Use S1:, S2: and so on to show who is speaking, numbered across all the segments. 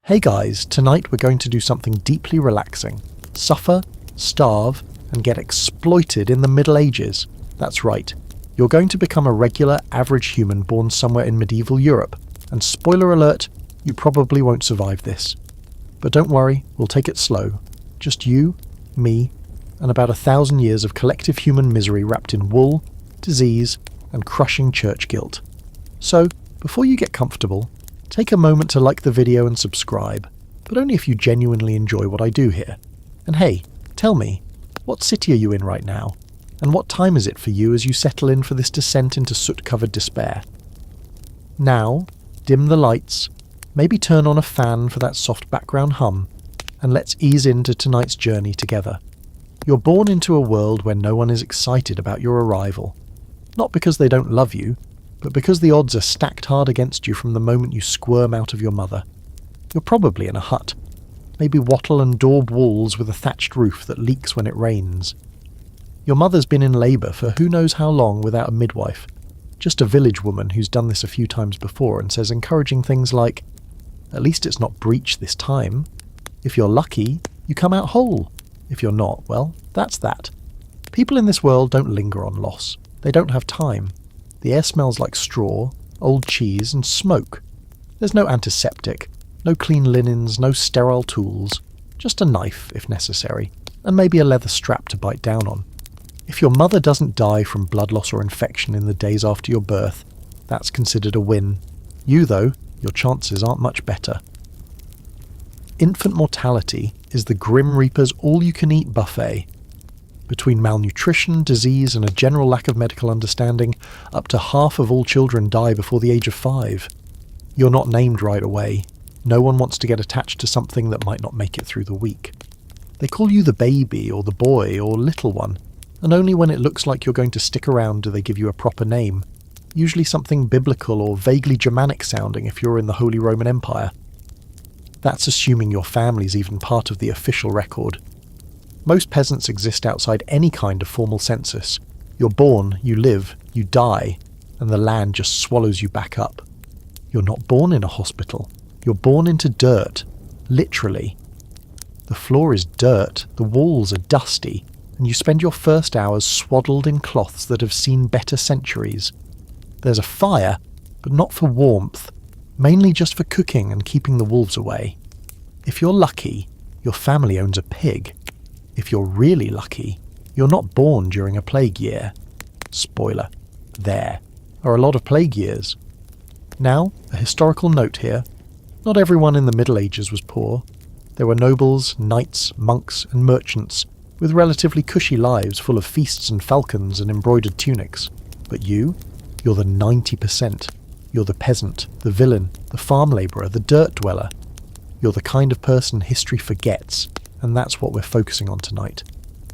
S1: Hey guys, tonight we're going to do something deeply relaxing. Suffer, starve, and get exploited in the Middle Ages. That's right. You're going to become a regular, average human born somewhere in medieval Europe. And spoiler alert, you probably won't survive this. But don't worry, we'll take it slow. Just you, me, and about 1,000 years of collective human misery wrapped in wool, disease, and crushing church guilt. So, before you get comfortable, take a moment to like the video and subscribe, but only if you genuinely enjoy what I do here. And hey, tell me, what city are you in right now? And what time is it for you as you settle in for this descent into soot-covered despair? Now, dim the lights, maybe turn on a fan for that soft background hum, and let's ease into tonight's journey together. You're born into a world where no one is excited about your arrival. Not because they don't love you, but because the odds are stacked hard against you from the moment you squirm out of your mother. You're probably in a hut, maybe wattle and daub walls with a thatched roof that leaks when it rains. Your mother's been in labour for who knows how long without a midwife, just a village woman who's done this a few times before and says encouraging things like, "At least it's not breech this time. If you're lucky, you come out whole. If you're not, well, that's that." People in this world don't linger on loss. They don't have time. The air smells like straw, old cheese, and smoke. There's no antiseptic, no clean linens, no sterile tools. Just a knife, if necessary, and maybe a leather strap to bite down on. If your mother doesn't die from blood loss or infection in the days after your birth, that's considered a win. You, though, your chances aren't much better. Infant mortality is the Grim Reaper's all-you-can-eat buffet. Between malnutrition, disease, and a general lack of medical understanding, up to half of all children die before the age of 5. You're not named right away. No one wants to get attached to something that might not make it through the week. They call you the baby, or the boy, or little one, and only when it looks like you're going to stick around do they give you a proper name, usually something biblical or vaguely Germanic sounding if you're in the Holy Roman Empire. That's assuming your family's even part of the official record. Most peasants exist outside any kind of formal census. You're born, you live, you die, and the land just swallows you back up. You're not born in a hospital. You're born into dirt, literally. The floor is dirt, the walls are dusty, and you spend your first hours swaddled in cloths that have seen better centuries. There's a fire, but not for warmth, mainly just for cooking and keeping the wolves away. If you're lucky, your family owns a pig. If you're really lucky, you're not born during a plague year. Spoiler, there are a lot of plague years. Now, a historical note here. Not everyone in the Middle Ages was poor. There were nobles, knights, monks, and merchants, with relatively cushy lives full of feasts and falcons and embroidered tunics. But you're the 90%. You're the peasant, the villain, the farm labourer, the dirt dweller. You're the kind of person history forgets. And that's what we're focusing on tonight.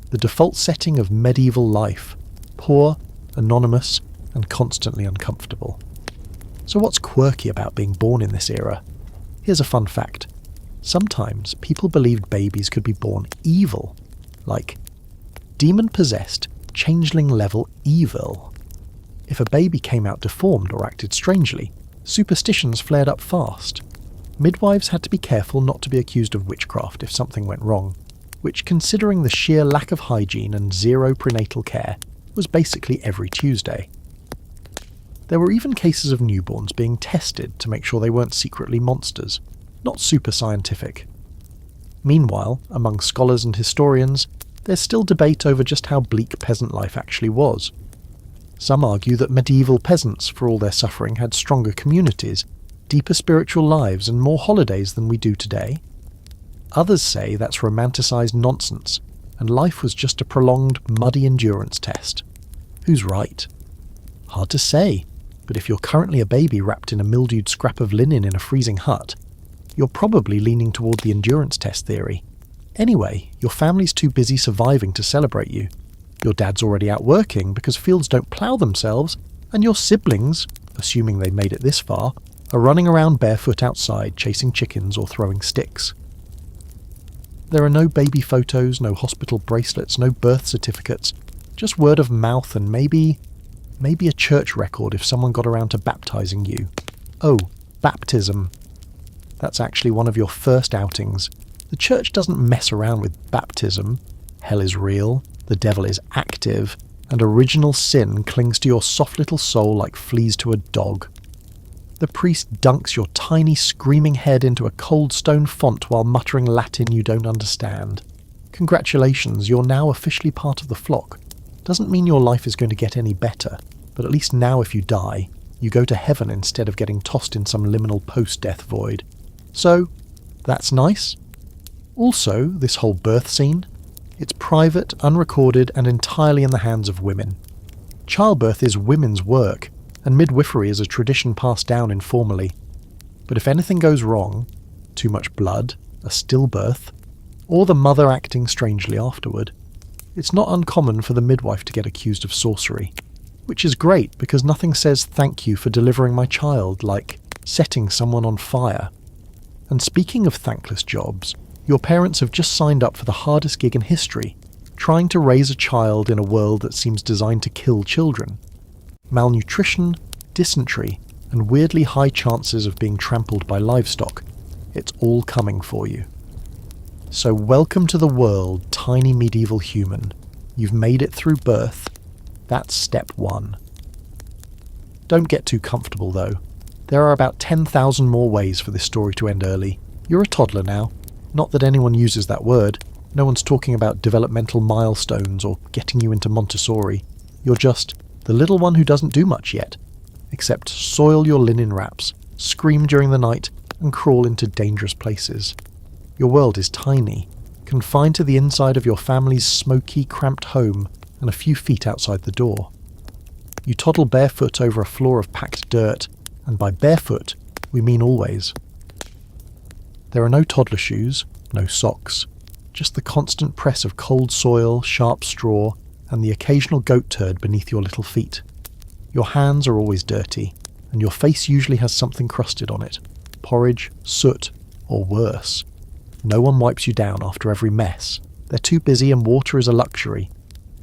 S1: The default setting of medieval life. Poor, anonymous, and constantly uncomfortable. So what's quirky about being born in this era? Here's a fun fact. Sometimes people believed babies could be born evil. Like, demon-possessed, changeling-level evil. If a baby came out deformed or acted strangely, superstitions flared up fast. Midwives had to be careful not to be accused of witchcraft if something went wrong, which, considering the sheer lack of hygiene and zero prenatal care, was basically every Tuesday. There were even cases of newborns being tested to make sure they weren't secretly monsters, not super scientific. Meanwhile, among scholars and historians, there's still debate over just how bleak peasant life actually was. Some argue that medieval peasants, for all their suffering, had stronger communities, deeper spiritual lives, and more holidays than we do today. Others say that's romanticised nonsense, and life was just a prolonged, muddy endurance test. Who's right? Hard to say, but if you're currently a baby wrapped in a mildewed scrap of linen in a freezing hut, you're probably leaning toward the endurance test theory. Anyway, your family's too busy surviving to celebrate you. Your dad's already out working because fields don't plough themselves, and your siblings, assuming they made it this far, are running around barefoot outside chasing chickens or throwing sticks. There are no baby photos, no hospital bracelets, no birth certificates, just word of mouth and maybe a church record if someone got around to baptizing you. Oh, baptism. That's actually one of your first outings. The church doesn't mess around with baptism. Hell is real, the devil is active, and original sin clings to your soft little soul like fleas to a dog. The priest dunks your tiny screaming head into a cold stone font while muttering Latin you don't understand. Congratulations, you're now officially part of the flock. Doesn't mean your life is going to get any better, but at least now if you die, you go to heaven instead of getting tossed in some liminal post-death void. So, that's nice. Also, this whole birth scene, it's private, unrecorded, and entirely in the hands of women. Childbirth is women's work, and midwifery is a tradition passed down informally. But if anything goes wrong, too much blood, a stillbirth, or the mother acting strangely afterward, it's not uncommon for the midwife to get accused of sorcery. Which is great because nothing says thank you for delivering my child like setting someone on fire. And speaking of thankless jobs, your parents have just signed up for the hardest gig in history, trying to raise a child in a world that seems designed to kill children. Malnutrition, dysentery, and weirdly high chances of being trampled by livestock. It's all coming for you. So welcome to the world, tiny medieval human. You've made it through birth. That's step 1. Don't get too comfortable though. There are about 10,000 more ways for this story to end early. You're a toddler now. Not that anyone uses that word. No one's talking about developmental milestones or getting you into Montessori. You're just the little one who doesn't do much yet, except soil your linen wraps, scream during the night, and crawl into dangerous places. Your world is tiny, confined to the inside of your family's smoky, cramped home and a few feet outside the door. You toddle barefoot over a floor of packed dirt, and by barefoot, we mean always. There are no toddler shoes, no socks, just the constant press of cold soil, sharp straw, and the occasional goat turd beneath your little feet. Your hands are always dirty, and your face usually has something crusted on it. Porridge, soot, or worse. No one wipes you down after every mess. They're too busy and water is a luxury.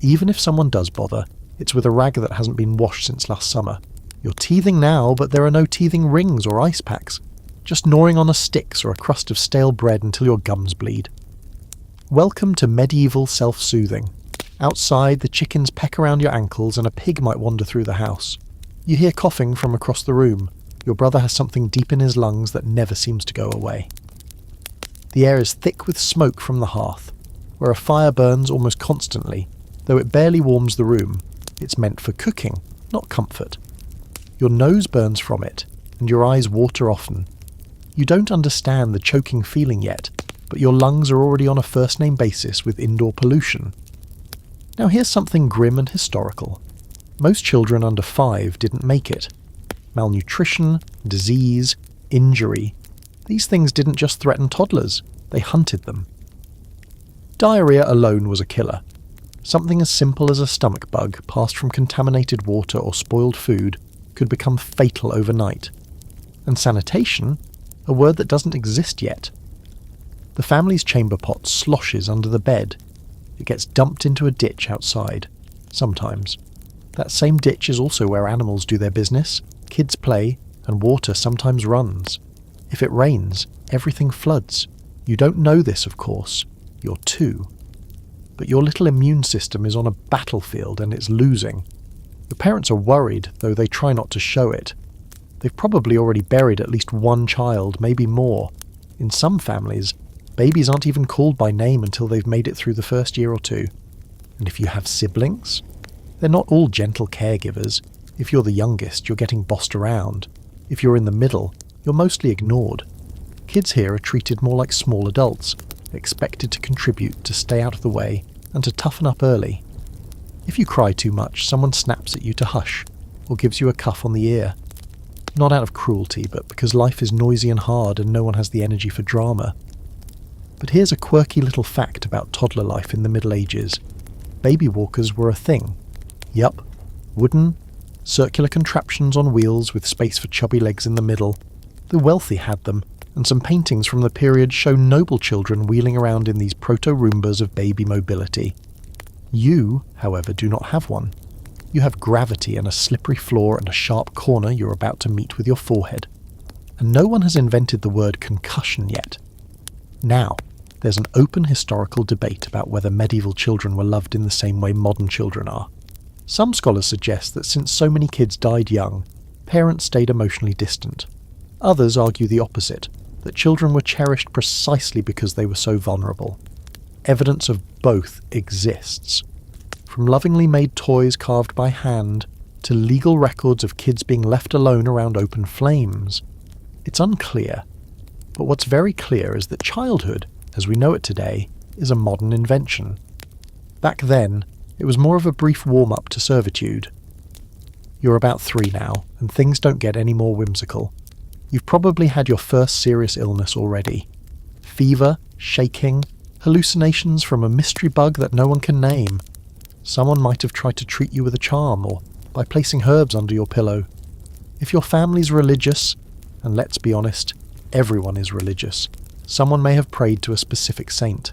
S1: Even if someone does bother, it's with a rag that hasn't been washed since last summer. You're teething now, but there are no teething rings or ice packs. Just gnawing on a Styx or a crust of stale bread until your gums bleed. Welcome to medieval self-soothing. Outside, the chickens peck around your ankles and a pig might wander through the house. You hear coughing from across the room. Your brother has something deep in his lungs that never seems to go away. The air is thick with smoke from the hearth, where a fire burns almost constantly. Though it barely warms the room, it's meant for cooking, not comfort. Your nose burns from it, and your eyes water often. You don't understand the choking feeling yet, but your lungs are already on a first-name basis with indoor pollution. Now here's something grim and historical. Most children under 5 didn't make it. Malnutrition, disease, injury. These things didn't just threaten toddlers, they hunted them. Diarrhea alone was a killer. Something as simple as a stomach bug passed from contaminated water or spoiled food could become fatal overnight. And sanitation, a word that doesn't exist yet. The family's chamber pot sloshes under the bed. It gets dumped into a ditch outside, sometimes. That same ditch is also where animals do their business, kids play, and water sometimes runs. If it rains, everything floods. You don't know this, of course. You're 2. But your little immune system is on a battlefield and it's losing. Your parents are worried, though they try not to show it. They've probably already buried at least one child, maybe more. In some families, babies aren't even called by name until they've made it through the first year or 2. And if you have siblings, they're not all gentle caregivers. If you're the youngest, you're getting bossed around. If you're in the middle, you're mostly ignored. Kids here are treated more like small adults, expected to contribute, to stay out of the way, and to toughen up early. If you cry too much, someone snaps at you to hush, or gives you a cuff on the ear. Not out of cruelty, but because life is noisy and hard and no one has the energy for drama. But here's a quirky little fact about toddler life in the Middle Ages. Baby walkers were a thing. Yup, wooden, circular contraptions on wheels with space for chubby legs in the middle. The wealthy had them, and some paintings from the period show noble children wheeling around in these proto-Roombas of baby mobility. You, however, do not have one. You have gravity and a slippery floor and a sharp corner you're about to meet with your forehead. and no one has invented the word concussion yet. Now, there's an open historical debate about whether medieval children were loved in the same way modern children are. Some scholars suggest that since so many kids died young, parents stayed emotionally distant. Others argue the opposite, that children were cherished precisely because they were so vulnerable. Evidence of both exists. From lovingly made toys carved by hand, to legal records of kids being left alone around open flames. It's unclear, but what's very clear is that childhood, as we know it today, is a modern invention. Back then, it was more of a brief warm-up to servitude. You're about 3 now, and things don't get any more whimsical. You've probably had your first serious illness already. Fever, shaking, hallucinations from a mystery bug that no one can name. Someone might have tried to treat you with a charm, or by placing herbs under your pillow. If your family's religious, and let's be honest, everyone is religious, someone may have prayed to a specific saint.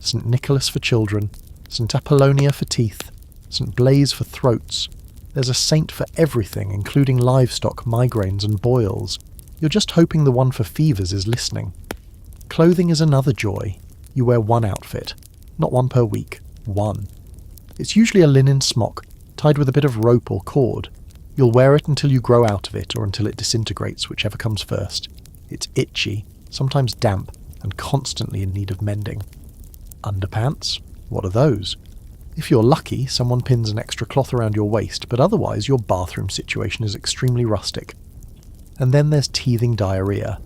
S1: St. Nicholas for children, St. Apollonia for teeth, St. Blaise for throats. There's a saint for everything, including livestock, migraines and boils. You're just hoping the one for fevers is listening. Clothing is another joy. You wear one outfit, not one per week, one. It's usually a linen smock, tied with a bit of rope or cord. You'll wear it until you grow out of it or until it disintegrates, whichever comes first. It's itchy, sometimes damp, and constantly in need of mending. Underpants? What are those? If you're lucky, someone pins an extra cloth around your waist, but otherwise your bathroom situation is extremely rustic. And then there's teething diarrhea.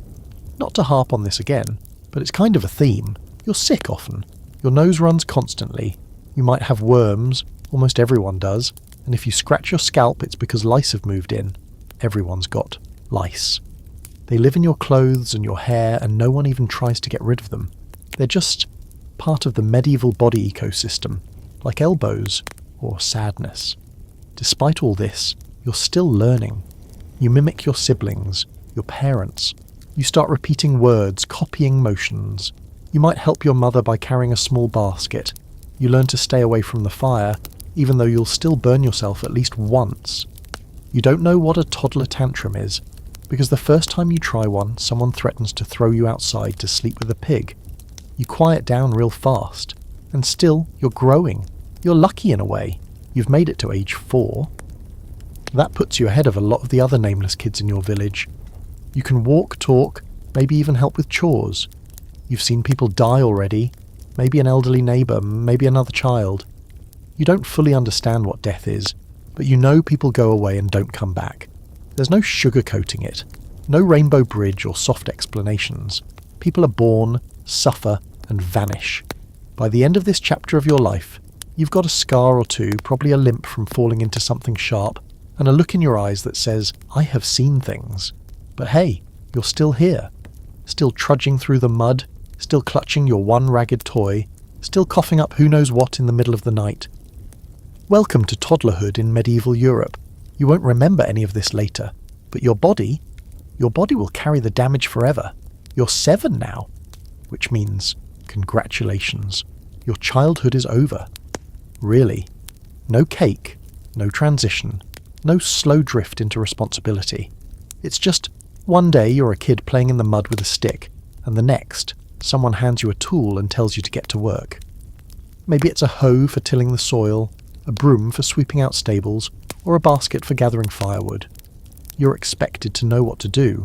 S1: Not to harp on this again, but it's kind of a theme. You're sick often. Your nose runs constantly. You might have worms, almost everyone does, and if you scratch your scalp it's because lice have moved in. Everyone's got lice. They live in your clothes and your hair, and no one even tries to get rid of them. They're just part of the medieval body ecosystem, like elbows or sadness. Despite all this, you're still learning. You mimic your siblings, your parents. You start repeating words, copying motions. You might help your mother by carrying a small basket. You learn to stay away from the fire, even though you'll still burn yourself at least once. You don't know what a toddler tantrum is, because the first time you try one, someone threatens to throw you outside to sleep with a pig. You quiet down real fast, and still, you're growing. You're lucky in a way. You've made it to age 4. That puts you ahead of a lot of the other nameless kids in your village. You can walk, talk, maybe even help with chores. You've seen people die already, maybe an elderly neighbour, maybe another child. You don't fully understand what death is, but you know people go away and don't come back. There's no sugarcoating it, no rainbow bridge or soft explanations. People are born, suffer, and vanish. By the end of this chapter of your life, you've got a scar or two, probably a limp from falling into something sharp, and a look in your eyes that says, I have seen things. But hey, you're still here. Still trudging through the mud, still clutching your one ragged toy, still coughing up who knows what in the middle of the night. Welcome to toddlerhood in medieval Europe. You won't remember any of this later, but your body will carry the damage forever. You're 7 now, which means congratulations. Your childhood is over. Really. No cake, no transition, no slow drift into responsibility. It's just one day you're a kid playing in the mud with a stick, and the next, someone hands you a tool and tells you to get to work. Maybe it's a hoe for tilling the soil, a broom for sweeping out stables, or a basket for gathering firewood. You're expected to know what to do.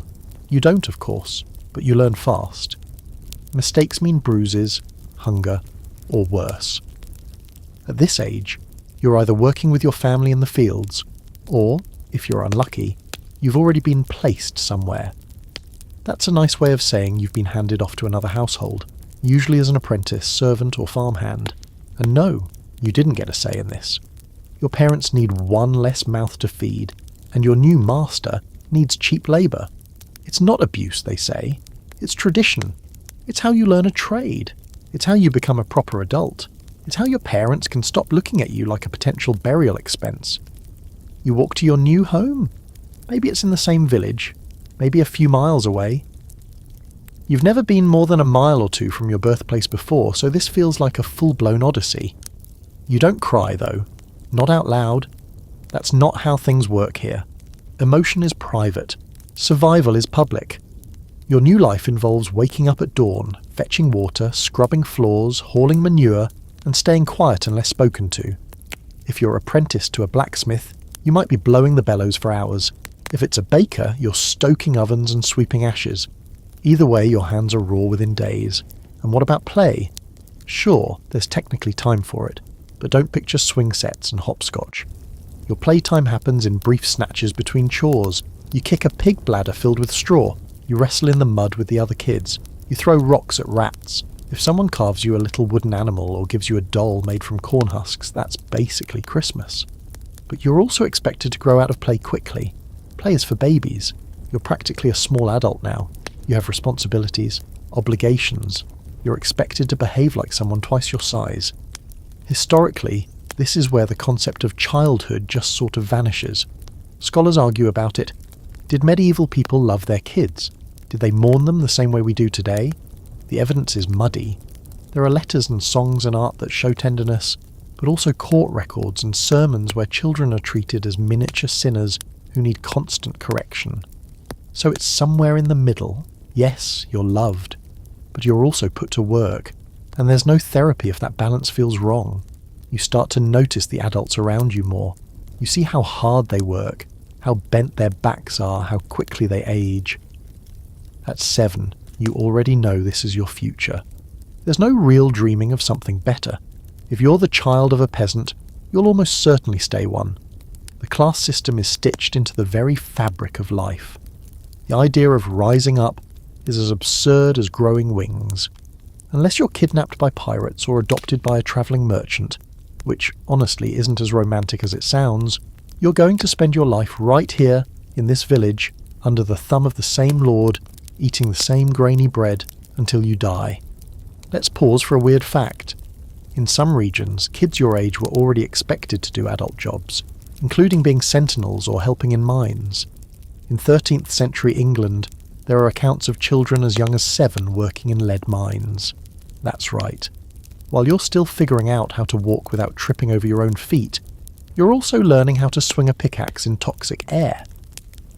S1: You don't, of course, but you learn fast. Mistakes mean bruises, hunger, or worse. At this age, you're either working with your family in the fields, or, if you're unlucky, you've already been placed somewhere. That's a nice way of saying you've been handed off to another household, usually as an apprentice, servant, or farmhand. And no, you didn't get a say in this. Your parents need one less mouth to feed, and your new master needs cheap labour. It's not abuse, they say. It's tradition. It's how you learn a trade. It's how you become a proper adult. It's how your parents can stop looking at you like a potential burial expense. You walk to your new home. Maybe it's in the same village, maybe a few miles away. You've never been more than a mile or two from your birthplace before, so this feels like a full-blown odyssey. You don't cry, though. Not out loud. That's not how things work here. Emotion is private. Survival is public. Your new life involves waking up at dawn, fetching water, scrubbing floors, hauling manure, and staying quiet unless spoken to. If you're apprenticed to a blacksmith, you might be blowing the bellows for hours. If it's a baker, you're stoking ovens and sweeping ashes. Either way, your hands are raw within days. And what about play? Sure, there's technically time for it, but don't picture swing sets and hopscotch. Your playtime happens in brief snatches between chores. You kick a pig bladder filled with straw. You wrestle in the mud with the other kids. You throw rocks at rats. If someone carves you a little wooden animal or gives you a doll made from corn husks, that's basically Christmas. But you're also expected to grow out of play quickly. Play is for babies. You're practically a small adult now. You have responsibilities, obligations. You're expected to behave like someone twice your size. Historically, this is where the concept of childhood just sort of vanishes. Scholars argue about it. Did medieval people love their kids? Did they mourn them the same way we do today? The evidence is muddy. There are letters and songs and art that show tenderness, but also court records and sermons where children are treated as miniature sinners who need constant correction. So it's somewhere in the middle. Yes, you're loved, but you're also put to work, and there's no therapy if that balance feels wrong. You start to notice the adults around you more. You see how hard they work, how bent their backs are, how quickly they age. At 7, you already know this is your future. There's no real dreaming of something better. If you're the child of a peasant, you'll almost certainly stay one. The class system is stitched into the very fabric of life. The idea of rising up is as absurd as growing wings. Unless you're kidnapped by pirates or adopted by a travelling merchant, which honestly isn't as romantic as it sounds, you're going to spend your life right here, in this village, under the thumb of the same lord, eating the same grainy bread, until you die. Let's pause for a weird fact. In some regions, kids your age were already expected to do adult jobs, including being sentinels or helping in mines. In 13th century England, there are accounts of children as young as 7 working in lead mines. That's right. While you're still figuring out how to walk without tripping over your own feet, you're also learning how to swing a pickaxe in toxic air.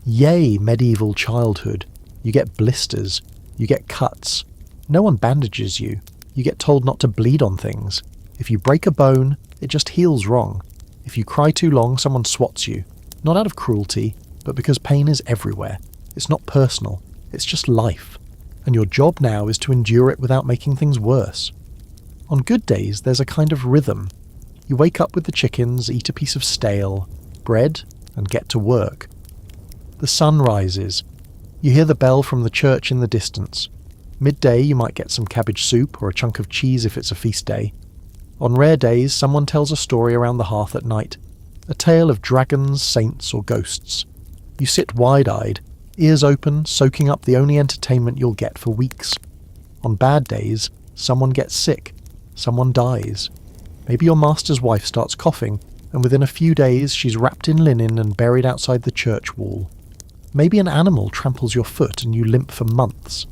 S1: Yay, medieval childhood. You get blisters. You get cuts. No one bandages you. You get told not to bleed on things. If you break a bone, it just heals wrong. If you cry too long, someone swats you. Not out of cruelty, but because pain is everywhere. It's not personal. It's just life. And your job now is to endure it without making things worse. On good days, there's a kind of rhythm. You wake up with the chickens, eat a piece of stale bread, and get to work. The sun rises. You hear the bell from the church in the distance. Midday, you might get some cabbage soup or a chunk of cheese if it's a feast day. On rare days, someone tells a story around the hearth at night. A tale of dragons, saints, or ghosts. You sit wide-eyed, ears open, soaking up the only entertainment you'll get for weeks. On bad days, someone gets sick. Someone dies. Maybe your master's wife starts coughing, and within a few days she's wrapped in linen and buried outside the church wall. Maybe an animal tramples your foot and you limp for months.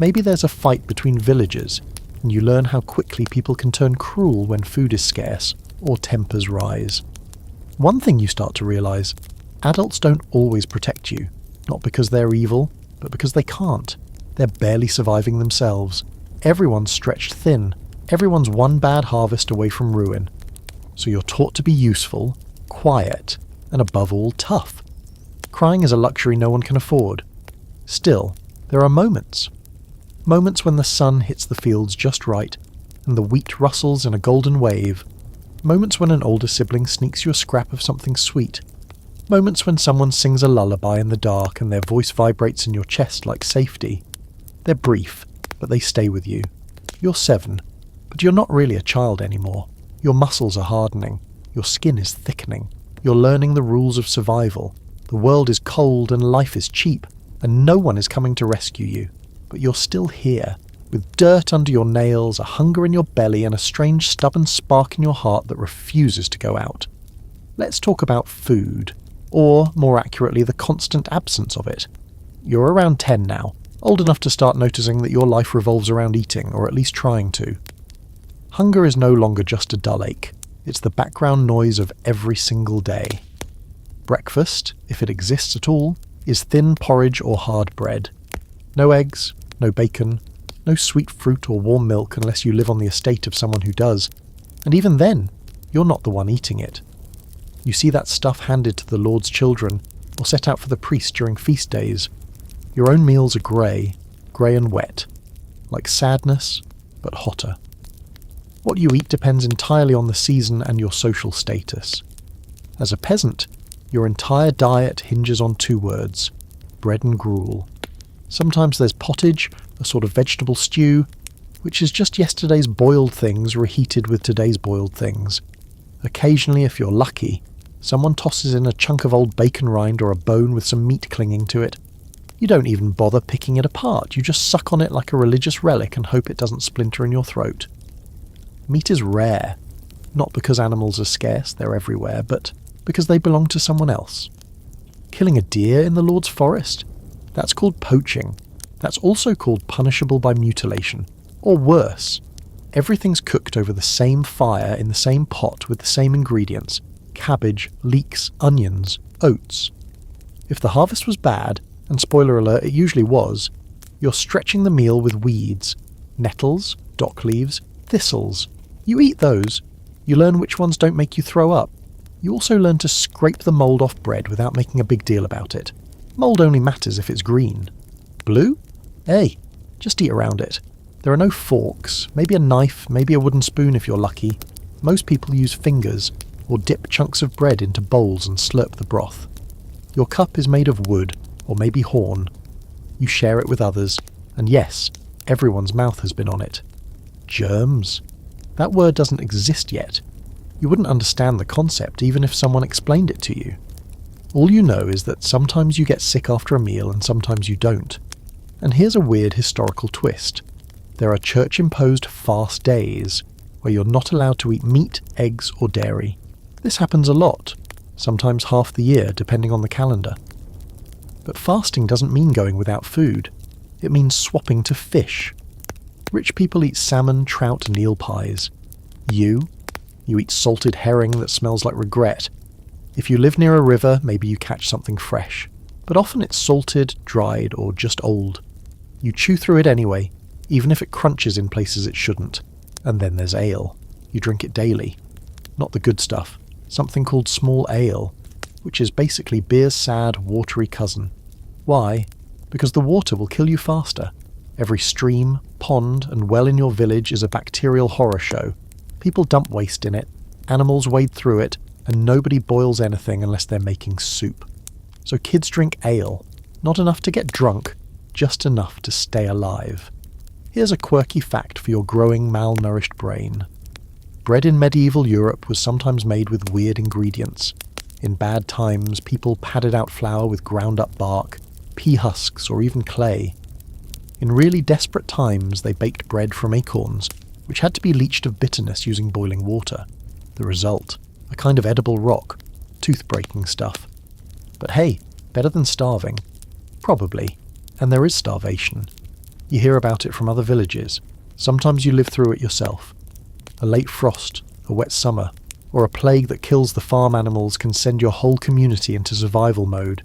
S1: Maybe there's a fight between villagers, and you learn how quickly people can turn cruel when food is scarce, or tempers rise. One thing you start to realise, adults don't always protect you, not because they're evil, but because they can't. They're barely surviving themselves. Everyone's stretched thin. Everyone's one bad harvest away from ruin. So you're taught to be useful, quiet, and above all, tough. Crying is a luxury no one can afford. Still, there are moments. Moments when the sun hits the fields just right, and the wheat rustles in a golden wave. Moments when an older sibling sneaks you a scrap of something sweet. Moments when someone sings a lullaby in the dark and their voice vibrates in your chest like safety. They're brief, but they stay with you. You're 7, but you're not really a child anymore. Your muscles are hardening. Your skin is thickening. You're learning the rules of survival. The world is cold and life is cheap, and no one is coming to rescue you. But you're still here, with dirt under your nails, a hunger in your belly, and a strange stubborn spark in your heart that refuses to go out. Let's talk about food, or, more accurately, the constant absence of it. You're around 10 now, old enough to start noticing that your life revolves around eating, or at least trying to. Hunger is no longer just a dull ache. It's the background noise of every single day. Breakfast, if it exists at all, is thin porridge or hard bread. No eggs, no bacon, no sweet fruit or warm milk unless you live on the estate of someone who does. And even then, you're not the one eating it. You see that stuff handed to the Lord's children or set out for the priest during feast days. Your own meals are grey and wet, like sadness, but hotter. What you eat depends entirely on the season and your social status. As a peasant, your entire diet hinges on 2 words: bread and gruel. Sometimes there's pottage, a sort of vegetable stew, which is just yesterday's boiled things reheated with today's boiled things. Occasionally, if you're lucky, someone tosses in a chunk of old bacon rind or a bone with some meat clinging to it. You don't even bother picking it apart, you just suck on it like a religious relic and hope it doesn't splinter in your throat. Meat is rare, not because animals are scarce, they're everywhere, but because they belong to someone else. Killing a deer in the Lord's forest? That's called poaching. That's also called punishable by mutilation. Or worse, everything's cooked over the same fire in the same pot with the same ingredients: cabbage, leeks, onions, oats. If the harvest was bad, and spoiler alert, it usually was, you're stretching the meal with weeds: nettles, dock leaves, thistles. You eat those. You learn which ones don't make you throw up. You also learn to scrape the mould off bread without making a big deal about it. Mould only matters if it's green. Blue? Hey, just eat around it. There are no forks, maybe a knife, maybe a wooden spoon if you're lucky. Most people use fingers, or dip chunks of bread into bowls and slurp the broth. Your cup is made of wood, or maybe horn. You share it with others, and yes, everyone's mouth has been on it. Germs? That word doesn't exist yet. You wouldn't understand the concept even if someone explained it to you. All you know is that sometimes you get sick after a meal and sometimes you don't. And here's a weird historical twist. There are church-imposed fast days where you're not allowed to eat meat, eggs, or dairy. This happens a lot, sometimes half the year, depending on the calendar. But fasting doesn't mean going without food. It means swapping to fish. Rich people eat salmon, trout, and eel pies. You eat salted herring that smells like regret. If you live near a river, maybe you catch something fresh. But often it's salted, dried, or just old. You chew through it anyway, even if it crunches in places it shouldn't. And then there's ale. You drink it daily. Not the good stuff. Something called small ale, which is basically beer's sad, watery cousin. Why? Because the water will kill you faster. Every stream, pond, and well in your village is a bacterial horror show. People dump waste in it, animals wade through it, and nobody boils anything unless they're making soup. So kids drink ale, not enough to get drunk, just enough to stay alive. Here's a quirky fact for your growing malnourished brain. Bread in medieval Europe was sometimes made with weird ingredients. In bad times, people padded out flour with ground-up bark, pea husks, or even clay. In really desperate times, they baked bread from acorns, which had to be leached of bitterness using boiling water. The result, a kind of edible rock, tooth-breaking stuff. But hey, better than starving. Probably. And there is starvation. You hear about it from other villages. Sometimes you live through it yourself. A late frost, a wet summer, or a plague that kills the farm animals can send your whole community into survival mode.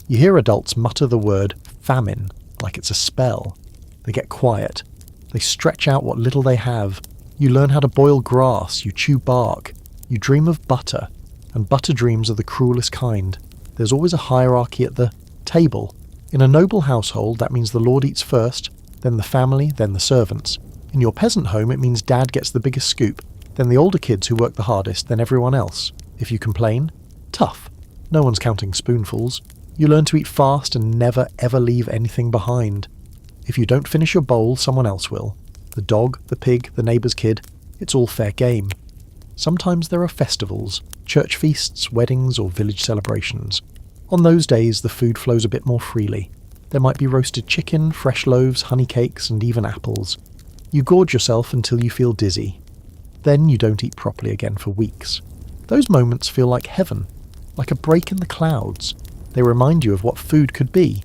S1: You hear adults mutter the word famine like it's a spell. They get quiet. They stretch out what little they have. You learn how to boil grass, you chew bark, you dream of butter, and butter dreams are the cruelest kind. There's always a hierarchy at the table. In a noble household, that means the Lord eats first, then the family, then the servants. In your peasant home, it means Dad gets the biggest scoop, then the older kids who work the hardest, then everyone else. If you complain, tough. No one's counting spoonfuls. You learn to eat fast and never ever leave anything behind. If you don't finish your bowl, someone else will. The dog, the pig, the neighbour's kid, it's all fair game. Sometimes there are festivals, church feasts, weddings, or village celebrations. On those days, the food flows a bit more freely. There might be roasted chicken, fresh loaves, honey cakes, and even apples. You gorge yourself until you feel dizzy. Then you don't eat properly again for weeks. Those moments feel like heaven, like a break in the clouds. They remind you of what food could be.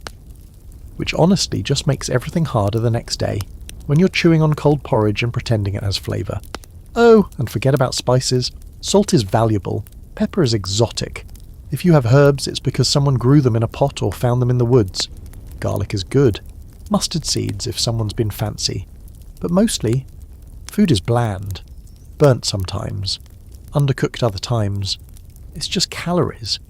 S1: Which honestly just makes everything harder the next day, when you're chewing on cold porridge and pretending it has flavour. Oh, and forget about spices. Salt is valuable. Pepper is exotic. If you have herbs, it's because someone grew them in a pot or found them in the woods. Garlic is good. Mustard seeds if someone's been fancy. But mostly, food is bland. Burnt sometimes. Undercooked other times. It's just calories.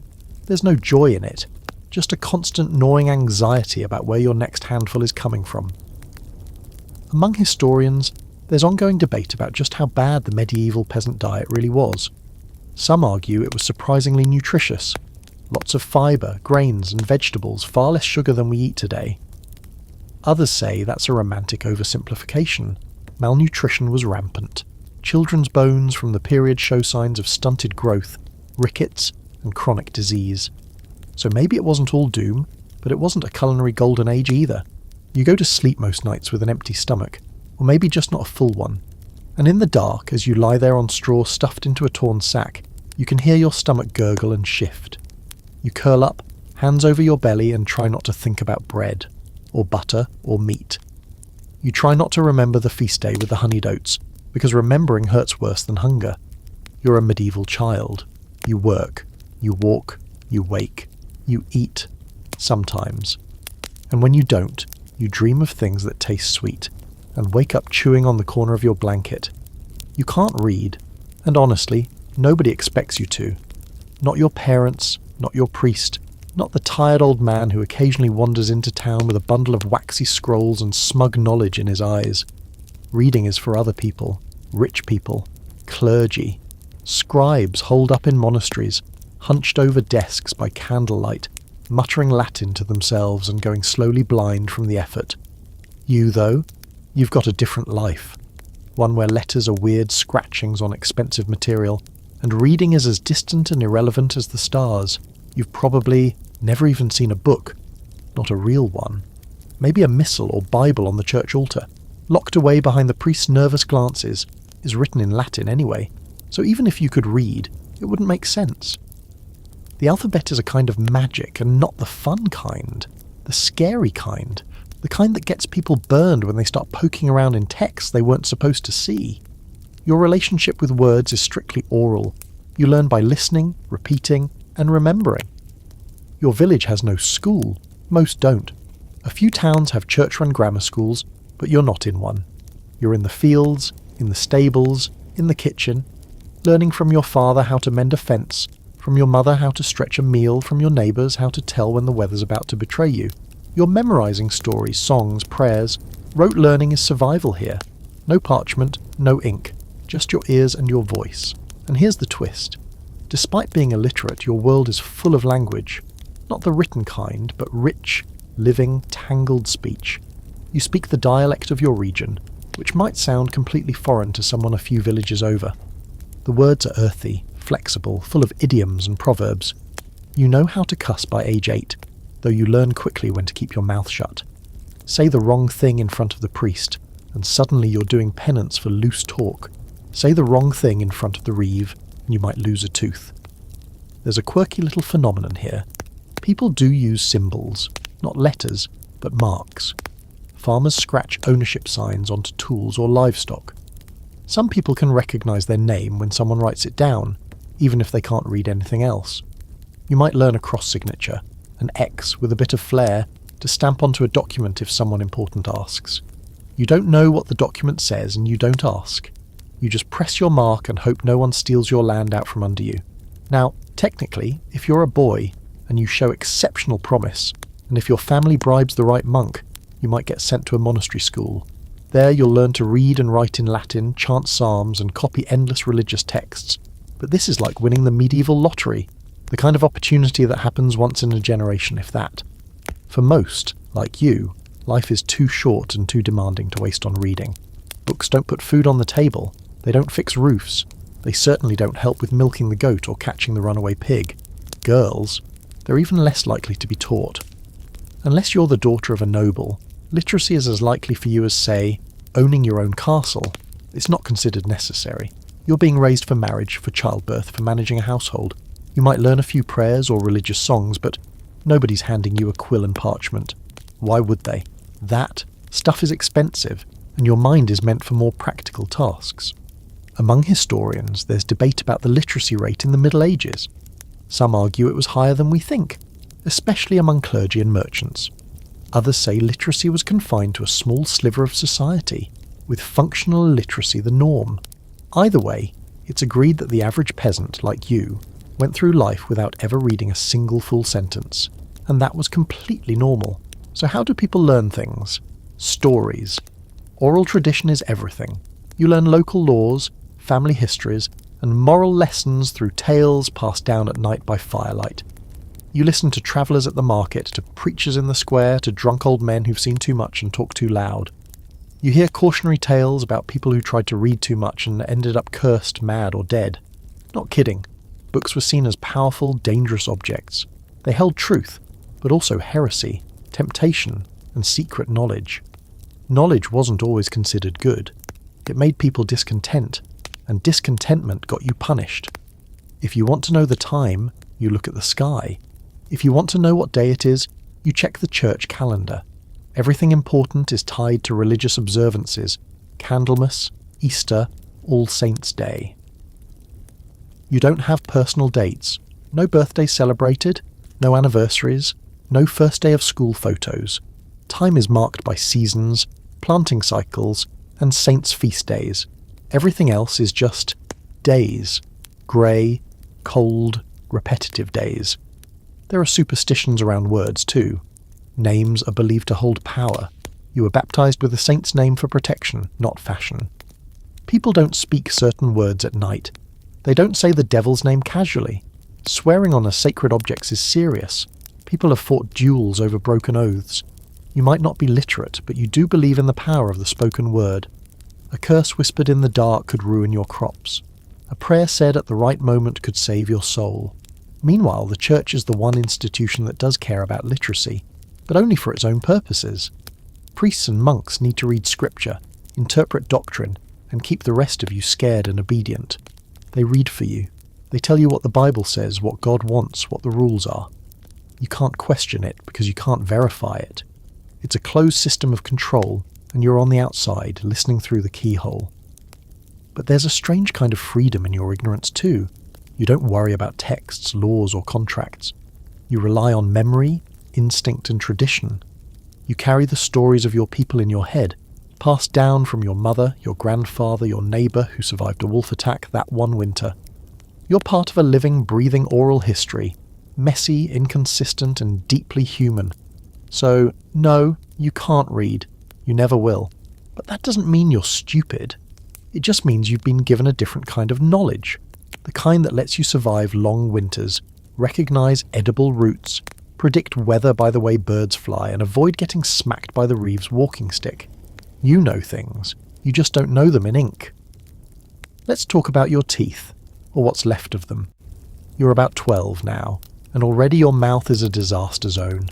S1: There's no joy in it. Just a constant gnawing anxiety about where your next handful is coming from. Among historians, there's ongoing debate about just how bad the medieval peasant diet really was. Some argue it was surprisingly nutritious. Lots of fibre, grains and vegetables, far less sugar than we eat today. Others say that's a romantic oversimplification. Malnutrition was rampant. Children's bones from the period show signs of stunted growth, rickets and chronic disease. So maybe it wasn't all doom, but it wasn't a culinary golden age either. You go to sleep most nights with an empty stomach, or maybe just not a full one. And in the dark, as you lie there on straw stuffed into a torn sack, you can hear your stomach gurgle and shift. You curl up, hands over your belly, and try not to think about bread, or butter, or meat. You try not to remember the feast day with the honeyed oats, because remembering hurts worse than hunger. You're a medieval child. You work, you walk, you wake, you eat, sometimes. And when you don't, you dream of things that taste sweet, and wake up chewing on the corner of your blanket. You can't read, and honestly, nobody expects you to. Not your parents, not your priest, not the tired old man who occasionally wanders into town with a bundle of waxy scrolls and smug knowledge in his eyes. Reading is for other people, rich people, clergy, scribes holed up in monasteries, hunched over desks by candlelight, muttering Latin to themselves and going slowly blind from the effort. You, though, you've got a different life. One where letters are weird scratchings on expensive material, and reading is as distant and irrelevant as the stars. You've probably never even seen a book. Not a real one. Maybe a missal or Bible on the church altar, locked away behind the priest's nervous glances, is written in Latin anyway, so even if you could read, it wouldn't make sense. The alphabet is a kind of magic, and not the fun kind. The scary kind. The kind that gets people burned when they start poking around in texts they weren't supposed to see. Your relationship with words is strictly oral. You learn by listening, repeating, and remembering. Your village has no school. Most don't. A few towns have church-run grammar schools, but you're not in one. You're in the fields, in the stables, in the kitchen, learning from your father how to mend a fence, from your mother how to stretch a meal, from your neighbours how to tell when the weather's about to betray you. You're memorising stories, songs, prayers. Rote learning is survival here. No parchment, no ink, just your ears and your voice. And here's the twist. Despite being illiterate, your world is full of language. Not the written kind, but rich, living, tangled speech. You speak the dialect of your region, which might sound completely foreign to someone a few villages over. The words are earthy, flexible, full of idioms and proverbs. You know how to cuss by age 8, though you learn quickly when to keep your mouth shut. Say the wrong thing in front of the priest, and suddenly you're doing penance for loose talk. Say the wrong thing in front of the reeve, and you might lose a tooth. There's a quirky little phenomenon here. People do use symbols, not letters, but marks. Farmers scratch ownership signs onto tools or livestock. Some people can recognise their name when someone writes it down, even if they can't read anything else. You might learn a cross signature, an X with a bit of flair, to stamp onto a document if someone important asks. You don't know what the document says and you don't ask. You just press your mark and hope no one steals your land out from under you. Now, technically, if you're a boy and you show exceptional promise, and if your family bribes the right monk, you might get sent to a monastery school. There you'll learn to read and write in Latin, chant psalms, and copy endless religious texts. But this is like winning the medieval lottery, the kind of opportunity that happens once in a generation, if that. For most, like you, life is too short and too demanding to waste on reading. Books don't put food on the table, they don't fix roofs, they certainly don't help with milking the goat or catching the runaway pig. Girls, they're even less likely to be taught. Unless you're the daughter of a noble, literacy is as likely for you as, say, owning your own castle. It's not considered necessary. You're being raised for marriage, for childbirth, for managing a household. You might learn a few prayers or religious songs, but nobody's handing you a quill and parchment. Why would they? That stuff is expensive, and your mind is meant for more practical tasks. Among historians, there's debate about the literacy rate in the Middle Ages. Some argue it was higher than we think, especially among clergy and merchants. Others say literacy was confined to a small sliver of society, with functional illiteracy the norm. Either way, it's agreed that the average peasant, like you, went through life without ever reading a single full sentence, and that was completely normal. So how do people learn things? Stories. Oral tradition is everything. You learn local laws, family histories, and moral lessons through tales passed down at night by firelight. You listen to travellers at the market, to preachers in the square, to drunk old men who've seen too much and talk too loud. You hear cautionary tales about people who tried to read too much and ended up cursed, mad, or dead. Not kidding. Books were seen as powerful, dangerous objects. They held truth, but also heresy, temptation, and secret knowledge. Knowledge wasn't always considered good. It made people discontent, and discontentment got you punished. If you want to know the time, you look at the sky. If you want to know what day it is, you check the church calendar. Everything important is tied to religious observances: Candlemas, Easter, All Saints' Day. You don't have personal dates, no birthdays celebrated, no anniversaries, no first day of school photos. Time is marked by seasons, planting cycles, and saints' feast days. Everything else is just days. Grey, cold, repetitive days. There are superstitions around words too. Names are believed to hold power. You were baptized with a saint's name for protection, not fashion. People don't speak certain words at night. They don't say the devil's name casually. Swearing on a sacred objects is serious. People have fought duels over broken oaths. You might not be literate, but you do believe in the power of the spoken word. A curse whispered in the dark could ruin your crops. A prayer said at the right moment could save your soul. Meanwhile, the church is the one institution that does care about literacy, but only for its own purposes. Priests and monks need to read scripture, interpret doctrine, and keep the rest of you scared and obedient. They read for you. They tell you what the Bible says, what God wants, what the rules are. You can't question it because you can't verify it. It's a closed system of control, and you're on the outside, listening through the keyhole. But there's a strange kind of freedom in your ignorance too. You don't worry about texts, laws, or contracts. You rely on memory, instinct, and tradition. You carry the stories of your people in your head, passed down from your mother, your grandfather, your neighbour who survived a wolf attack that one winter. You're part of a living, breathing oral history, messy, inconsistent, and deeply human. So, no, you can't read. You never will. But that doesn't mean you're stupid. It just means you've been given a different kind of knowledge. The kind that lets you survive long winters, recognise edible roots, predict weather by the way birds fly, and avoid getting smacked by the Reeves walking stick. You know things. You just don't know them in ink. Let's talk about your teeth, or what's left of them. You're about 12 now, and already your mouth is a disaster zone.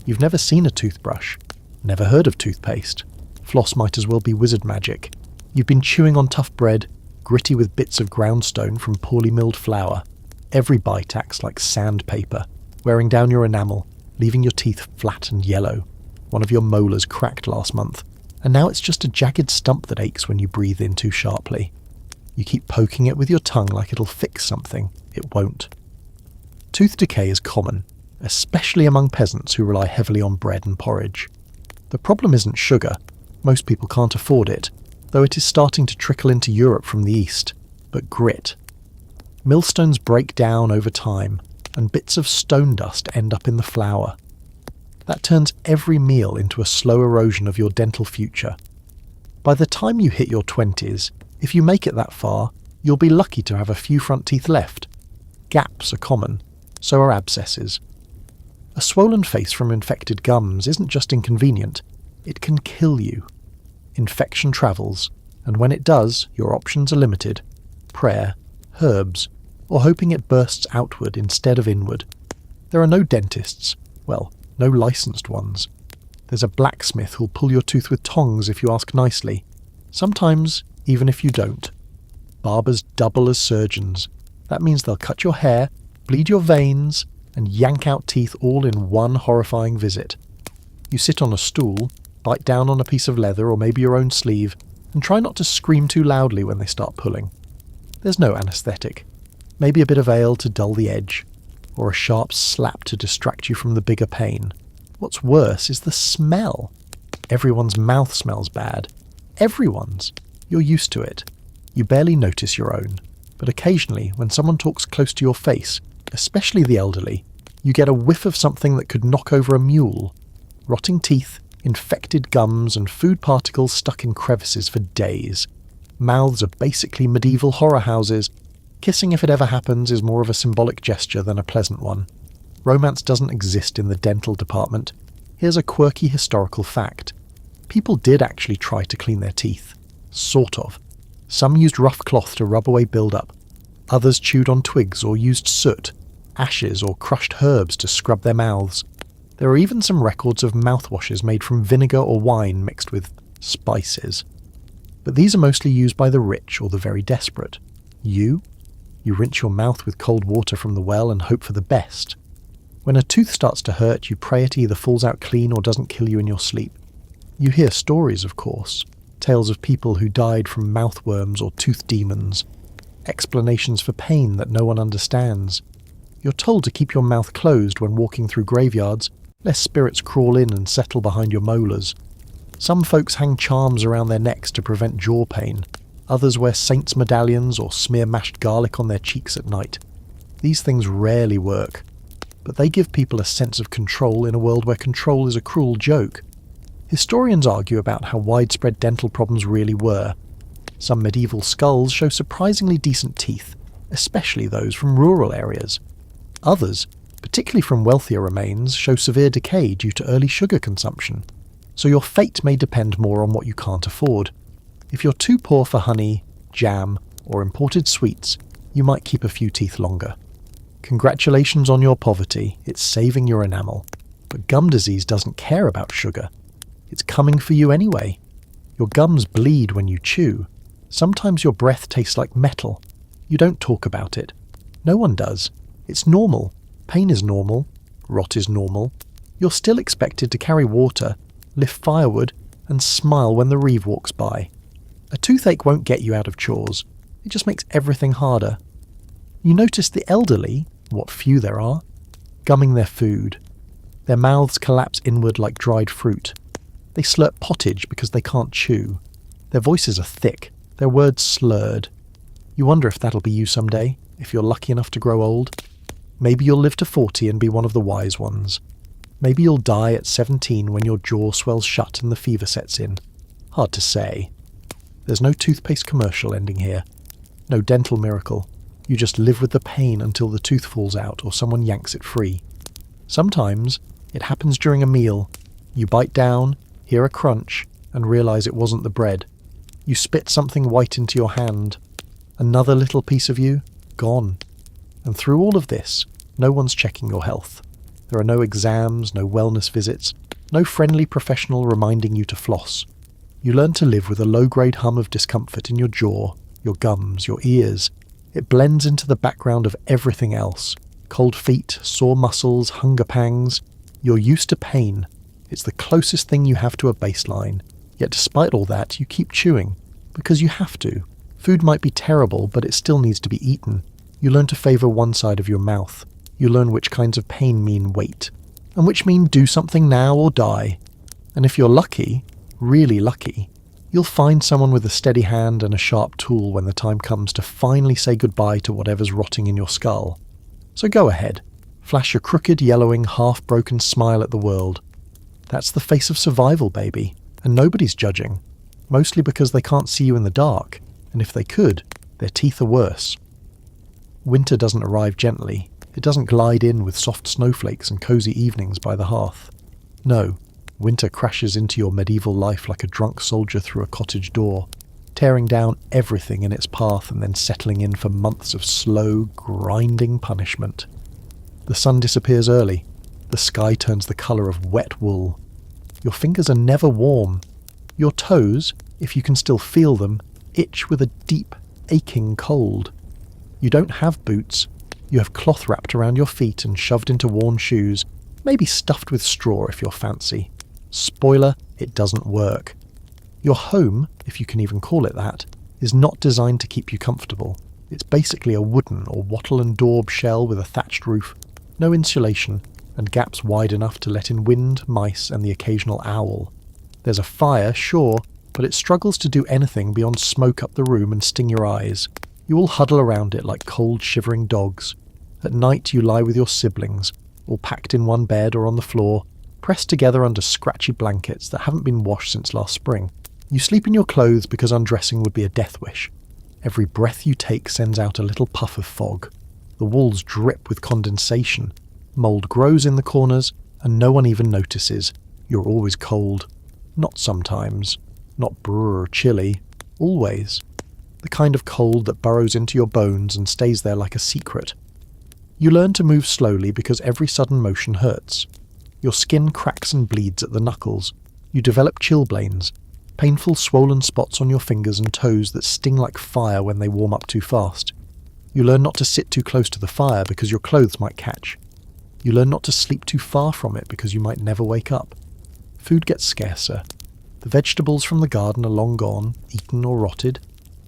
S1: You've never seen a toothbrush, never heard of toothpaste. Floss might as well be wizard magic. You've been chewing on tough bread, gritty with bits of groundstone from poorly milled flour. Every bite acts like sandpaper, wearing down your enamel, leaving your teeth flat and yellow. One of your molars cracked last month, and now it's just a jagged stump that aches when you breathe in too sharply. You keep poking it with your tongue like it'll fix something. It won't. Tooth decay is common, especially among peasants who rely heavily on bread and porridge. The problem isn't sugar. Most people can't afford it, though it is starting to trickle into Europe from the east, but grit. Millstones break down over time, and bits of stone dust end up in the flour. That turns every meal into a slow erosion of your dental future. By the time you hit your 20s, if you make it that far, you'll be lucky to have a few front teeth left. Gaps are common, so are abscesses. A swollen face from infected gums isn't just inconvenient, it can kill you. Infection travels, and when it does, your options are limited. Prayer, herbs, or hoping it bursts outward instead of inward. There are no dentists, well, no licensed ones. There's a blacksmith who'll pull your tooth with tongs if you ask nicely. Sometimes, even if you don't. Barbers double as surgeons. That means they'll cut your hair, bleed your veins, and yank out teeth all in one horrifying visit. You sit on a stool, bite down on a piece of leather or maybe your own sleeve, and try not to scream too loudly when they start pulling. There's no anaesthetic. Maybe a bit of ale to dull the edge. or a sharp slap to distract you from the bigger pain. What's worse is the smell. Everyone's mouth smells bad. Everyone's. You're used to it. You barely notice your own. But occasionally, when someone talks close to your face, especially the elderly, you get a whiff of something that could knock over a mule. Rotting teeth, infected gums, and food particles stuck in crevices for days. Mouths are basically medieval horror houses. Kissing, if it ever happens, is more of a symbolic gesture than a pleasant one. Romance doesn't exist in the dental department. Here's a quirky historical fact. People did actually try to clean their teeth. Sort of. Some used rough cloth to rub away build-up. Others chewed on twigs or used soot, ashes, or crushed herbs to scrub their mouths. There are even some records of mouthwashes made from vinegar or wine mixed with spices. But these are mostly used by the rich or the very desperate. You rinse your mouth with cold water from the well and hope for the best. When a tooth starts to hurt, you pray it either falls out clean or doesn't kill you in your sleep. You hear stories, of course. Tales of people who died from mouthworms or tooth demons. Explanations for pain that no one understands. You're told to keep your mouth closed when walking through graveyards, lest spirits crawl in and settle behind your molars. Some folks hang charms around their necks to prevent jaw pain. Others wear saints' medallions or smear mashed garlic on their cheeks at night. These things rarely work, but they give people a sense of control in a world where control is a cruel joke. Historians argue about how widespread dental problems really were. Some medieval skulls show surprisingly decent teeth, especially those from rural areas. Others, particularly from wealthier remains, show severe decay due to early sugar consumption. So your fate may depend more on what you can't afford. If you're too poor for honey, jam, or imported sweets, you might keep a few teeth longer. Congratulations on your poverty, it's saving your enamel. But gum disease doesn't care about sugar. It's coming for you anyway. Your gums bleed when you chew. Sometimes your breath tastes like metal. You don't talk about it. No one does. It's normal. Pain is normal. Rot is normal. You're still expected to carry water, lift firewood, and smile when the reeve walks by. A toothache won't get you out of chores. It just makes everything harder. You notice the elderly, what few there are, gumming their food. Their mouths collapse inward like dried fruit. They slurp pottage because they can't chew. Their voices are thick, their words slurred. You wonder if that'll be you someday, if you're lucky enough to grow old. Maybe you'll live to 40 and be one of the wise ones. Maybe you'll die at 17 when your jaw swells shut and the fever sets in. Hard to say. There's no toothpaste commercial ending here. No dental miracle. You just live with the pain until the tooth falls out or someone yanks it free. Sometimes it happens during a meal. You bite down, hear a crunch, and realize it wasn't the bread. You spit something white into your hand. Another little piece of you, gone. And through all of this, no one's checking your health. There are no exams, no wellness visits, no friendly professional reminding you to floss. You learn to live with a low-grade hum of discomfort in your jaw, your gums, your ears. It blends into the background of everything else. Cold feet, sore muscles, hunger pangs. You're used to pain. It's the closest thing you have to a baseline. Yet despite all that, you keep chewing. Because you have to. Food might be terrible, but it still needs to be eaten. You learn to favour one side of your mouth. You learn which kinds of pain mean wait, and which mean do something now or die. And if you're lucky, really lucky, you'll find someone with a steady hand and a sharp tool when the time comes to finally say goodbye to whatever's rotting in your skull. So go ahead. Flash your crooked, yellowing, half-broken smile at the world. That's the face of survival, baby, and nobody's judging. Mostly because they can't see you in the dark, and if they could, their teeth are worse. Winter doesn't arrive gently. It doesn't glide in with soft snowflakes and cosy evenings by the hearth. No, winter crashes into your medieval life like a drunk soldier through a cottage door, tearing down everything in its path and then settling in for months of slow, grinding punishment. The sun disappears early. The sky turns the colour of wet wool. Your fingers are never warm. Your toes, if you can still feel them, itch with a deep, aching cold. You don't have boots. You have cloth wrapped around your feet and shoved into worn shoes, maybe stuffed with straw if you're fancy. Spoiler, it doesn't work. Your home, if you can even call it that, is not designed to keep you comfortable. It's basically a wooden or wattle and daub shell with a thatched roof. no insulation, and gaps wide enough to let in wind, mice, and the occasional owl. There's a fire, sure, but it struggles to do anything beyond smoke up the room and sting your eyes. You all huddle around it like cold, shivering dogs. At night you lie with your siblings, all packed in one bed or on the floor, pressed together under scratchy blankets that haven't been washed since last spring. You sleep in your clothes because undressing would be a death wish. Every breath you take sends out a little puff of fog. The walls drip with condensation. Mold grows in the corners, and no one even notices. You're always cold. Not sometimes. Not brr chilly. Always. The kind of cold that burrows into your bones and stays there like a secret. You learn to move slowly because every sudden motion hurts. Your skin cracks and bleeds at the knuckles. You develop chilblains, painful swollen spots on your fingers and toes that sting like fire when they warm up too fast. You learn not to sit too close to the fire because your clothes might catch. You learn not to sleep too far from it because you might never wake up. Food gets scarcer. The vegetables from the garden are long gone, eaten or rotted.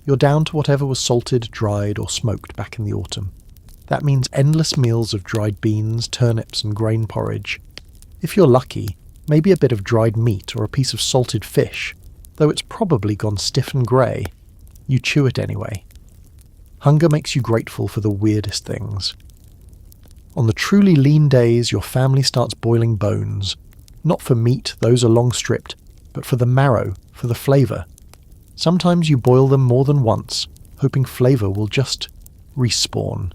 S1: You're down to whatever was salted, dried or smoked back in the autumn. That means endless meals of dried beans, turnips and grain porridge. If you're lucky, maybe a bit of dried meat or a piece of salted fish, though it's probably gone stiff and grey. You chew it anyway. Hunger makes you grateful for the weirdest things. On the truly lean days, your family starts boiling bones. Not for meat, those are long stripped, but for the marrow, for the flavour. Sometimes you boil them more than once, hoping flavour will just respawn.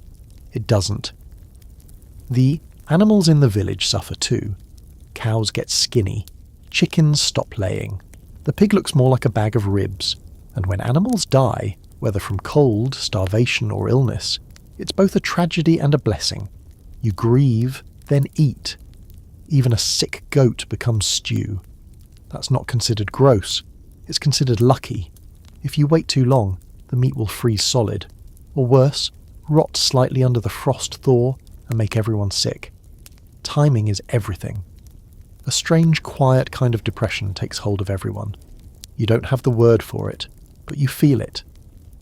S1: It doesn't. The animals in the village suffer too. Cows get skinny. Chickens stop laying. The pig looks more like a bag of ribs. And when animals die, whether from cold, starvation or illness, it's both a tragedy and a blessing. You grieve, then eat. Even a sick goat becomes stew. That's not considered gross. It's considered lucky. If you wait too long, the meat will freeze solid. Or worse, rot slightly under the frost thaw and make everyone sick. Timing is everything. A strange, quiet kind of depression takes hold of everyone. You don't have the word for it, but you feel it.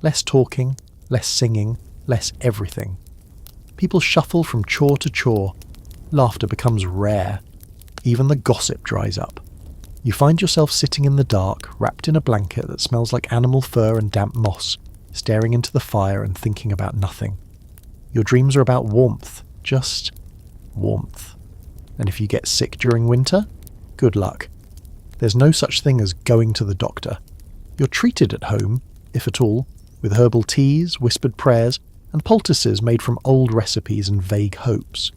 S1: Less talking, less singing, less everything. People shuffle from chore to chore. Laughter becomes rare. Even the gossip dries up. You find yourself sitting in the dark, wrapped in a blanket that smells like animal fur and damp moss, staring into the fire and thinking about nothing. Your dreams are about warmth, just warmth. And if you get sick during winter, good luck. There's no such thing as going to the doctor. You're treated at home, if at all, with herbal teas, whispered prayers, and poultices made from old recipes and vague hopes.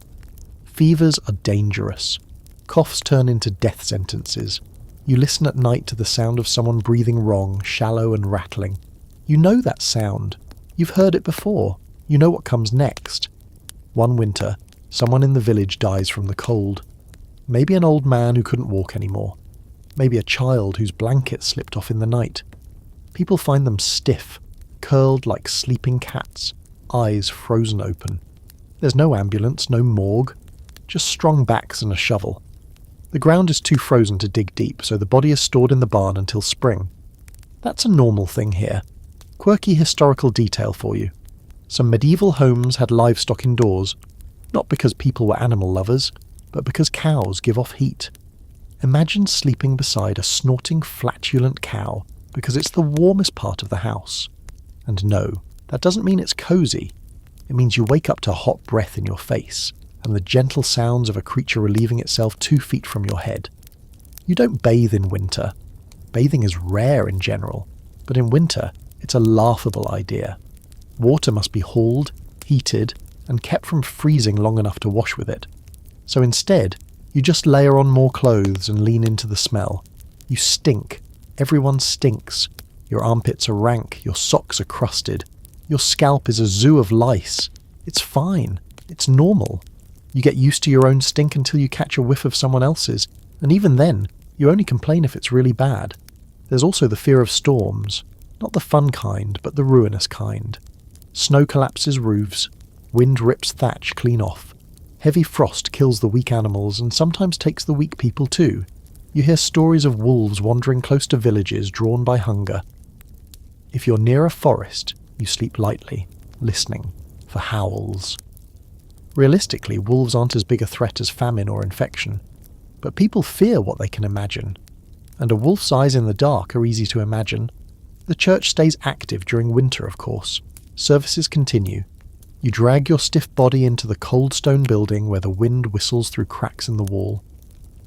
S1: Fevers are dangerous. Coughs turn into death sentences. You listen at night to the sound of someone breathing wrong, shallow and rattling. You know that sound. You've heard it before. You know what comes next. One winter, someone in the village dies from the cold. Maybe an old man who couldn't walk anymore. Maybe a child whose blanket slipped off in the night. People find them stiff, curled like sleeping cats, eyes frozen open. There's no ambulance, no morgue, just strong backs and a shovel. The ground is too frozen to dig deep, so the body is stored in the barn until spring. That's a normal thing here. Quirky historical detail for you. Some medieval homes had livestock indoors, not because people were animal lovers, but because cows give off heat. Imagine sleeping beside a snorting, flatulent cow because it's the warmest part of the house. And no, that doesn't mean it's cosy. It means you wake up to hot breath in your face and the gentle sounds of a creature relieving itself 2 feet from your head. You don't bathe in winter. Bathing is rare in general, but in winter, it's a laughable idea. Water must be hauled, heated, and kept from freezing long enough to wash with it. So instead, you just layer on more clothes and lean into the smell. You stink. Everyone stinks. Your armpits are rank, your socks are crusted. Your scalp is a zoo of lice. It's fine. It's normal. You get used to your own stink until you catch a whiff of someone else's, and even then, you only complain if it's really bad. There's also the fear of storms. Not the fun kind, but the ruinous kind. Snow collapses roofs. Wind rips thatch clean off. Heavy frost kills the weak animals and sometimes takes the weak people too. You hear stories of wolves wandering close to villages drawn by hunger. If you're near a forest, you sleep lightly, listening for howls. Realistically, wolves aren't as big a threat as famine or infection, but people fear what they can imagine. And a wolf's eyes in the dark are easy to imagine. The church stays active during winter, of course. Services continue. You drag your stiff body into the cold stone building where the wind whistles through cracks in the wall.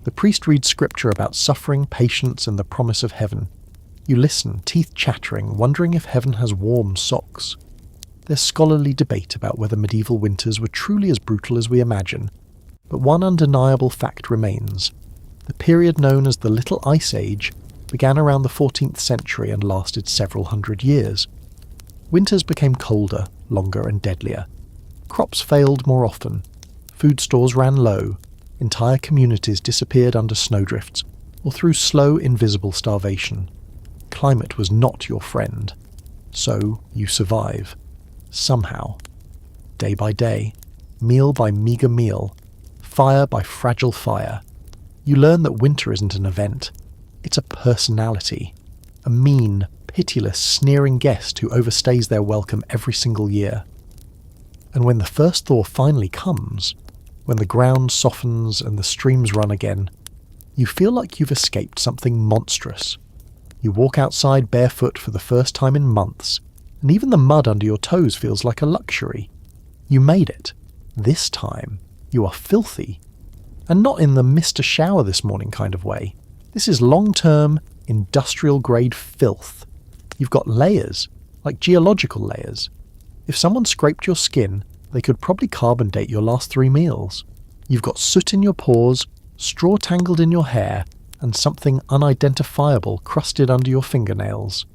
S1: The priest reads scripture about suffering, patience, and the promise of heaven. You listen, teeth chattering, wondering if heaven has warm socks. There's scholarly debate about whether medieval winters were truly as brutal as we imagine, but one undeniable fact remains. The period known as the Little Ice Age began around the 14th century and lasted several hundred years. Winters became colder, longer, and deadlier. Crops failed more often. Food stores ran low. Entire communities disappeared under snowdrifts or through slow, invisible starvation. Climate was not your friend. So you survive. Somehow. Day by day. Meal by meagre meal. Fire by fragile fire. You learn that winter isn't an event. It's a personality. A mean, pitiless, sneering guest who overstays their welcome every single year. And when the first thaw finally comes, when the ground softens and the streams run again, you feel like you've escaped something monstrous. You walk outside barefoot for the first time in months, and even the mud under your toes feels like a luxury. You made it. This time, you are filthy. And not in the missed a shower this morning kind of way. This is long-term, industrial-grade filth. You've got layers, like geological layers. If someone scraped your skin, they could probably carbon date your last 3 meals. You've got soot in your pores, straw tangled in your hair, and something unidentifiable crusted under your fingernails.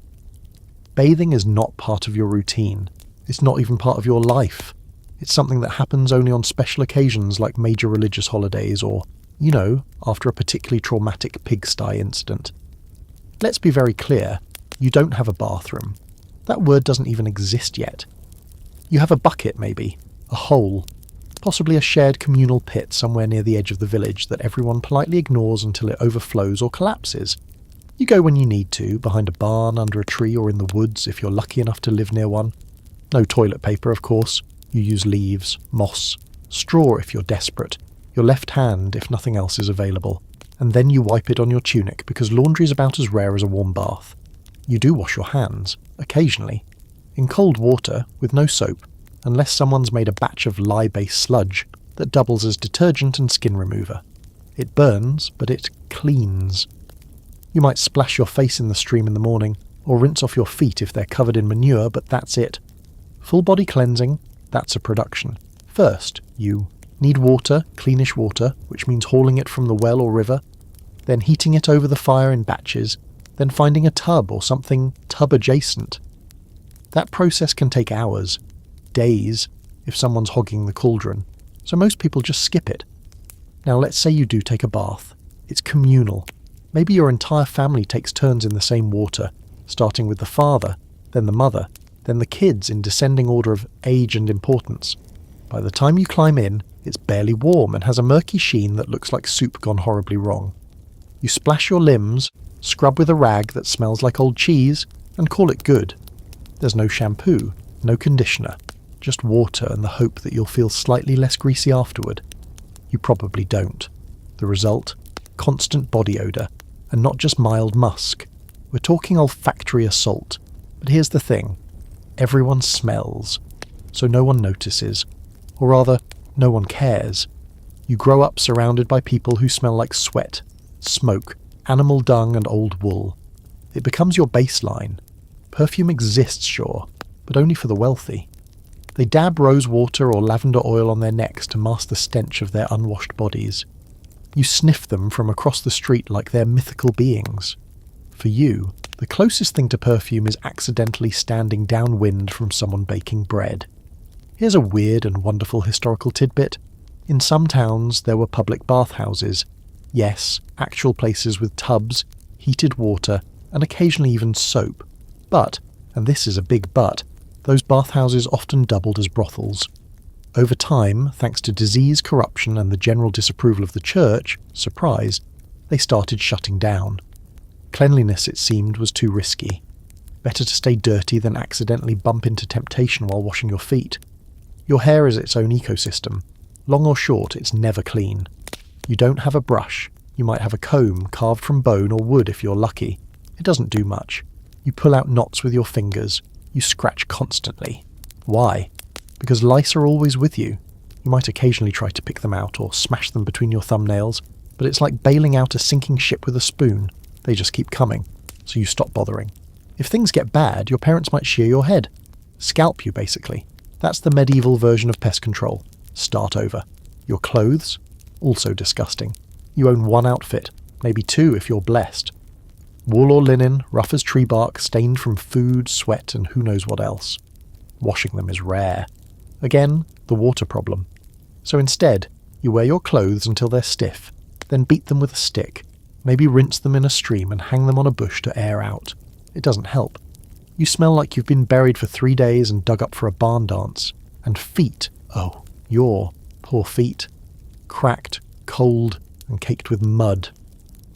S1: Bathing is not part of your routine. It's not even part of your life. It's something that happens only on special occasions like major religious holidays or, after a particularly traumatic pigsty incident. Let's be very clear, you don't have a bathroom. That word doesn't even exist yet. You have a bucket maybe, a hole, possibly a shared communal pit somewhere near the edge of the village that everyone politely ignores until it overflows or collapses. You go when you need to, behind a barn, under a tree, or in the woods if you're lucky enough to live near one. No toilet paper, of course. You use leaves, moss, straw if you're desperate, your left hand if nothing else is available, and then you wipe it on your tunic because laundry is about as rare as a warm bath. You do wash your hands, occasionally, in cold water with no soap, unless someone's made a batch of lye-based sludge that doubles as detergent and skin remover. It burns, but it cleans. You might splash your face in the stream in the morning, or rinse off your feet if they're covered in manure, but that's it. Full body cleansing, that's a production. First, you need water, cleanish water, which means hauling it from the well or river, then heating it over the fire in batches, then finding a tub or something tub-adjacent. That process can take hours, days, if someone's hogging the cauldron, so most people just skip it. Now let's say you do take a bath. It's communal. Maybe your entire family takes turns in the same water, starting with the father, then the mother, then the kids in descending order of age and importance. By the time you climb in, it's barely warm and has a murky sheen that looks like soup gone horribly wrong. You splash your limbs, scrub with a rag that smells like old cheese, and call it good. There's no shampoo, no conditioner, just water and the hope that you'll feel slightly less greasy afterward. You probably don't. The result? Constant body odour, and not just mild musk. We're talking olfactory assault. But here's the thing. Everyone smells, so no one notices. Or rather, no one cares. You grow up surrounded by people who smell like sweat, smoke, animal dung and old wool. It becomes your baseline. Perfume exists, sure, but only for the wealthy. They dab rose water or lavender oil on their necks to mask the stench of their unwashed bodies. You sniff them from across the street like they're mythical beings. For you, the closest thing to perfume is accidentally standing downwind from someone baking bread. Here's a weird and wonderful historical tidbit. In some towns, there were public bathhouses. Yes, actual places with tubs, heated water, and occasionally even soap. But, and this is a big but, those bathhouses often doubled as brothels. Over time, thanks to disease, corruption, and the general disapproval of the church, surprise, they started shutting down. Cleanliness, it seemed, was too risky. Better to stay dirty than accidentally bump into temptation while washing your feet. Your hair is its own ecosystem. Long or short, it's never clean. You don't have a brush. You might have a comb carved from bone or wood if you're lucky. It doesn't do much. You pull out knots with your fingers. You scratch constantly. Why? Because lice are always with you. You might occasionally try to pick them out or smash them between your thumbnails, but it's like bailing out a sinking ship with a spoon. They just keep coming, so you stop bothering. If things get bad, your parents might shear your head. Scalp you, basically. That's the medieval version of pest control. Start over. Your clothes? Also disgusting. You own one outfit, maybe two if you're blessed. Wool or linen, rough as tree bark, stained from food, sweat, and who knows what else. Washing them is rare. Again, the water problem. So instead, you wear your clothes until they're stiff, then beat them with a stick, maybe rinse them in a stream and hang them on a bush to air out. It doesn't help. You smell like you've been buried for 3 days and dug up for a barn dance. And feet, oh, your poor feet. Cracked, cold, and caked with mud.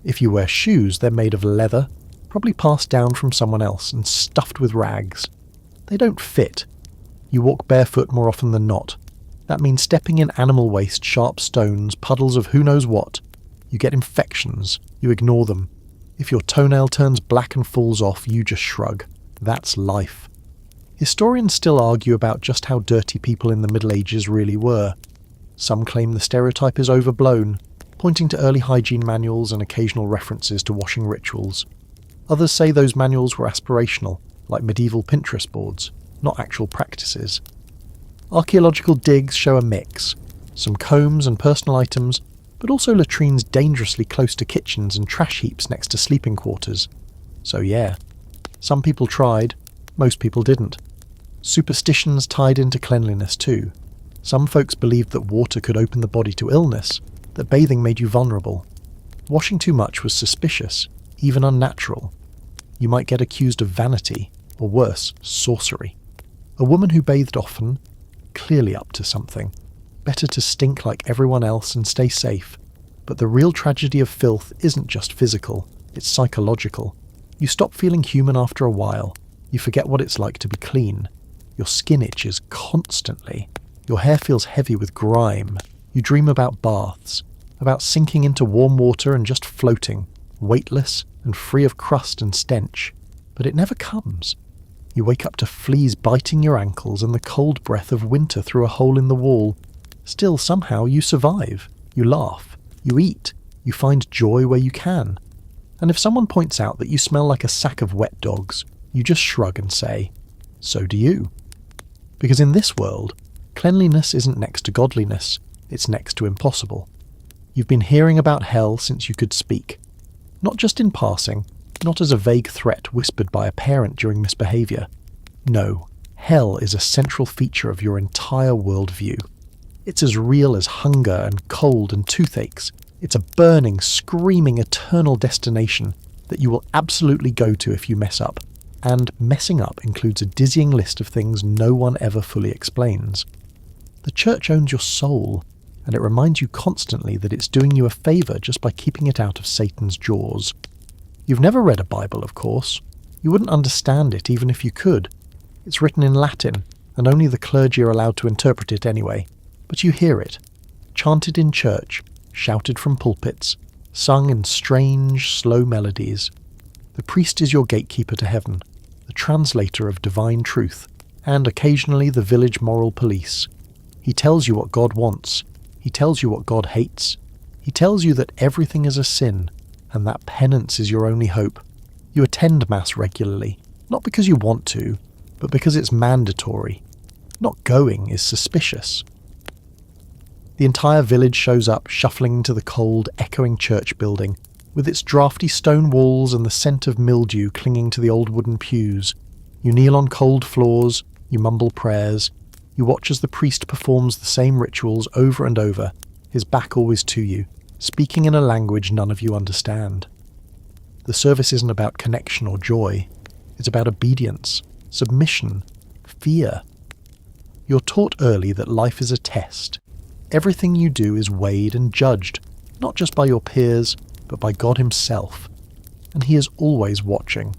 S1: If you wear shoes, they're made of leather, probably passed down from someone else and stuffed with rags. They don't fit. You walk barefoot more often than not. That means stepping in animal waste, sharp stones, puddles of who knows what. You get infections. You ignore them. If your toenail turns black and falls off, you just shrug. That's life. Historians still argue about just how dirty people in the Middle Ages really were. Some claim the stereotype is overblown, pointing to early hygiene manuals and occasional references to washing rituals. Others say those manuals were aspirational, like medieval Pinterest boards, not actual practices. Archaeological digs show a mix. Some combs and personal items, but also latrines dangerously close to kitchens and trash heaps next to sleeping quarters. So yeah, some people tried, most people didn't. Superstitions tied into cleanliness too. Some folks believed that water could open the body to illness, that bathing made you vulnerable. Washing too much was suspicious, even unnatural. You might get accused of vanity, or worse, sorcery. A woman who bathed often, clearly up to something. Better to stink like everyone else and stay safe. But the real tragedy of filth isn't just physical, it's psychological. You stop feeling human after a while. You forget what it's like to be clean. Your skin itches constantly. Your hair feels heavy with grime. You dream about baths, about sinking into warm water and just floating, weightless and free of crust and stench. But it never comes. You wake up to fleas biting your ankles and the cold breath of winter through a hole in the wall. Still, somehow, you survive. You laugh. You eat. You find joy where you can. And if someone points out that you smell like a sack of wet dogs, you just shrug and say, so do you. Because in this world, cleanliness isn't next to godliness, it's next to impossible. You've been hearing about hell since you could speak. Not just in passing, not as a vague threat whispered by a parent during misbehaviour. No, hell is a central feature of your entire worldview. It's as real as hunger and cold and toothaches. It's a burning, screaming, eternal destination that you will absolutely go to if you mess up. And messing up includes a dizzying list of things no one ever fully explains. The church owns your soul, and it reminds you constantly that it's doing you a favour just by keeping it out of Satan's jaws. You've never read a Bible, of course. You wouldn't understand it even if you could. It's written in Latin, and only the clergy are allowed to interpret it anyway. But you hear it, chanted in church, shouted from pulpits, sung in strange, slow melodies. The priest is your gatekeeper to heaven, the translator of divine truth, and occasionally the village moral police. He tells you what God wants. He tells you what God hates. He tells you that everything is a sin, and that penance is your only hope. You attend Mass regularly, not because you want to, but because it's mandatory. Not going is suspicious. The entire village shows up, shuffling into the cold, echoing church building, with its draughty stone walls and the scent of mildew clinging to the old wooden pews. You kneel on cold floors, you mumble prayers, you watch as the priest performs the same rituals over and over, his back always to you, speaking in a language none of you understand. The service isn't about connection or joy. It's about obedience, submission, fear. You're taught early that life is a test. Everything you do is weighed and judged, not just by your peers, but by God himself. And he is always watching.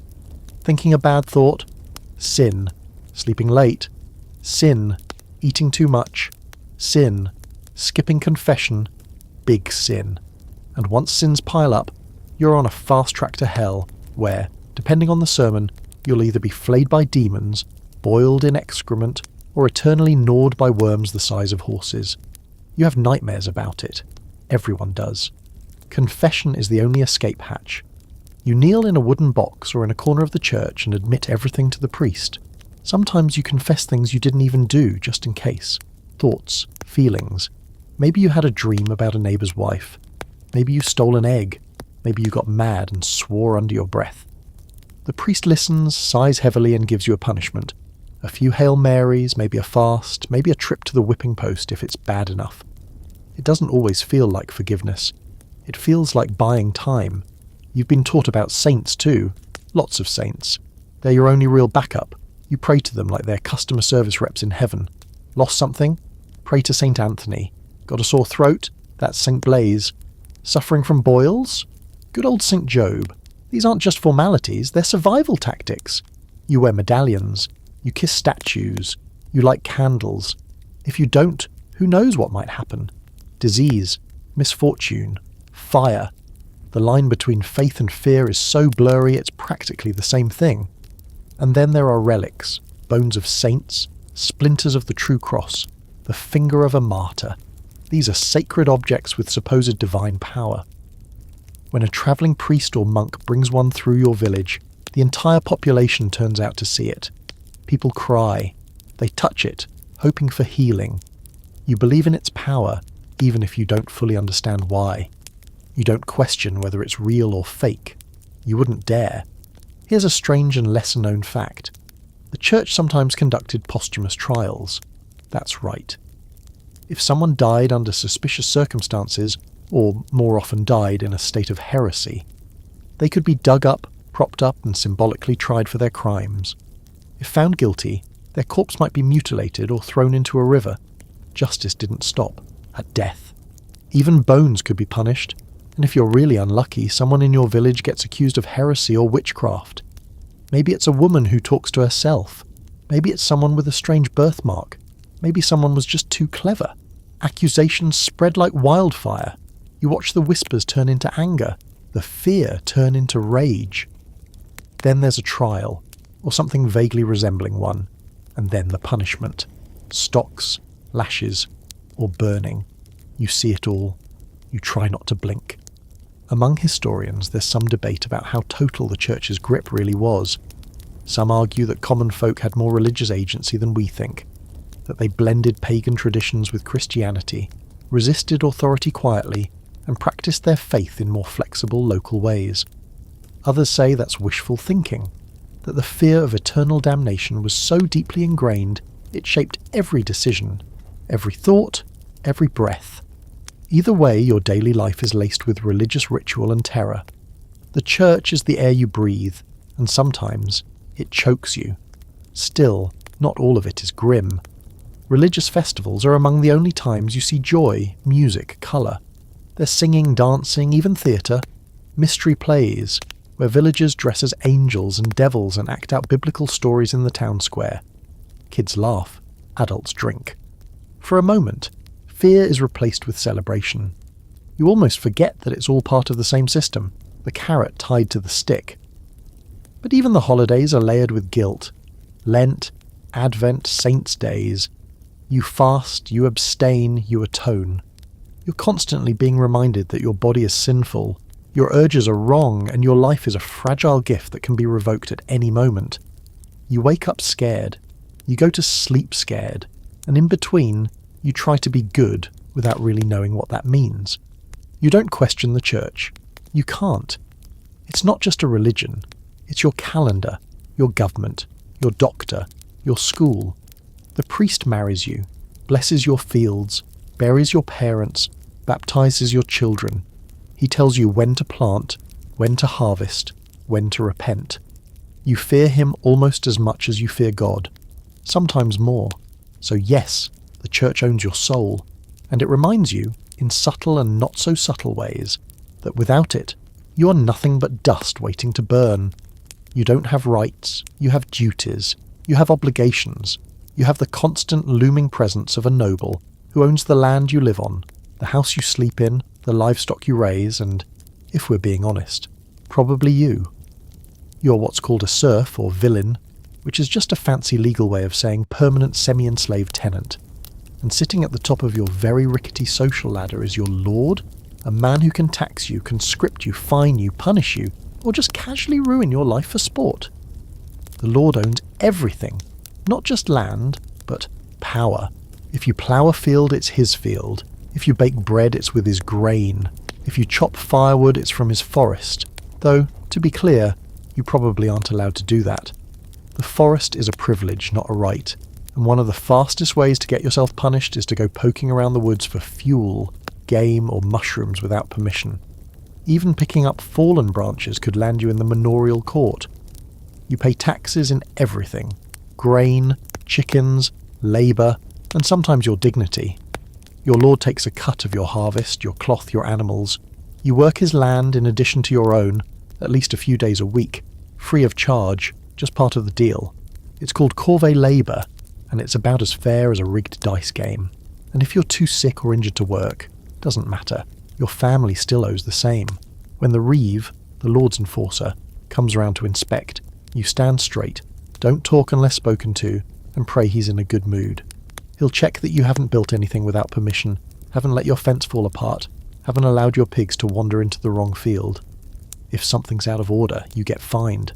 S1: Thinking a bad thought? Sin. Sleeping late? Sin. Eating too much? Sin. Skipping confession, big sin. And once sins pile up, you're on a fast track to hell where, depending on the sermon, you'll either be flayed by demons, boiled in excrement, or eternally gnawed by worms the size of horses. You have nightmares about it. Everyone does. Confession is the only escape hatch. You kneel in a wooden box or in a corner of the church and admit everything to the priest. Sometimes you confess things you didn't even do, just in case. Thoughts, feelings. Maybe you had a dream about a neighbour's wife. Maybe you stole an egg. Maybe you got mad and swore under your breath. The priest listens, sighs heavily and gives you a punishment. A few Hail Marys, maybe a fast, maybe a trip to the whipping post if it's bad enough. It doesn't always feel like forgiveness. It feels like buying time. You've been taught about saints too. Lots of saints. They're your only real backup. You pray to them like they're customer service reps in heaven. Lost something? Pray to St. Anthony. Got a sore throat? That's St. Blaise. Suffering from boils? Good old St. Job. These aren't just formalities, they're survival tactics. You wear medallions. You kiss statues. You light candles. If you don't, who knows what might happen? Disease, misfortune, fire. The line between faith and fear is so blurry it's practically the same thing. And then there are relics, bones of saints, splinters of the true cross, the finger of a martyr. These are sacred objects with supposed divine power. When a travelling priest or monk brings one through your village, the entire population turns out to see it. People cry. They touch it, hoping for healing. You believe in its power, even if you don't fully understand why. You don't question whether it's real or fake. You wouldn't dare. Here's a strange and lesser-known fact. The church sometimes conducted posthumous trials. That's right. If someone died under suspicious circumstances, or more often died in a state of heresy, they could be dug up, propped up, and symbolically tried for their crimes. If found guilty, their corpse might be mutilated or thrown into a river. Justice didn't stop at death. Even bones could be punished, and if you're really unlucky, someone in your village gets accused of heresy or witchcraft. Maybe it's a woman who talks to herself. Maybe it's someone with a strange birthmark. Maybe someone was just too clever. Accusations spread like wildfire. You watch the whispers turn into anger, the fear turn into rage. Then there's a trial, or something vaguely resembling one, and then the punishment. Stocks, lashes, or burning. You see it all. You try not to blink. Among historians, there's some debate about how total the church's grip really was. Some argue that common folk had more religious agency than we think, that they blended pagan traditions with Christianity, resisted authority quietly, and practiced their faith in more flexible local ways. Others say that's wishful thinking, that the fear of eternal damnation was so deeply ingrained it shaped every decision, every thought, every breath. Either way, your daily life is laced with religious ritual and terror. The church is the air you breathe, and sometimes it chokes you. Still, not all of it is grim. Religious festivals are among the only times you see joy, music, colour. There's singing, dancing, even theatre, mystery plays, where villagers dress as angels and devils and act out biblical stories in the town square. Kids laugh, adults drink. For a moment, fear is replaced with celebration. You almost forget that it's all part of the same system, the carrot tied to the stick. But even the holidays are layered with guilt. Lent, Advent, Saints' Days. You fast, you abstain, you atone. You're constantly being reminded that your body is sinful, your urges are wrong, and your life is a fragile gift that can be revoked at any moment. You wake up scared, you go to sleep scared, and in between, you try to be good without really knowing what that means. You don't question the church. You can't. It's not just a religion. It's your calendar, your government, your doctor, your school. The priest marries you, blesses your fields, buries your parents, baptizes your children. He tells you when to plant, when to harvest, when to repent. You fear him almost as much as you fear God, sometimes more. So yes, the church owns your soul, and it reminds you, in subtle and not so subtle ways, that without it, you are nothing but dust waiting to burn. You don't have rights, you have duties, you have obligations, you have the constant looming presence of a noble Who owns the land you live on, the house you sleep in, the livestock you raise, and, if we're being honest, probably you. You're what's called a serf or villein, which is just a fancy legal way of saying permanent semi-enslaved tenant. And sitting at the top of your very rickety social ladder is your lord, a man who can tax you, conscript you, fine you, punish you, or just casually ruin your life for sport. The lord owns everything, not just land, but power. If you plough a field, it's his field. If you bake bread, it's with his grain. If you chop firewood, it's from his forest. Though, to be clear, you probably aren't allowed to do that. The forest is a privilege, not a right, and one of the fastest ways to get yourself punished is to go poking around the woods for fuel, game, or mushrooms without permission. Even picking up fallen branches could land you in the manorial court. You pay taxes in everything: grain, chickens, labour, and sometimes your dignity. Your lord takes a cut of your harvest, your cloth, your animals. You work his land in addition to your own, at least a few days a week, free of charge, just part of the deal. It's called corvée labour, and it's about as fair as a rigged dice game. And if you're too sick or injured to work, doesn't matter. Your family still owes the same. When the reeve, the lord's enforcer, comes around to inspect, you stand straight, don't talk unless spoken to, and pray he's in a good mood. He'll check that you haven't built anything without permission, haven't let your fence fall apart, haven't allowed your pigs to wander into the wrong field. If something's out of order, you get fined.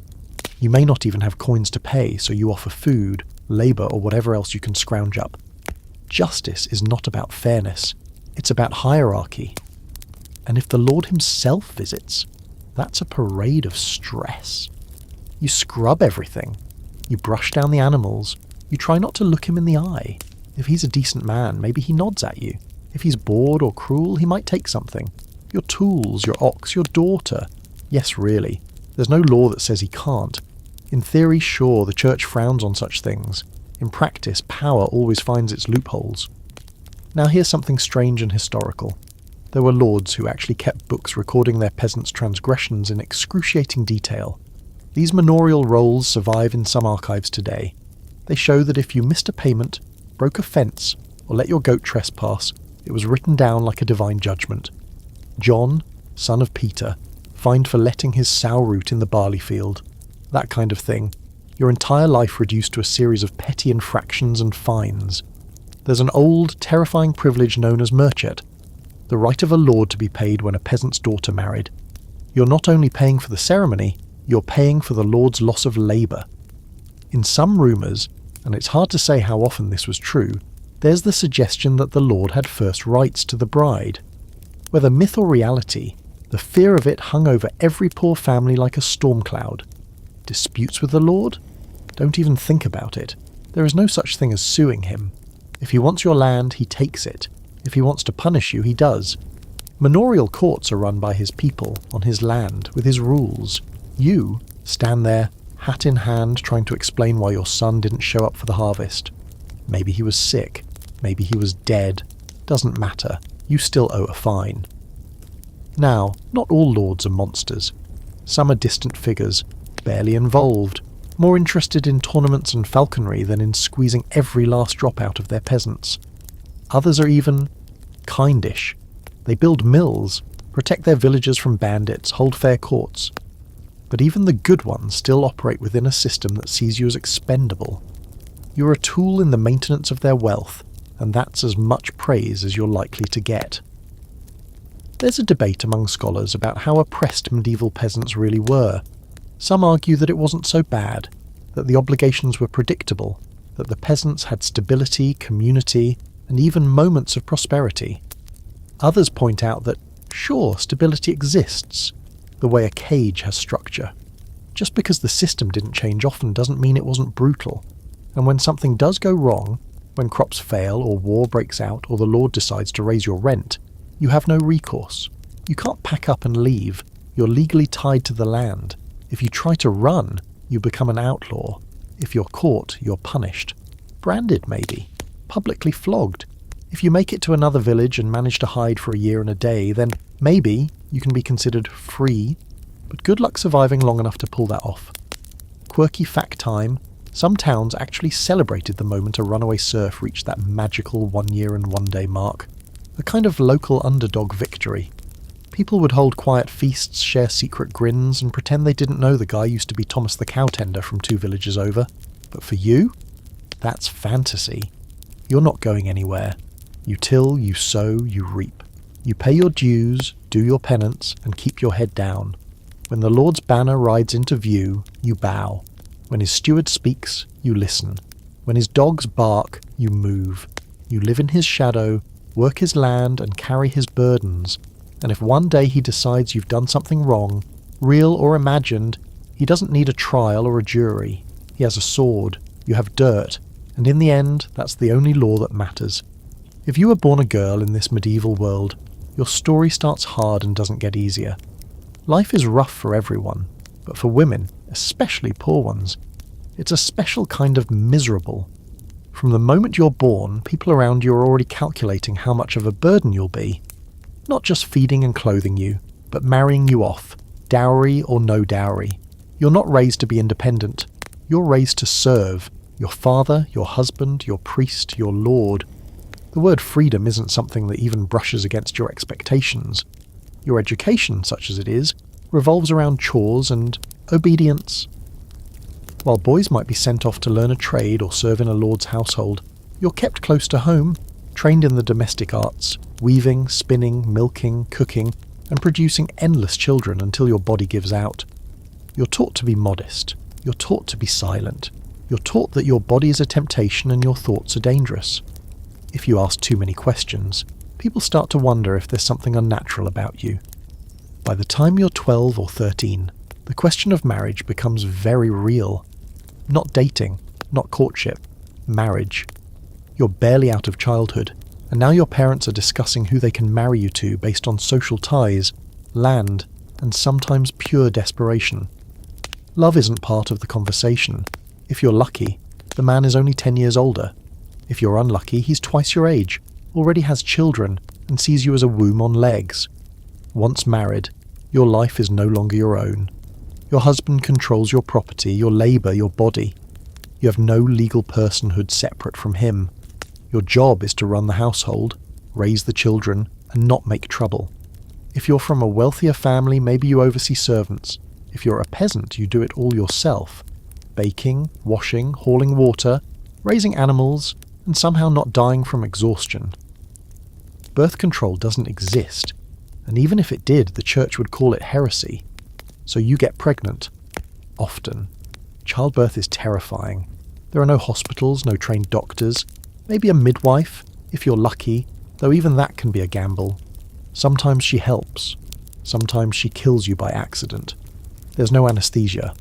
S1: You may not even have coins to pay, so you offer food, labour, or whatever else you can scrounge up. Justice is not about fairness, it's about hierarchy. And if the Lord himself visits, that's a parade of stress. You scrub everything. You brush down the animals. You try not to look him in the eye. If he's a decent man, maybe he nods at you. If he's bored or cruel, he might take something. Your tools, your ox, your daughter. Yes, really. There's no law that says he can't. In theory, sure, the church frowns on such things. In practice, power always finds its loopholes. Now here's something strange and historical. There were lords who actually kept books recording their peasants' transgressions in excruciating detail. These manorial rolls survive in some archives today. They show that if you missed a payment, broke a fence, or let your goat trespass, it was written down like a divine judgment. John, son of Peter, fined for letting his sow root in the barley field. That kind of thing. Your entire life reduced to a series of petty infractions and fines. There's an old, terrifying privilege known as merchet, the right of a lord to be paid when a peasant's daughter married. You're not only paying for the ceremony, you're paying for the lord's loss of labour. In some rumours, and it's hard to say how often this was true, there's the suggestion that the lord had first rights to the bride. Whether myth or reality, the fear of it hung over every poor family like a storm cloud. Disputes with the lord? Don't even think about it. There is no such thing as suing him. If he wants your land, he takes it. If he wants to punish you, he does. Manorial courts are run by his people, on his land, with his rules. You stand there, hat in hand, trying to explain why your son didn't show up for the harvest. Maybe he was sick. Maybe he was dead. Doesn't matter. You still owe a fine. Now, not all lords are monsters. Some are distant figures, barely involved, more interested in tournaments and falconry than in squeezing every last drop out of their peasants. Others are even kindish. They build mills, protect their villagers from bandits, hold fair courts. But even the good ones still operate within a system that sees you as expendable. You're a tool in the maintenance of their wealth, and that's as much praise as you're likely to get. There's a debate among scholars about how oppressed medieval peasants really were. Some argue that it wasn't so bad, that the obligations were predictable, that the peasants had stability, community, and even moments of prosperity. Others point out that, sure, stability exists, the way a cage has structure. Just because the system didn't change often doesn't mean it wasn't brutal. And when something does go wrong, when crops fail or war breaks out or the Lord decides to raise your rent, you have no recourse. You can't pack up and leave. You're legally tied to the land. If you try to run, you become an outlaw. If you're caught, you're punished. Branded, maybe. Publicly flogged. If you make it to another village and manage to hide for a year and a day, then maybe you can be considered free, but good luck surviving long enough to pull that off. Quirky fact time, Some towns actually celebrated the moment a runaway serf reached that magical 1 year and 1 day mark, a kind of local underdog victory. People would hold quiet feasts, share secret grins, and pretend they didn't know the guy used to be Thomas the cow tender from 2 villages over. But for you, that's fantasy. You're not going anywhere. You till, you sow, you reap. You pay your dues, do your penance, and keep your head down. When the Lord's banner rides into view, you bow. When his steward speaks, you listen. When his dogs bark, you move. You live in his shadow, work his land, and carry his burdens. And if one day he decides you've done something wrong, real or imagined, he doesn't need a trial or a jury. He has a sword, you have dirt, and in the end, that's the only law that matters. If you were born a girl in this medieval world, your story starts hard and doesn't get easier. Life is rough for everyone, but for women, especially poor ones, it's a special kind of miserable. From the moment you're born, people around you are already calculating how much of a burden you'll be. Not just feeding and clothing you, but marrying you off, dowry or no dowry. You're not raised to be independent. You're raised to serve your father, your husband, your priest, your lord. The word freedom isn't something that even brushes against your expectations. Your education, such as it is, revolves around chores and obedience. While boys might be sent off to learn a trade or serve in a lord's household, you're kept close to home, trained in the domestic arts, weaving, spinning, milking, cooking, and producing endless children until your body gives out. You're taught to be modest. You're taught to be silent. You're taught that your body is a temptation and your thoughts are dangerous. If you ask too many questions, people start to wonder if there's something unnatural about you. By the time you're 12 or 13, the question of marriage becomes very real. Not dating, not courtship, marriage. You're barely out of childhood, and now your parents are discussing who they can marry you to based on social ties, land, and sometimes pure desperation. Love isn't part of the conversation. If you're lucky, the man is only 10 years older. If you're unlucky, he's twice your age, already has children, and sees you as a womb on legs. Once married, your life is no longer your own. Your husband controls your property, your labour, your body. You have no legal personhood separate from him. Your job is to run the household, raise the children, and not make trouble. If you're from a wealthier family, maybe you oversee servants. If you're a peasant, you do it all yourself. Baking, washing, hauling water, raising animals, and somehow not dying from exhaustion. Birth control doesn't exist, and even if it did, the church would call it heresy. So you get pregnant. Often. Childbirth is terrifying. There are no hospitals, no trained doctors, maybe a midwife, if you're lucky, though even that can be a gamble. Sometimes she helps. Sometimes she kills you by accident. There's no anesthesia.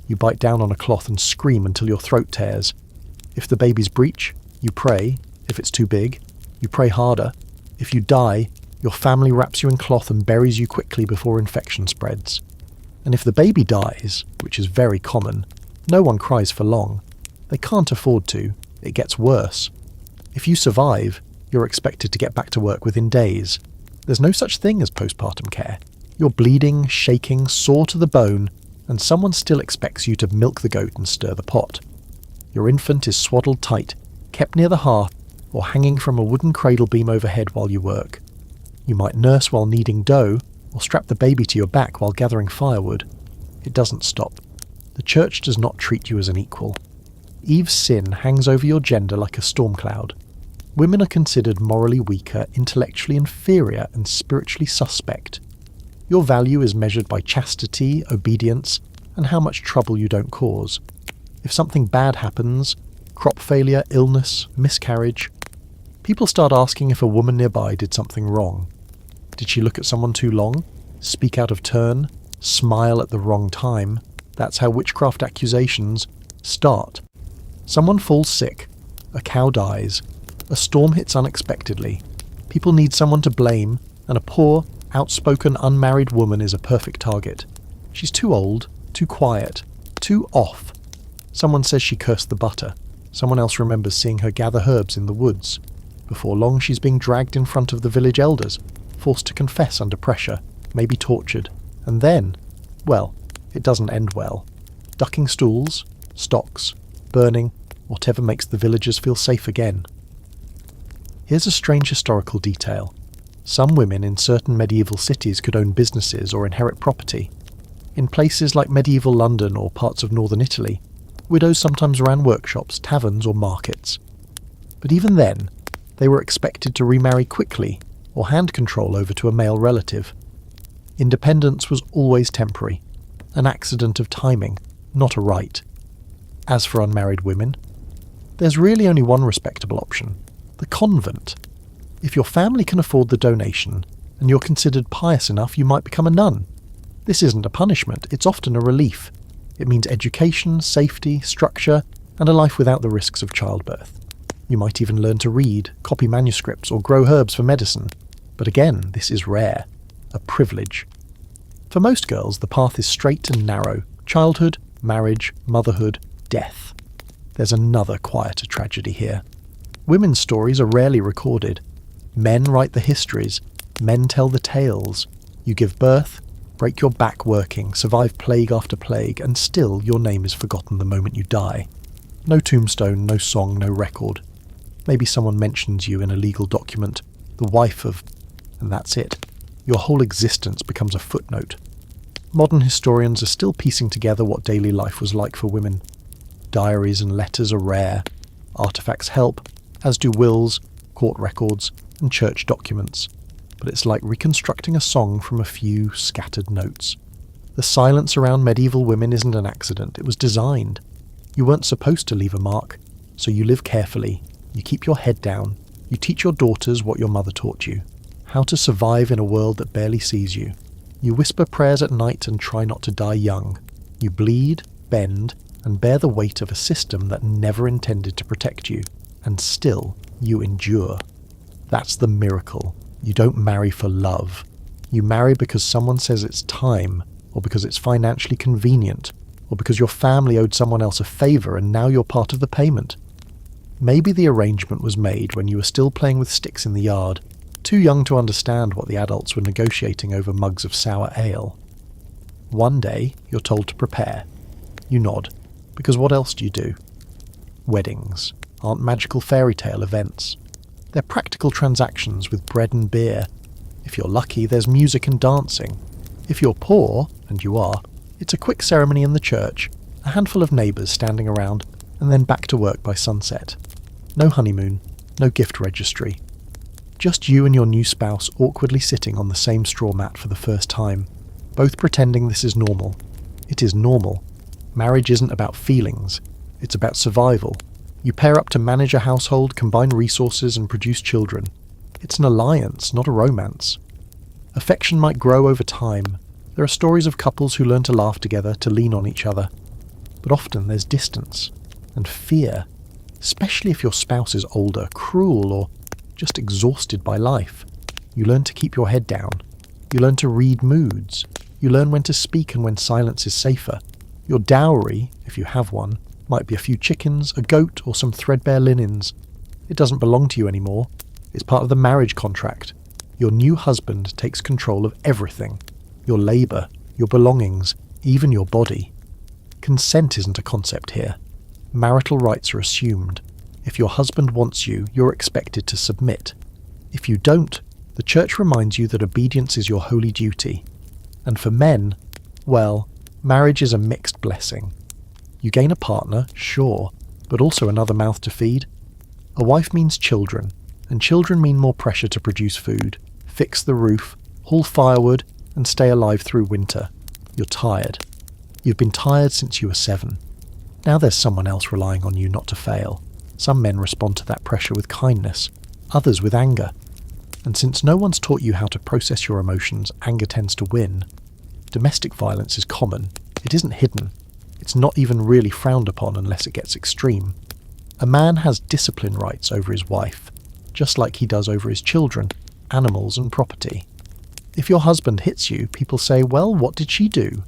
S1: You bite down on a cloth and scream until your throat tears. If the baby's breech, you pray. If it's too big, you pray harder. If you die, your family wraps you in cloth and buries you quickly before infection spreads. And if the baby dies, which is very common, no one cries for long. They can't afford to. It gets worse. If you survive, you're expected to get back to work within days. There's no such thing as postpartum care. You're bleeding, shaking, sore to the bone, and someone still expects you to milk the goat and stir the pot. Your infant is swaddled tight, kept near the hearth, or hanging from a wooden cradle beam overhead while you work. You might nurse while kneading dough, or strap the baby to your back while gathering firewood. It doesn't stop. The church does not treat you as an equal. Eve's sin hangs over your gender like a storm cloud. Women are considered morally weaker, intellectually inferior, and spiritually suspect. Your value is measured by chastity, obedience, and how much trouble you don't cause. If something bad happens, crop failure, illness, miscarriage, people start asking if a woman nearby did something wrong. Did she look at someone too long? Speak out of turn? Smile at the wrong time? That's how witchcraft accusations start. Someone falls sick. A cow dies. A storm hits unexpectedly. People need someone to blame, and a poor, outspoken, unmarried woman is a perfect target. She's too old, too quiet, too off. Someone says she cursed the butter. Someone else remembers seeing her gather herbs in the woods. Before long, she's being dragged in front of the village elders, forced to confess under pressure, maybe tortured. And then, well, it doesn't end well. Ducking stools, stocks, burning, whatever makes the villagers feel safe again. Here's a strange historical detail. Some women in certain medieval cities could own businesses or inherit property. In places like medieval London or parts of northern Italy, widows sometimes ran workshops, taverns or markets. But even then, they were expected to remarry quickly or hand control over to a male relative. Independence was always temporary, an accident of timing, not a right. As for unmarried women, there's really only one respectable option: the convent. If your family can afford the donation, and you're considered pious enough, you might become a nun. This isn't a punishment, it's often a relief. It means education, safety, structure, and a life without the risks of childbirth. You might even learn to read, copy manuscripts, or grow herbs for medicine. But again, this is rare, a privilege. For most girls, the path is straight and narrow: childhood, marriage, motherhood, death. There's another quieter tragedy here. Women's stories are rarely recorded. Men write the histories, men tell the tales. You give birth, break your back working, survive plague after plague, and still your name is forgotten the moment you die. No tombstone, no song, no record. Maybe someone mentions you in a legal document, the wife of, and that's it. Your whole existence becomes a footnote. Modern historians are still piecing together what daily life was like for women. Diaries and letters are rare. Artifacts help, as do wills, court records, and church documents. But it's like reconstructing a song from a few scattered notes. The silence around medieval women isn't an accident, it was designed. You weren't supposed to leave a mark, so you live carefully. You keep your head down. You teach your daughters what your mother taught you: how to survive in a world that barely sees you. You whisper prayers at night and try not to die young. You bleed, bend, and bear the weight of a system that never intended to protect you. And still, you endure. That's the miracle. You don't marry for love. You marry because someone says it's time, or because it's financially convenient, or because your family owed someone else a favour and now you're part of the payment. Maybe the arrangement was made when you were still playing with sticks in the yard, too young to understand what the adults were negotiating over mugs of sour ale. One day, you're told to prepare. You nod, because what else do you do? Weddings aren't magical fairy tale events. They're practical transactions with bread and beer. If you're lucky, there's music and dancing. If you're poor, and you are, it's a quick ceremony in the church, a handful of neighbours standing around, and then back to work by sunset. No honeymoon, no gift registry. Just you and your new spouse awkwardly sitting on the same straw mat for the first time, both pretending this is normal. It is normal. Marriage isn't about feelings, it's about survival. You pair up to manage a household, combine resources, and produce children. It's an alliance, not a romance. Affection might grow over time. There are stories of couples who learn to laugh together, to lean on each other. But often there's distance and fear, especially if your spouse is older, cruel, or just exhausted by life. You learn to keep your head down. You learn to read moods. You learn when to speak and when silence is safer. Your dowry, if you have one, might be a few chickens, a goat, or some threadbare linens. It doesn't belong to you anymore. It's part of the marriage contract. Your new husband takes control of everything. Your labour, your belongings, even your body. Consent isn't a concept here. Marital rights are assumed. If your husband wants you, you're expected to submit. If you don't, the church reminds you that obedience is your holy duty. And for men, well, marriage is a mixed blessing. You gain a partner, sure, but also another mouth to feed. A wife means children, and children mean more pressure to produce food, fix the roof, haul firewood, and stay alive through winter. You're tired. You've been tired since you were 7. Now there's someone else relying on you not to fail. Some men respond to that pressure with kindness, others with anger. And since no one's taught you how to process your emotions, anger tends to win. Domestic violence is common. It isn't hidden. It's not even really frowned upon unless it gets extreme. A man has discipline rights over his wife, just like he does over his children, animals and property. If your husband hits you, people say, well, what did she do?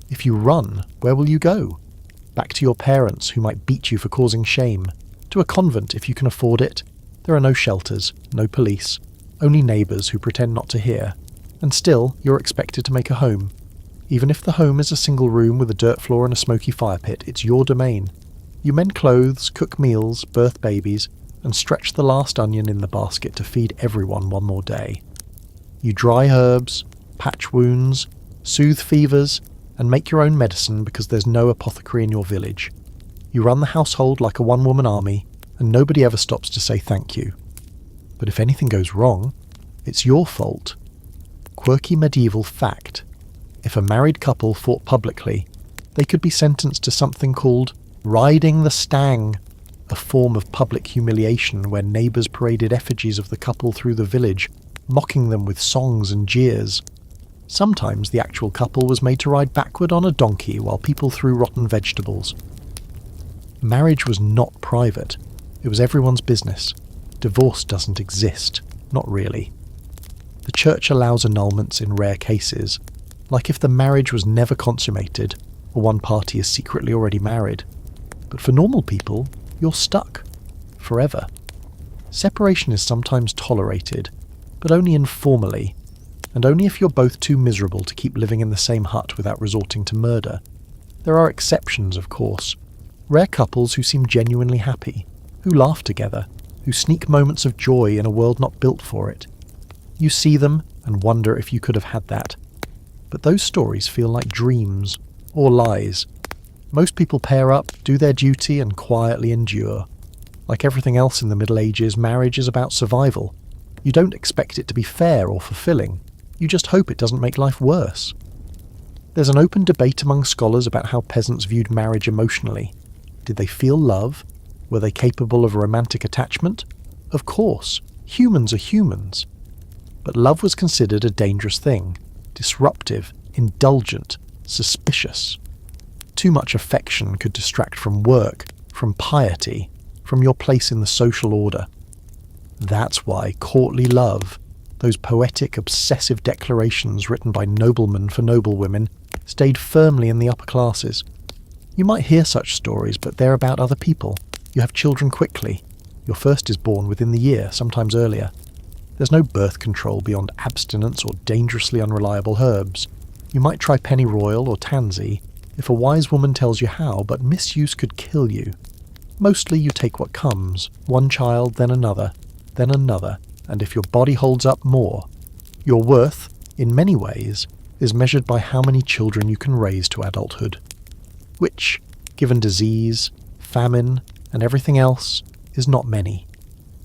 S1: If you run, where will you go? Back to your parents who might beat you for causing shame. To a convent if you can afford it. There are no shelters, no police, only neighbours who pretend not to hear. And still, you're expected to make a home. Even if the home is a single room with a dirt floor and a smoky fire pit, it's your domain. You mend clothes, cook meals, birth babies, and stretch the last onion in the basket to feed everyone one more day. You dry herbs, patch wounds, soothe fevers, and make your own medicine because there's no apothecary in your village. You run the household like a one-woman army, and nobody ever stops to say thank you. But if anything goes wrong, it's your fault. Quirky medieval fact. If a married couple fought publicly, they could be sentenced to something called riding the stang, a form of public humiliation where neighbours paraded effigies of the couple through the village, mocking them with songs and jeers. Sometimes the actual couple was made to ride backward on a donkey while people threw rotten vegetables. Marriage was not private. It was everyone's business. Divorce doesn't exist. Not really. The church allows annulments in rare cases, like if the marriage was never consummated or one party is secretly already married. But for normal people, you're stuck. Forever. Separation is sometimes tolerated, but only informally, and only if you're both too miserable to keep living in the same hut without resorting to murder. There are exceptions, of course. Rare couples who seem genuinely happy, who laugh together, who sneak moments of joy in a world not built for it. You see them and wonder if you could have had that. But those stories feel like dreams, or lies. Most people pair up, do their duty, and quietly endure. Like everything else in the Middle Ages, marriage is about survival. You don't expect it to be fair or fulfilling. You just hope it doesn't make life worse. There's an open debate among scholars about how peasants viewed marriage emotionally. Did they feel love? Were they capable of a romantic attachment? Of course, humans are humans. But love was considered a dangerous thing, disruptive, indulgent, suspicious. Too much affection could distract from work, from piety, from your place in the social order. That's why courtly love, those poetic, obsessive declarations written by noblemen for noblewomen, stayed firmly in the upper classes. You might hear such stories, but they're about other people. You have children quickly. Your first is born within the year, sometimes earlier. There's no birth control beyond abstinence or dangerously unreliable herbs. You might try pennyroyal or tansy if a wise woman tells you how, but misuse could kill you. Mostly you take what comes, one child, then another, and if your body holds up, more. Your worth, in many ways, is measured by how many children you can raise to adulthood. Which, given disease, famine, and everything else, is not many.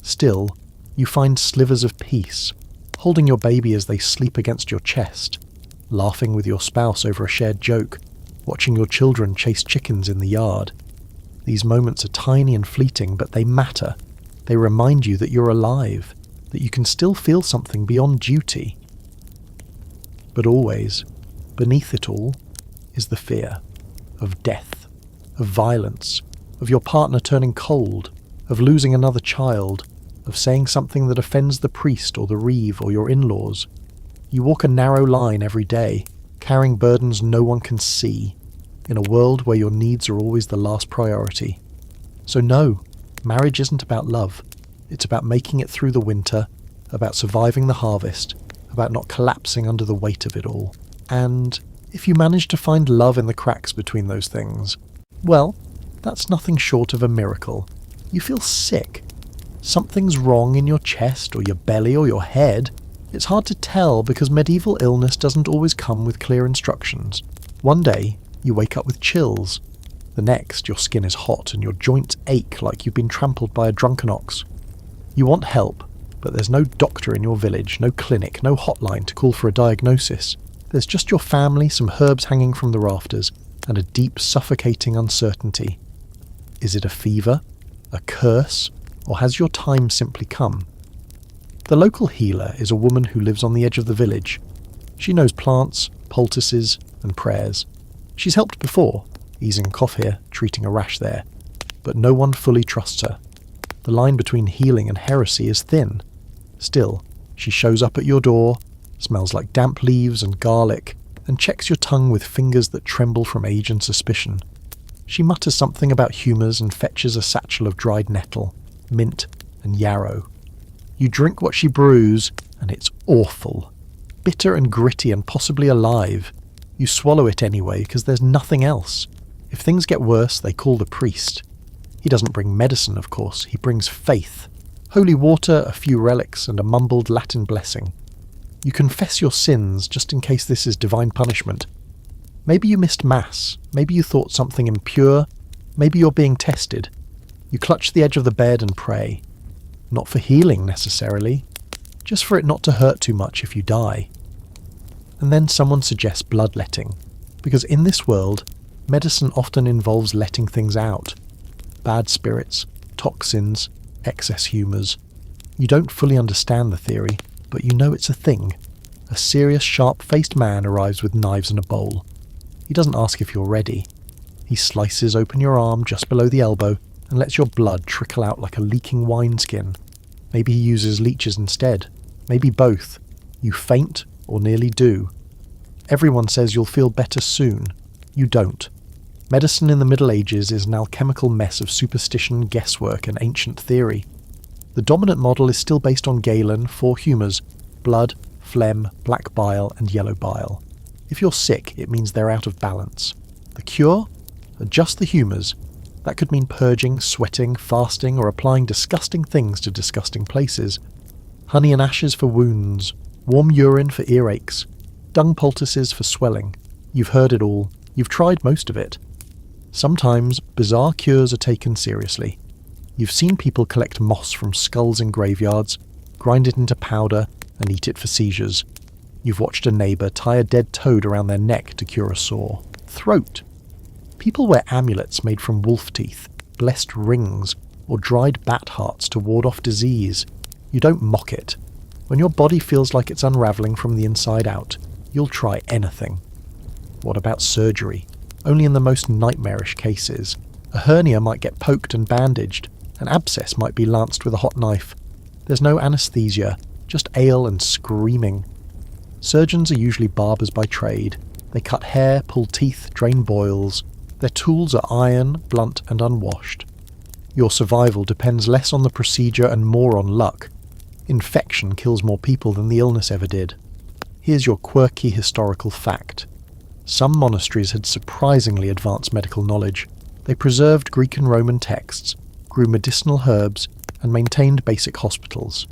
S1: Still, you find slivers of peace, holding your baby as they sleep against your chest, laughing with your spouse over a shared joke, watching your children chase chickens in the yard. These moments are tiny and fleeting, but they matter. They remind you that you're alive, that you can still feel something beyond duty. But always, beneath it all, is the fear of death, of violence, of your partner turning cold, of losing another child, of saying something that offends the priest or the reeve or your in-laws. You walk a narrow line every day, carrying burdens no one can see, in a world where your needs are always the last priority. So no, marriage isn't about love. It's about making it through the winter, about surviving the harvest, about not collapsing under the weight of it all. And if you manage to find love in the cracks between those things, well, that's nothing short of a miracle. You feel sick. Something's wrong in your chest or your belly or your head. It's hard to tell because medieval illness doesn't always come with clear instructions. One day, you wake up with chills. The next, your skin is hot and your joints ache like you've been trampled by a drunken ox. You want help, but there's no doctor in your village, no clinic, no hotline to call for a diagnosis. There's just your family, some herbs hanging from the rafters, and a deep, suffocating uncertainty. Is it a fever? A curse? Or has your time simply come? The local healer is a woman who lives on the edge of the village. She knows plants, poultices, and prayers. She's helped before, easing a cough here, treating a rash there. But no one fully trusts her. The line between healing and heresy is thin. Still, she shows up at your door, smells like damp leaves and garlic, and checks your tongue with fingers that tremble from age and suspicion. She mutters something about humours and fetches a satchel of dried nettle, mint, and yarrow. You drink what she brews, and it's awful. Bitter and gritty and possibly alive. You swallow it anyway, because there's nothing else. If things get worse, they call the priest. He doesn't bring medicine, of course, he brings faith. Holy water, a few relics, and a mumbled Latin blessing. You confess your sins just in case this is divine punishment. Maybe you missed Mass, maybe you thought something impure, maybe you're being tested. You clutch the edge of the bed and pray. Not for healing necessarily, just for it not to hurt too much if you die. And then someone suggests bloodletting, because in this world, medicine often involves letting things out. Bad spirits, toxins, excess humours. You don't fully understand the theory, but you know it's a thing. A serious, sharp-faced man arrives with knives and a bowl. He doesn't ask if you're ready. He slices open your arm just below the elbow and lets your blood trickle out like a leaking wineskin. Maybe he uses leeches instead. Maybe both. You faint, or nearly do. Everyone says you'll feel better soon. You don't. Medicine in the Middle Ages is an alchemical mess of superstition, guesswork, and ancient theory. The dominant model is still based on Galen, 4 humours: blood, phlegm, black bile, and yellow bile. If you're sick, it means they're out of balance. The cure? Adjust the humours. That could mean purging, sweating, fasting, or applying disgusting things to disgusting places. Honey and ashes for wounds, warm urine for earaches, dung poultices for swelling. You've heard it all. You've tried most of it. Sometimes bizarre cures are taken seriously. You've seen people collect moss from skulls in graveyards, grind it into powder, and eat it for seizures. You've watched a neighbour tie a dead toad around their neck to cure a sore throat. People wear amulets made from wolf teeth, blessed rings, or dried bat hearts to ward off disease. You don't mock it. When your body feels like it's unravelling from the inside out, you'll try anything. What about surgery? Only in the most nightmarish cases. A hernia might get poked and bandaged. An abscess might be lanced with a hot knife. There's no anaesthesia, just ale and screaming. Surgeons are usually barbers by trade. They cut hair, pull teeth, drain boils. Their tools are iron, blunt, and unwashed. Your survival depends less on the procedure and more on luck. Infection kills more people than the illness ever did. Here's your quirky historical fact. Some monasteries had surprisingly advanced medical knowledge. They preserved Greek and Roman texts, grew medicinal herbs, and maintained basic hospitals.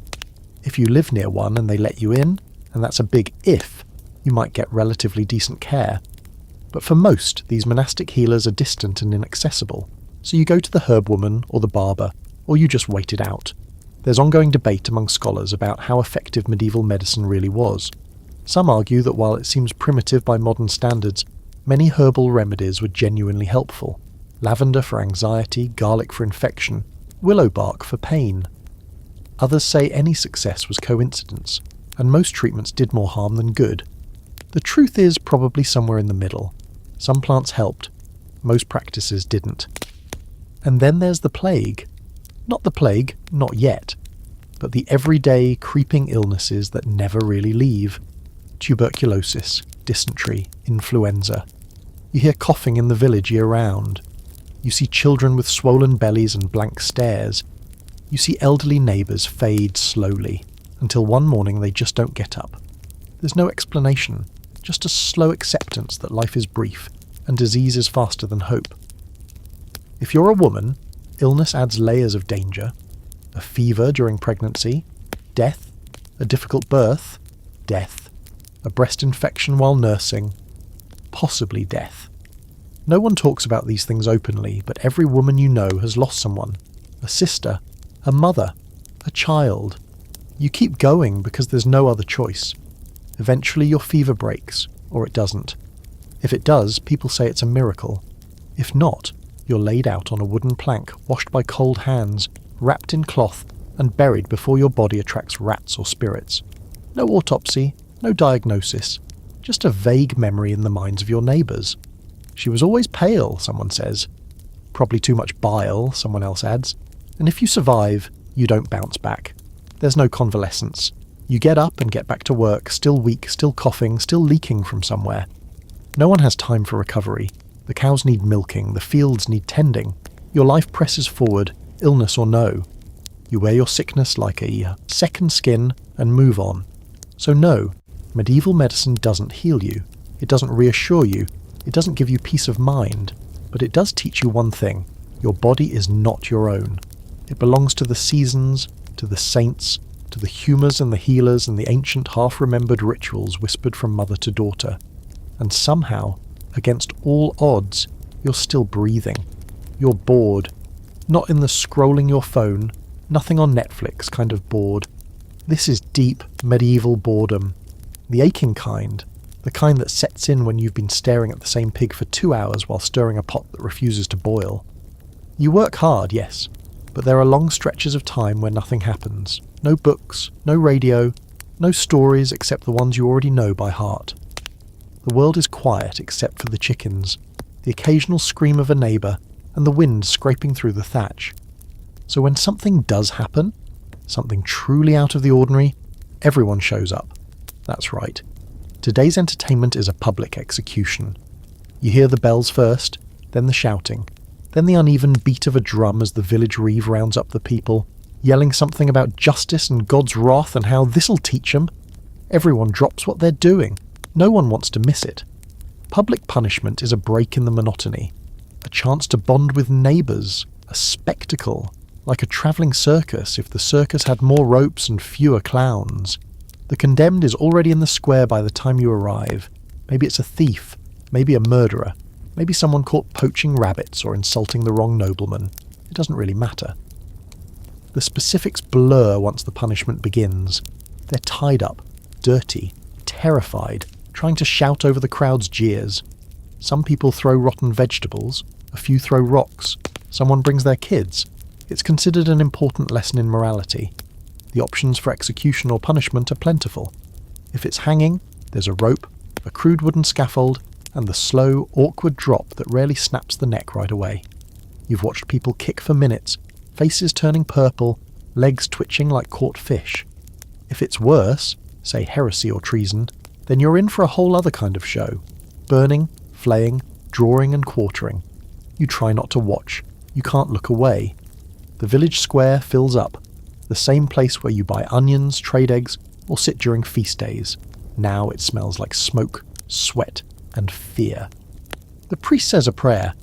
S1: If you live near one and they let you in, and that's a big if, you might get relatively decent care. But for most, these monastic healers are distant and inaccessible, so you go to the herb woman or the barber, or you just wait it out. There's ongoing debate among scholars about how effective medieval medicine really was. Some argue that while it seems primitive by modern standards, many herbal remedies were genuinely helpful. Lavender for anxiety, garlic for infection, willow bark for pain. Others say any success was coincidence, and most treatments did more harm than good. The truth is probably somewhere in the middle. Some plants helped, most practices didn't. And then there's the plague. Not the plague, not yet, but the everyday creeping illnesses that never really leave. Tuberculosis, dysentery, influenza. You hear coughing in the village year-round. You see children with swollen bellies and blank stares. You see elderly neighbours fade slowly, until one morning they just don't get up. There's no explanation, just a slow acceptance that life is brief, and disease is faster than hope. If you're a woman, illness adds layers of danger. A fever during pregnancy, death. A difficult birth, death. A breast infection while nursing, possibly death. No one talks about these things openly, but every woman you know has lost someone. A sister, a mother, a child. You keep going because there's no other choice. Eventually your fever breaks, or it doesn't. If it does, people say it's a miracle. If not, you're laid out on a wooden plank, washed by cold hands, wrapped in cloth, and buried before your body attracts rats or spirits. No autopsy, no diagnosis, just a vague memory in the minds of your neighbours. She was always pale, someone says. Probably too much bile, someone else adds. And if you survive, you don't bounce back. There's no convalescence. You get up and get back to work, still weak, still coughing, still leaking from somewhere. No one has time for recovery. The cows need milking, the fields need tending. Your life presses forward, illness or no. You wear your sickness like a second skin and move on. So no, medieval medicine doesn't heal you. It doesn't reassure you. It doesn't give you peace of mind. But it does teach you one thing. Your body is not your own. It belongs to the seasons, to the saints, to the humours and the healers and the ancient half-remembered rituals whispered from mother to daughter. And somehow, against all odds, you're still breathing. You're bored. Not in the scrolling your phone, nothing on Netflix kind of bored. This is deep, medieval boredom. The aching kind. The kind that sets in when you've been staring at the same pig for 2 hours while stirring a pot that refuses to boil. You work hard, yes, but there are long stretches of time where nothing happens. No books, no radio, no stories except the ones you already know by heart. The world is quiet except for the chickens, the occasional scream of a neighbour, and the wind scraping through the thatch. So when something does happen, something truly out of the ordinary, everyone shows up. That's right. Today's entertainment is a public execution. You hear the bells first, then the shouting, then the uneven beat of a drum as the village reeve rounds up the people, yelling something about justice and God's wrath and how this'll teach 'em. Everyone drops what they're doing. No one wants to miss it. Public punishment is a break in the monotony, a chance to bond with neighbours, a spectacle, like a travelling circus if the circus had more ropes and fewer clowns. The condemned is already in the square by the time you arrive. Maybe it's a thief, maybe a murderer, maybe someone caught poaching rabbits or insulting the wrong nobleman. It doesn't really matter. The specifics blur once the punishment begins. They're tied up, dirty, terrified, trying to shout over the crowd's jeers. Some people throw rotten vegetables, a few throw rocks, someone brings their kids. It's considered an important lesson in morality. The options for execution or punishment are plentiful. If it's hanging, there's a rope, a crude wooden scaffold, and the slow, awkward drop that rarely snaps the neck right away. You've watched people kick for minutes, faces turning purple, legs twitching like caught fish. If it's worse, say heresy or treason, then you're in for a whole other kind of show. Burning, flaying, drawing and quartering. You try not to watch. You can't look away. The village square fills up, the same place where you buy onions, trade eggs, or sit during feast days. Now it smells like smoke, sweat, and fear. The priest says a prayer.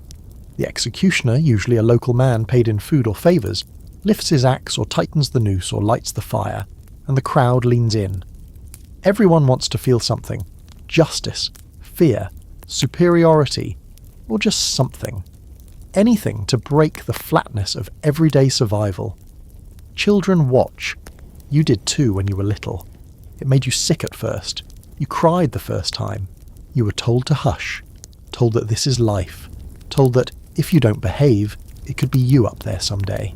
S1: The executioner, usually a local man paid in food or favours, lifts his axe or tightens the noose or lights the fire, and the crowd leans in. Everyone wants to feel something. Justice, fear, superiority, or just something. Anything to break the flatness of everyday survival. Children watch. You did too when you were little. It made you sick at first. You cried the first time. You were told to hush, told that this is life, told that if you don't behave, it could be you up there someday.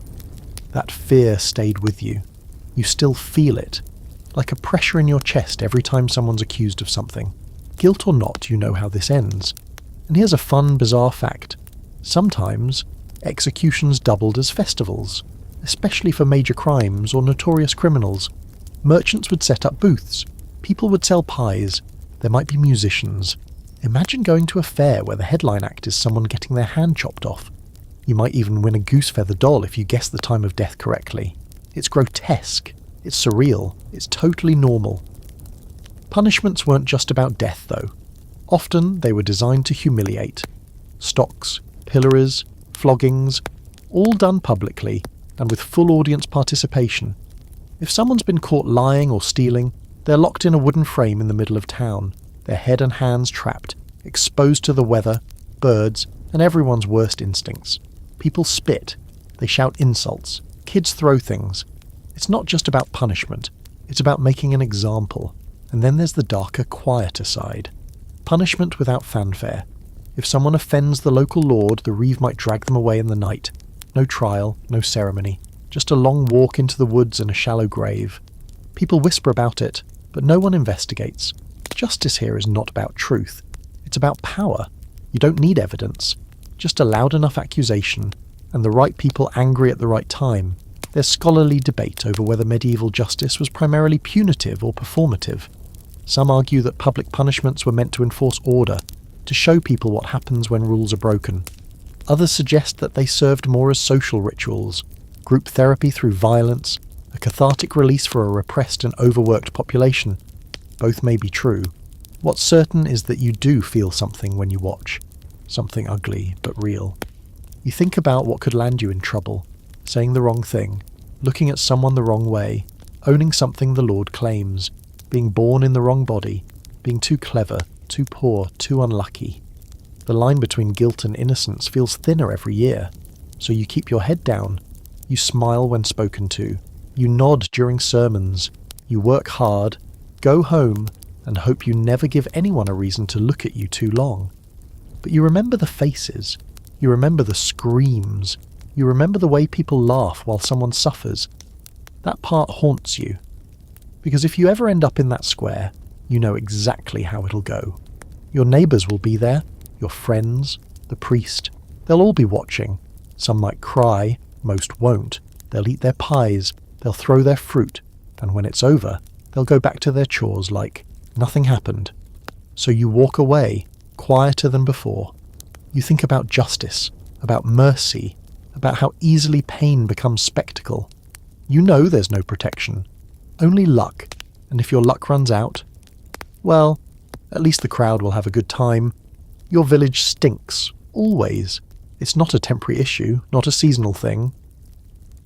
S1: That fear stayed with you. You still feel it, like a pressure in your chest every time someone's accused of something. Guilt or not, you know how this ends. And here's a fun, bizarre fact. Sometimes, executions doubled as festivals, especially for major crimes or notorious criminals. Merchants would set up booths. People would sell pies. There might be musicians. Imagine going to a fair where the headline act is someone getting their hand chopped off. You might even win a goose feather doll if you guess the time of death correctly. It's grotesque. It's surreal. It's totally normal. Punishments weren't just about death, though. Often they were designed to humiliate. Stocks, pillories, floggings, all done publicly and with full audience participation. If someone's been caught lying or stealing, they're locked in a wooden frame in the middle of town, their head and hands trapped, exposed to the weather, birds, and everyone's worst instincts. People spit, they shout insults, kids throw things. It's not just about punishment, it's about making an example. And then there's the darker, quieter side. Punishment without fanfare. If someone offends the local lord, the reeve might drag them away in the night. No trial, no ceremony, just a long walk into the woods and a shallow grave. People whisper about it, but no one investigates. Justice here is not about truth. It's about power. You don't need evidence. Just a loud enough accusation, and the right people angry at the right time. There's scholarly debate over whether medieval justice was primarily punitive or performative. Some argue that public punishments were meant to enforce order, to show people what happens when rules are broken. Others suggest that they served more as social rituals, group therapy through violence, a cathartic release for a repressed and overworked population. Both may be true. What's certain is that you do feel something when you watch. Something ugly but real. You think about what could land you in trouble, saying the wrong thing, looking at someone the wrong way, owning something the Lord claims, being born in the wrong body, being too clever, too poor, too unlucky. The line between guilt and innocence feels thinner every year, so you keep your head down, you smile when spoken to, you nod during sermons, you work hard, go home, and hope you never give anyone a reason to look at you too long. But you remember the faces, you remember the screams, you remember the way people laugh while someone suffers. That part haunts you. Because if you ever end up in that square, you know exactly how it'll go. Your neighbours will be there, your friends, the priest. They'll all be watching. Some might cry, most won't. They'll eat their pies, they'll throw their fruit, and when it's over, they'll go back to their chores like nothing happened. So you walk away, quieter than before. You think about justice, about mercy, about how easily pain becomes spectacle. You know there's no protection, only luck, and if your luck runs out, well, at least the crowd will have a good time. Your village stinks, always. It's not a temporary issue, not a seasonal thing.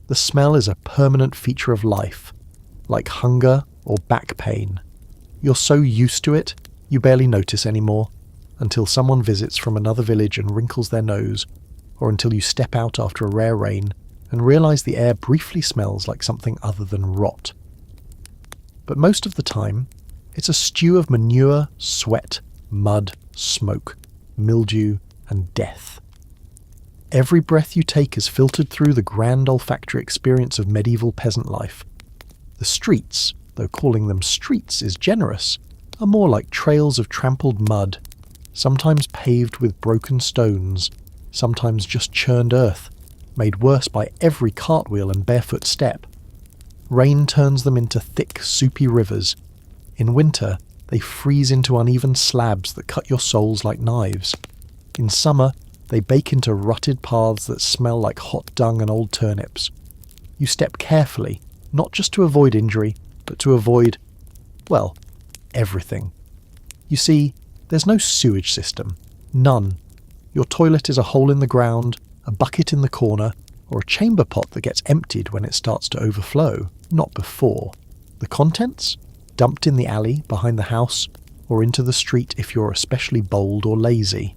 S1: The smell is a permanent feature of life, like hunger or back pain. You're so used to it, you barely notice anymore, until someone visits from another village and wrinkles their nose, or until you step out after a rare rain and realise the air briefly smells like something other than rot. But most of the time, it's a stew of manure, sweat, mud, smoke, mildew, and death. Every breath you take is filtered through the grand olfactory experience of medieval peasant life. The streets, though calling them streets is generous, are more like trails of trampled mud, sometimes paved with broken stones, sometimes just churned earth, made worse by every cartwheel and barefoot step. Rain turns them into thick, soupy rivers. In winter, they freeze into uneven slabs that cut your soles like knives. In summer, they bake into rutted paths that smell like hot dung and old turnips. You step carefully, not just to avoid injury, but to avoid, well, everything. You see, there's no sewage system. None. Your toilet is a hole in the ground, a bucket in the corner, or a chamber pot that gets emptied when it starts to overflow, not before. The contents? Dumped in the alley, behind the house, or into the street if you're especially bold or lazy.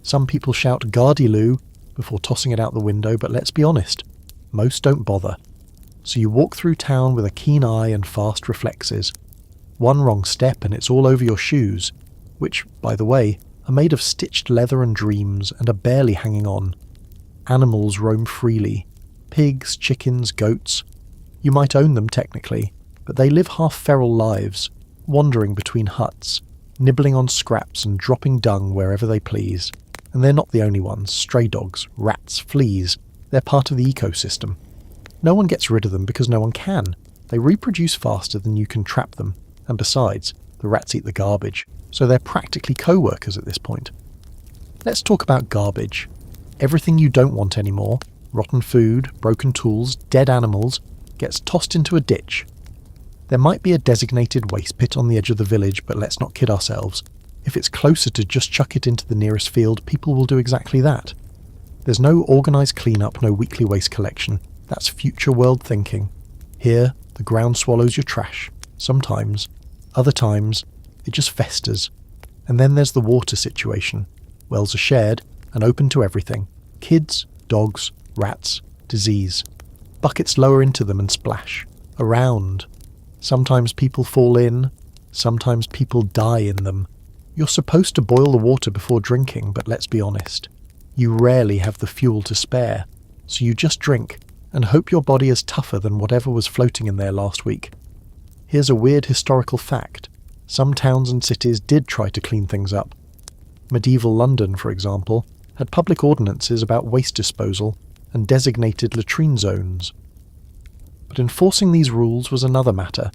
S1: Some people shout "Gardyloo" before tossing it out the window, but let's be honest, most don't bother. So you walk through town with a keen eye and fast reflexes. One wrong step and it's all over your shoes, which, by the way, are made of stitched leather and dreams and are barely hanging on. Animals roam freely. Pigs, chickens, goats. You might own them technically, but they live half-feral lives, wandering between huts, nibbling on scraps and dropping dung wherever they please. And they're not the only ones. Stray dogs, rats, fleas. They're part of the ecosystem. No one gets rid of them because no one can. They reproduce faster than you can trap them. And besides, the rats eat the garbage, so they're practically co-workers at this point. Let's talk about garbage. Everything you don't want anymore, rotten food, broken tools, dead animals, gets tossed into a ditch. There might be a designated waste pit on the edge of the village, but let's not kid ourselves. If it's closer to just chuck it into the nearest field, people will do exactly that. There's no organised clean-up, no weekly waste collection. That's future world thinking. Here, the ground swallows your trash. Sometimes. Other times, it just festers. And then there's the water situation. Wells are shared and open to everything. Kids, dogs, rats, disease. Buckets lower into them and splash. Around. Sometimes people fall in. Sometimes people die in them. You're supposed to boil the water before drinking, but let's be honest. You rarely have the fuel to spare. So you just drink and hope your body is tougher than whatever was floating in there last week. Here's a weird historical fact. Some towns and cities did try to clean things up. Medieval London, for example, had public ordinances about waste disposal and designated latrine zones. But enforcing these rules was another matter.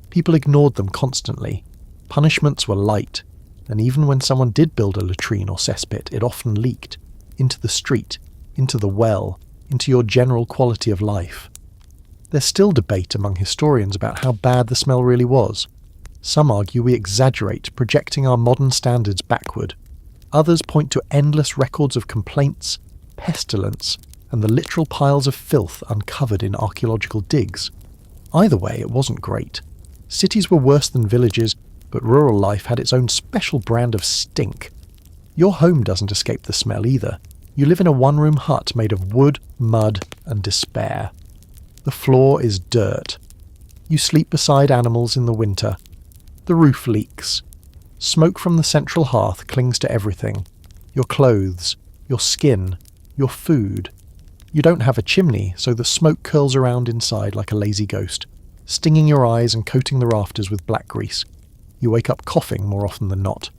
S1: People ignored them constantly. Punishments were light, and even when someone did build a latrine or cesspit, it often leaked into the street, into the well, into your general quality of life. There's still debate among historians about how bad the smell really was. Some argue we exaggerate, projecting our modern standards backward. Others point to endless records of complaints, pestilence, and the literal piles of filth uncovered in archaeological digs. Either way, it wasn't great. Cities were worse than villages, but rural life had its own special brand of stink. Your home doesn't escape the smell either. You live in a one-room hut made of wood, mud, and despair. The floor is dirt. You sleep beside animals in the winter. The roof leaks. Smoke from the central hearth clings to everything. Your clothes, your skin, your food. You don't have a chimney, so the smoke curls around inside like a lazy ghost, stinging your eyes and coating the rafters with black grease. You wake up coughing more often than not.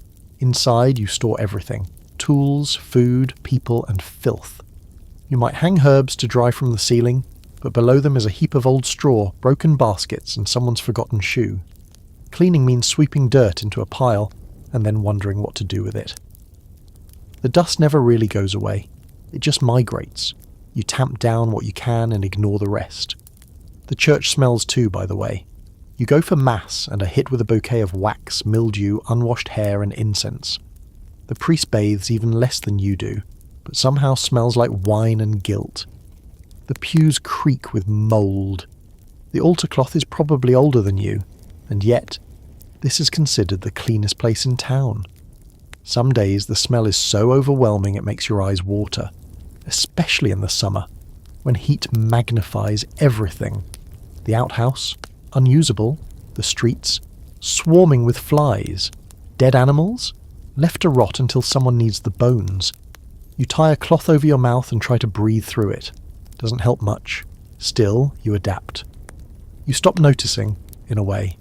S1: Inside, you store everything: tools, food, people, and filth. You might hang herbs to dry from the ceiling, but below them is a heap of old straw, broken baskets, and someone's forgotten shoe. Cleaning means sweeping dirt into a pile and then wondering what to do with it. The dust never really goes away. It just migrates. You tamp down what you can and ignore the rest. The church smells too, by the way. You go for Mass and are hit with a bouquet of wax, mildew, unwashed hair, and incense. The priest bathes even less than you do, but somehow smells like wine and guilt. The pews creak with mould. The altar cloth is probably older than you, and yet, this is considered the cleanest place in town. Some days the smell is so overwhelming it makes your eyes water, especially in the summer, when heat magnifies everything. The outhouse, unusable, the streets, swarming with flies, dead animals, left to rot until someone needs the bones. You tie a cloth over your mouth and try to breathe through it. Doesn't help much. Still, you adapt. You stop noticing, in a way.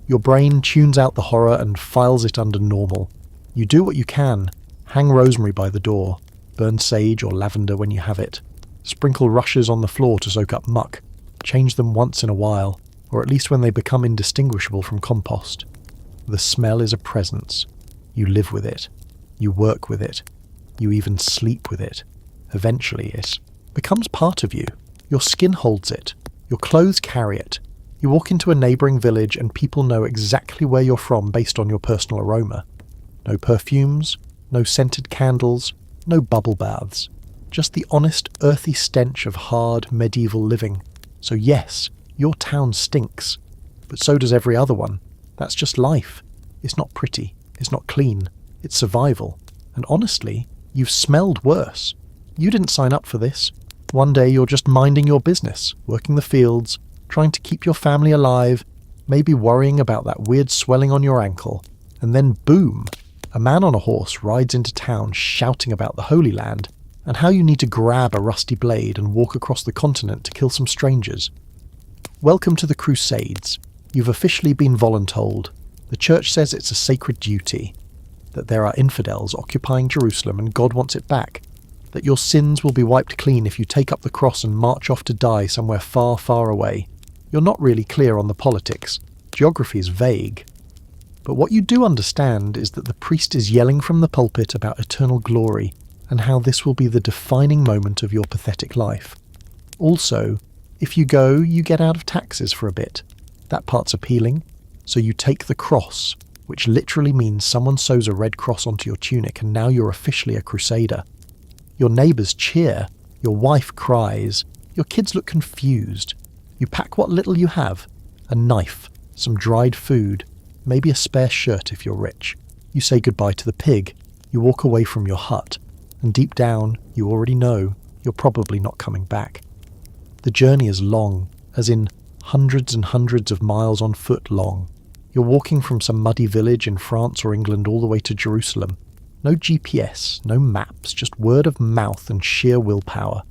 S1: Your brain tunes out the horror and files it under normal. You do what you can. Hang rosemary by the door. Burn sage or lavender when you have it. Sprinkle rushes on the floor to soak up muck. Change them once in a while, or at least when they become indistinguishable from compost. The smell is a presence. You live with it. You work with it. You even sleep with it. Eventually it becomes part of you. Your skin holds it. Your clothes carry it. You walk into a neighbouring village and people know exactly where you're from based on your personal aroma. No perfumes, no scented candles, no bubble baths. Just the honest, earthy stench of hard, medieval living. So yes, your town stinks. But so does every other one. That's just life. It's not pretty. It's not clean. It's survival. And honestly, you've smelled worse. You didn't sign up for this. One day you're just minding your business, working the fields, trying to keep your family alive, maybe worrying about that weird swelling on your ankle. And then boom, a man on a horse rides into town shouting about the Holy Land and how you need to grab a rusty blade and walk across the continent to kill some strangers. Welcome to the Crusades. You've officially been voluntold. The church says it's a sacred duty, that there are infidels occupying Jerusalem and God wants it back, that your sins will be wiped clean if you take up the cross and march off to die somewhere far, far away. You're not really clear on the politics. Geography is vague. But what you do understand is that the priest is yelling from the pulpit about eternal glory and how this will be the defining moment of your pathetic life. Also, if you go, you get out of taxes for a bit. That part's appealing. So you take the cross, which literally means someone sews a red cross onto your tunic and now you're officially a crusader. Your neighbours cheer, your wife cries, your kids look confused. You pack what little you have, a knife, some dried food, maybe a spare shirt if you're rich. You say goodbye to the pig, you walk away from your hut, and deep down you already know you're probably not coming back. The journey is long, as in hundreds and hundreds of miles on foot long. You're walking from some muddy village in France or England all the way to Jerusalem. No GPS, no maps, just word of mouth and sheer willpower.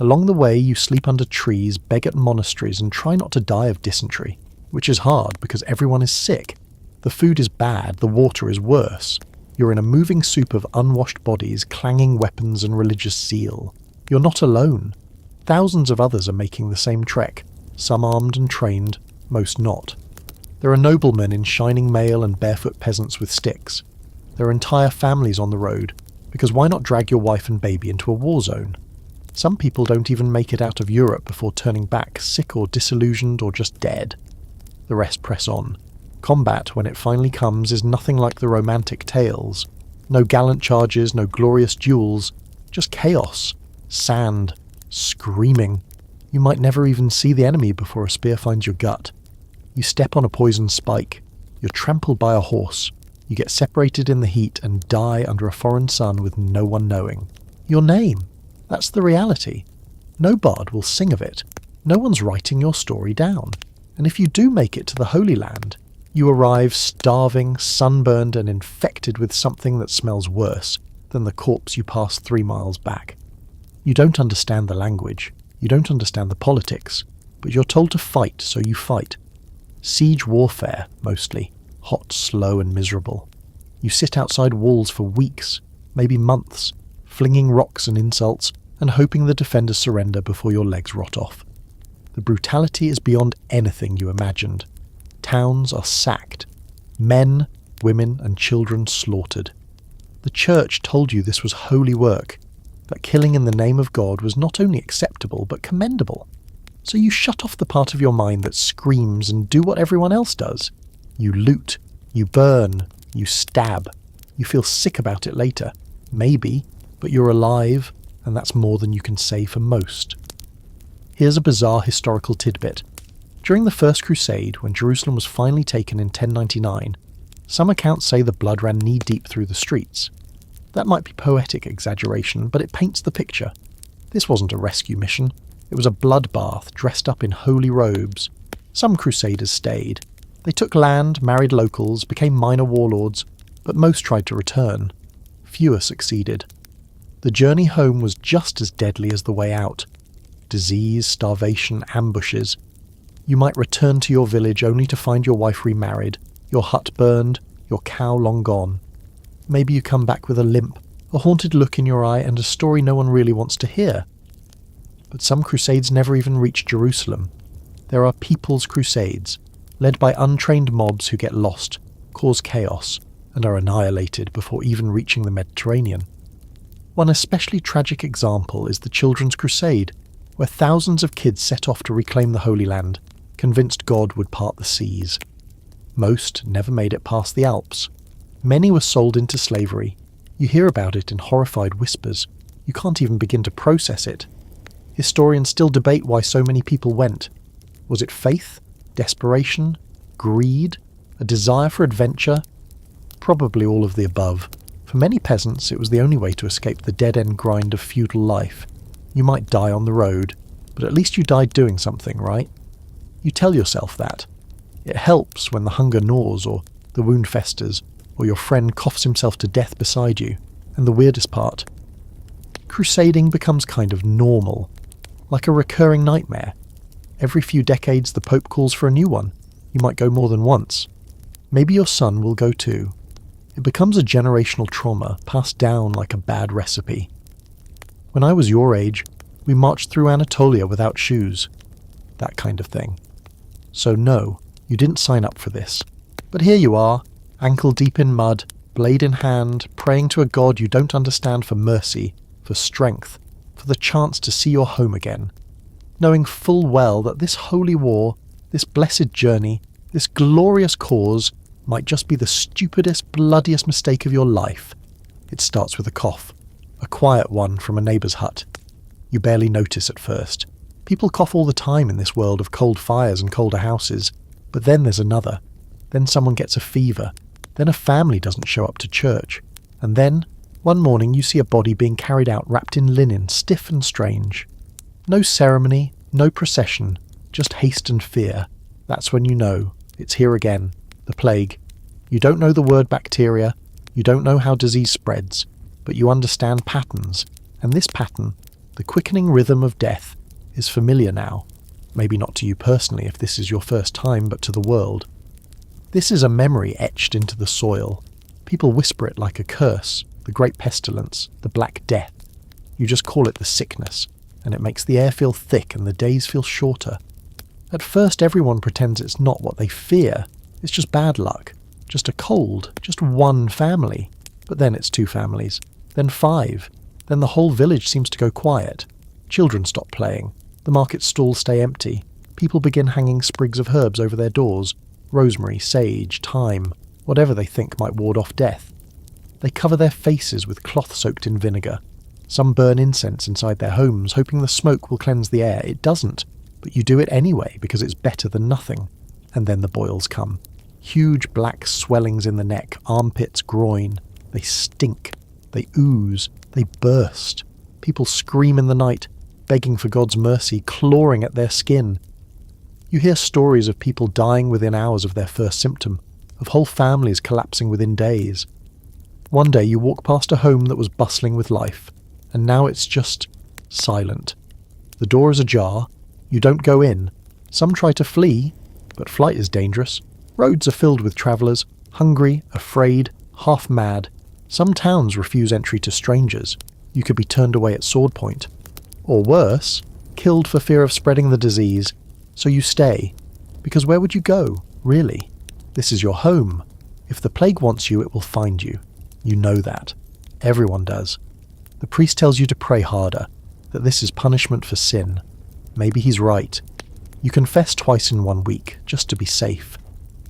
S1: Along the way you sleep under trees, beg at monasteries and try not to die of dysentery, which is hard because everyone is sick. The food is bad, the water is worse. You're in a moving soup of unwashed bodies, clanging weapons and religious zeal. You're not alone. Thousands of others are making the same trek, some armed and trained, most not. There are noblemen in shining mail and barefoot peasants with sticks. There are entire families on the road, because why not drag your wife and baby into a war zone? Some people don't even make it out of Europe before turning back, sick or disillusioned or just dead. The rest press on. Combat, when it finally comes, is nothing like the romantic tales. No gallant charges, no glorious duels, Just chaos, sand, screaming. You might never even see the enemy before a spear finds your gut. You step on a poisoned spike. You're trampled by a horse. You get separated in the heat and die under a foreign sun with no one knowing. Your name. That's the reality. No bard will sing of it. No one's writing your story down. And if you do make it to the Holy Land, you arrive starving, sunburned, and infected with something that smells worse than the corpse you passed 3 miles back. You don't understand the language. You don't understand the politics. But you're told to fight, so you fight. Siege warfare, mostly. Hot, slow, and miserable. You sit outside walls for weeks, maybe months, flinging rocks and insults, and hoping the defenders surrender before your legs rot off. The brutality is beyond anything you imagined. Towns are sacked. Men, women, and children slaughtered. The church told you this was holy work, that killing in the name of God was not only acceptable but commendable. So you shut off the part of your mind that screams and do what everyone else does. You loot, you burn, you stab. You feel sick about it later. Maybe, but you're alive, and that's more than you can say for most. Here's a bizarre historical tidbit. During the First Crusade, when Jerusalem was finally taken in 1099, some accounts say the blood ran knee-deep through the streets. That might be poetic exaggeration, but it paints the picture. This wasn't a rescue mission. It was a bloodbath dressed up in holy robes. Some crusaders stayed. They took land, married locals, became minor warlords, but most tried to return. Fewer succeeded. The journey home was just as deadly as the way out. Disease, starvation, ambushes. You might return to your village only to find your wife remarried, your hut burned, your cow long gone. Maybe you come back with a limp, a haunted look in your eye, and a story no one really wants to hear. But some crusades never even reach Jerusalem. There are people's crusades, led by untrained mobs who get lost, cause chaos, and are annihilated before even reaching the Mediterranean. One especially tragic example is the Children's Crusade, where thousands of kids set off to reclaim the Holy Land, convinced God would part the seas. Most never made it past the Alps. Many were sold into slavery. You hear about it in horrified whispers. You can't even begin to process it. Historians still debate why so many people went. Was it faith? Desperation? Greed? A desire for adventure? Probably all of the above. For many peasants, it was the only way to escape the dead-end grind of feudal life. You might die on the road, but at least you died doing something, right? You tell yourself that. It helps when the hunger gnaws, or the wound festers, or your friend coughs himself to death beside you. And the weirdest part, crusading becomes kind of normal, like a recurring nightmare. Every few decades the Pope calls for a new one. You might go more than once. Maybe your son will go too. It becomes a generational trauma passed down like a bad recipe. When I was your age, we marched through Anatolia without shoes. That kind of thing. So no, you didn't sign up for this. But here you are, ankle deep in mud, blade in hand, praying to a God you don't understand for mercy, for strength, for the chance to see your home again, knowing full well that this holy war, this blessed journey, this glorious cause might just be the stupidest, bloodiest mistake of your life. It starts with a cough, a quiet one from a neighbour's hut. You barely notice at first. People cough all the time in this world of cold fires and colder houses, but then there's another. Then someone gets a fever. Then a family doesn't show up to church. And then, one morning you see a body being carried out wrapped in linen, stiff and strange. No ceremony, no procession, just haste and fear. That's when you know, it's here again, the plague. You don't know the word bacteria, you don't know how disease spreads, but you understand patterns, and this pattern, the quickening rhythm of death, is familiar now. Maybe not to you personally if this is your first time, but to the world. This is a memory etched into the soil. People whisper it like a curse, the great pestilence, the Black Death. You just call it the sickness, and it makes the air feel thick and the days feel shorter. At first everyone pretends it's not what they fear. It's just bad luck, just a cold, just one family. But then it's 2 families, then 5, then the whole village seems to go quiet. Children stop playing, the market stalls stay empty, people begin hanging sprigs of herbs over their doors, rosemary, sage, thyme, whatever they think might ward off death. They cover their faces with cloth soaked in vinegar. Some burn incense inside their homes, hoping the smoke will cleanse the air. It doesn't, but you do it anyway because it's better than nothing. And then the boils come. Huge black swellings in the neck, armpits, groin. They stink. They ooze. They burst. People scream in the night, begging for God's mercy, clawing at their skin. You hear stories of people dying within hours of their first symptom, of whole families collapsing within days. One day you walk past a home that was bustling with life, and now it's just silent. The door is ajar. You don't go in. Some try to flee, but flight is dangerous. Roads are filled with travellers, hungry, afraid, half mad. Some towns refuse entry to strangers. You could be turned away at sword point. Or worse, killed for fear of spreading the disease. So you stay. Because where would you go, really? This is your home. If the plague wants you, it will find you. You know that. Everyone does. The priest tells you to pray harder, that this is punishment for sin. Maybe he's right. You confess twice in 1 week, just to be safe.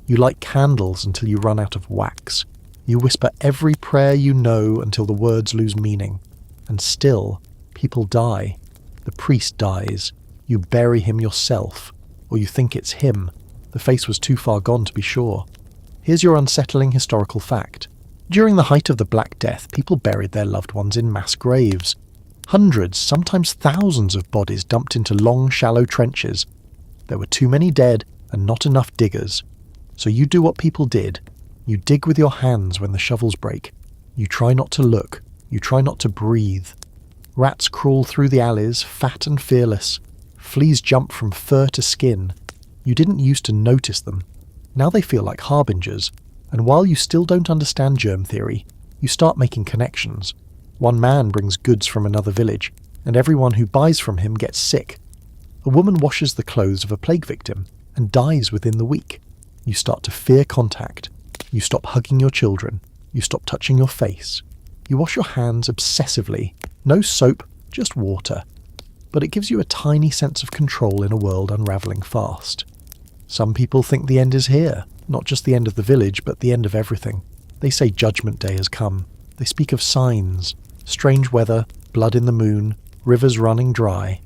S1: You light candles until you run out of wax. You whisper every prayer you know until the words lose meaning. And still, people die. The priest dies. You bury him yourself. Or you think it's him. The face was too far gone to be sure. Here's your unsettling historical fact. During the height of the Black Death, people buried their loved ones in mass graves. Hundreds, sometimes thousands of bodies dumped into long, shallow trenches. There were too many dead and not enough diggers. So you do what people did. You dig with your hands when the shovels break. You try not to look. You try not to breathe. Rats crawl through the alleys, fat and fearless. Fleas jump from fur to skin. You didn't used to notice them. Now they feel like harbingers. And while you still don't understand germ theory, you start making connections. One man brings goods from another village, and everyone who buys from him gets sick. A woman washes the clothes of a plague victim and dies within the week. You start to fear contact. You stop hugging your children. You stop touching your face. You wash your hands obsessively. No soap, just water. But it gives you a tiny sense of control in a world unravelling fast. Some people think the end is here, not just the end of the village, but the end of everything. They say Judgment Day has come. They speak of signs, strange weather, blood in the moon, rivers running dry.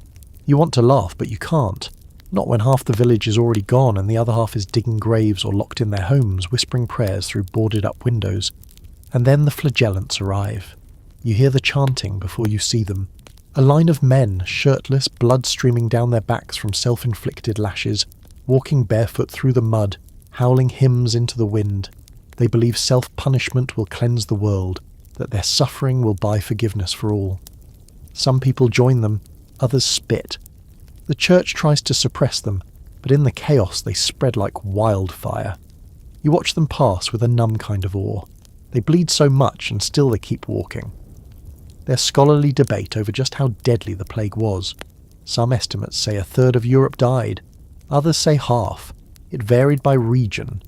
S1: You want to laugh, but you can't. Not when half the village is already gone and the other half is digging graves or locked in their homes, whispering prayers through boarded-up windows. And then the flagellants arrive. You hear the chanting before you see them. A line of men, shirtless, blood streaming down their backs from self-inflicted lashes, walking barefoot through the mud, howling hymns into the wind. They believe self-punishment will cleanse the world, that their suffering will buy forgiveness for all. Some people join them, others spit. The church tries to suppress them, but in the chaos they spread like wildfire. You watch them pass with a numb kind of awe. They bleed so much and still they keep walking. There's scholarly debate over just how deadly the plague was. Some estimates say 1/3 of Europe died. Others say half. It varied by region.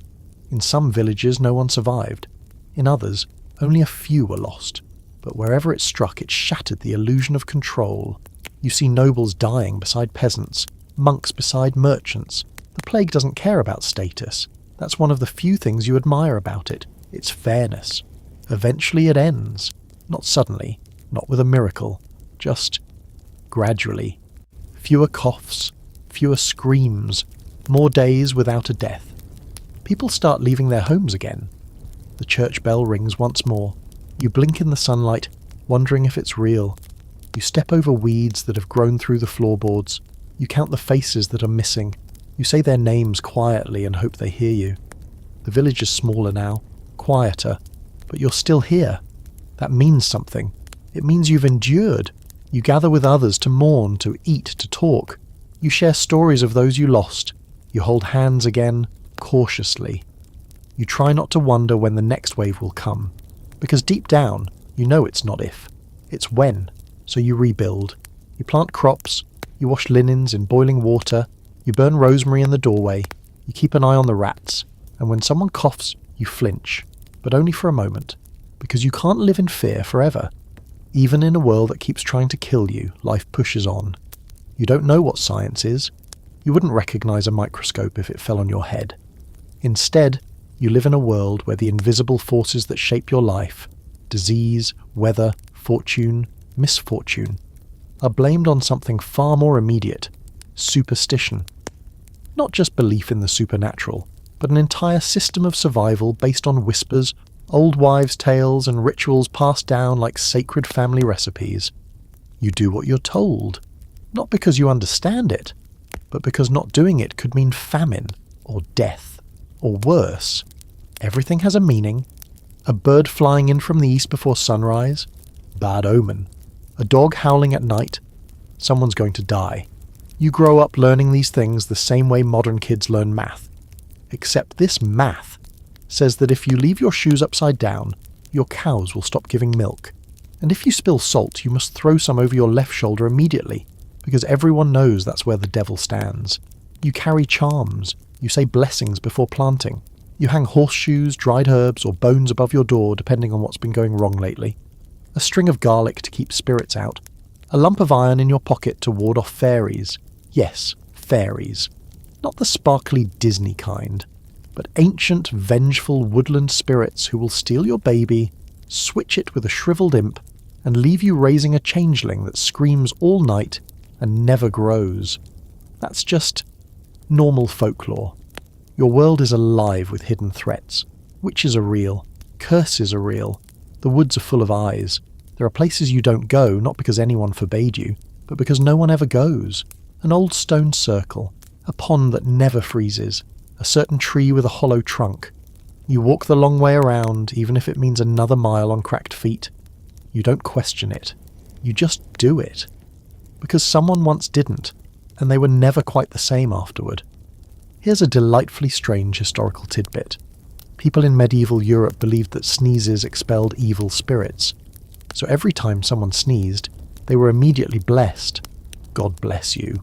S1: In some villages no one survived. In others, only a few were lost. But wherever it struck, it shattered the illusion of control. You see nobles dying beside peasants, monks beside merchants. The plague doesn't care about status. That's one of the few things you admire about it. It's fairness. Eventually it ends. Not suddenly, not with a miracle. Just gradually. Fewer coughs, fewer screams, more days without a death. People start leaving their homes again. The church bell rings once more. You blink in the sunlight, wondering if it's real. You step over weeds that have grown through the floorboards. You count the faces that are missing. You say their names quietly and hope they hear you. The village is smaller now, quieter, but you're still here. That means something. It means you've endured. You gather with others to mourn, to eat, to talk. You share stories of those you lost. You hold hands again, cautiously. You try not to wonder when the next wave will come, because deep down, you know it's not if, it's when. So you rebuild. You plant crops, you wash linens in boiling water, you burn rosemary in the doorway, you keep an eye on the rats, and when someone coughs, you flinch, but only for a moment, because you can't live in fear forever. Even in a world that keeps trying to kill you, life pushes on. You don't know what science is. You wouldn't recognize a microscope if it fell on your head. Instead, you live in a world where the invisible forces that shape your life, disease, weather, fortune, misfortune, are blamed on something far more immediate: superstition. Not just belief in the supernatural, but an entire system of survival based on whispers, old wives' tales, and rituals passed down like sacred family recipes. You do what you're told, not because you understand it, but because not doing it could mean famine, or death, or worse. Everything has a meaning. A bird flying in from the east before sunrise? Bad omen. A dog howling at night? Someone's going to die. You grow up learning these things the same way modern kids learn math. Except this math says that if you leave your shoes upside down, your cows will stop giving milk. And if you spill salt, you must throw some over your left shoulder immediately, because everyone knows that's where the devil stands. You carry charms. You say blessings before planting. You hang horseshoes, dried herbs, or bones above your door, depending on what's been going wrong lately. A string of garlic to keep spirits out. A lump of iron in your pocket to ward off fairies. Yes, fairies. Not the sparkly Disney kind, but ancient, vengeful woodland spirits who will steal your baby, switch it with a shriveled imp, and leave you raising a changeling that screams all night and never grows. That's just normal folklore. Your world is alive with hidden threats. Witches are real. Curses are real. The woods are full of eyes. There are places you don't go, not because anyone forbade you, but because no one ever goes. An old stone circle, a pond that never freezes, a certain tree with a hollow trunk. You walk the long way around, even if it means another mile on cracked feet. You don't question it. You just do it. Because someone once didn't, and they were never quite the same afterward. Here's a delightfully strange historical tidbit. People in medieval Europe believed that sneezes expelled evil spirits. So every time someone sneezed, they were immediately blessed. God bless you.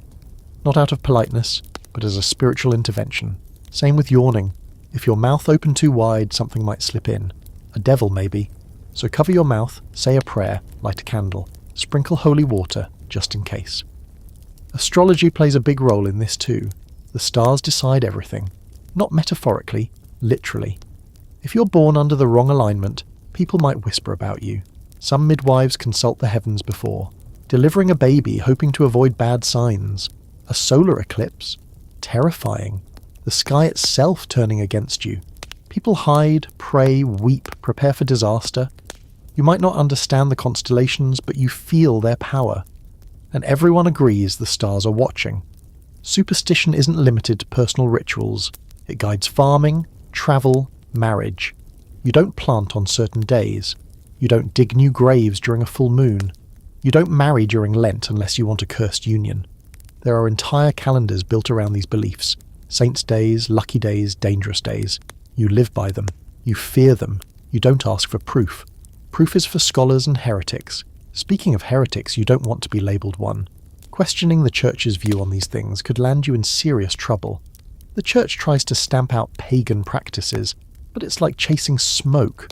S1: Not out of politeness, but as a spiritual intervention. Same with yawning. If your mouth opened too wide, something might slip in. A devil, maybe. So cover your mouth, say a prayer, light a candle, sprinkle holy water, just in case. Astrology plays a big role in this too. The stars decide everything. Not metaphorically, literally. If you're born under the wrong alignment, people might whisper about you. Some midwives consult the heavens before. Delivering a baby, hoping to avoid bad signs. A solar eclipse? Terrifying. The sky itself turning against you. People hide, pray, weep, prepare for disaster. You might not understand the constellations, but you feel their power. And everyone agrees the stars are watching. Superstition isn't limited to personal rituals. It guides farming, travel, marriage. You don't plant on certain days. You don't dig new graves during a full moon. You don't marry during Lent unless you want a cursed union. There are entire calendars built around these beliefs. Saints' days, lucky days, dangerous days. You live by them. You fear them. You don't ask for proof. Proof is for scholars and heretics. Speaking of heretics, you don't want to be labelled one. Questioning the church's view on these things could land you in serious trouble. The church tries to stamp out pagan practices, but it's like chasing smoke.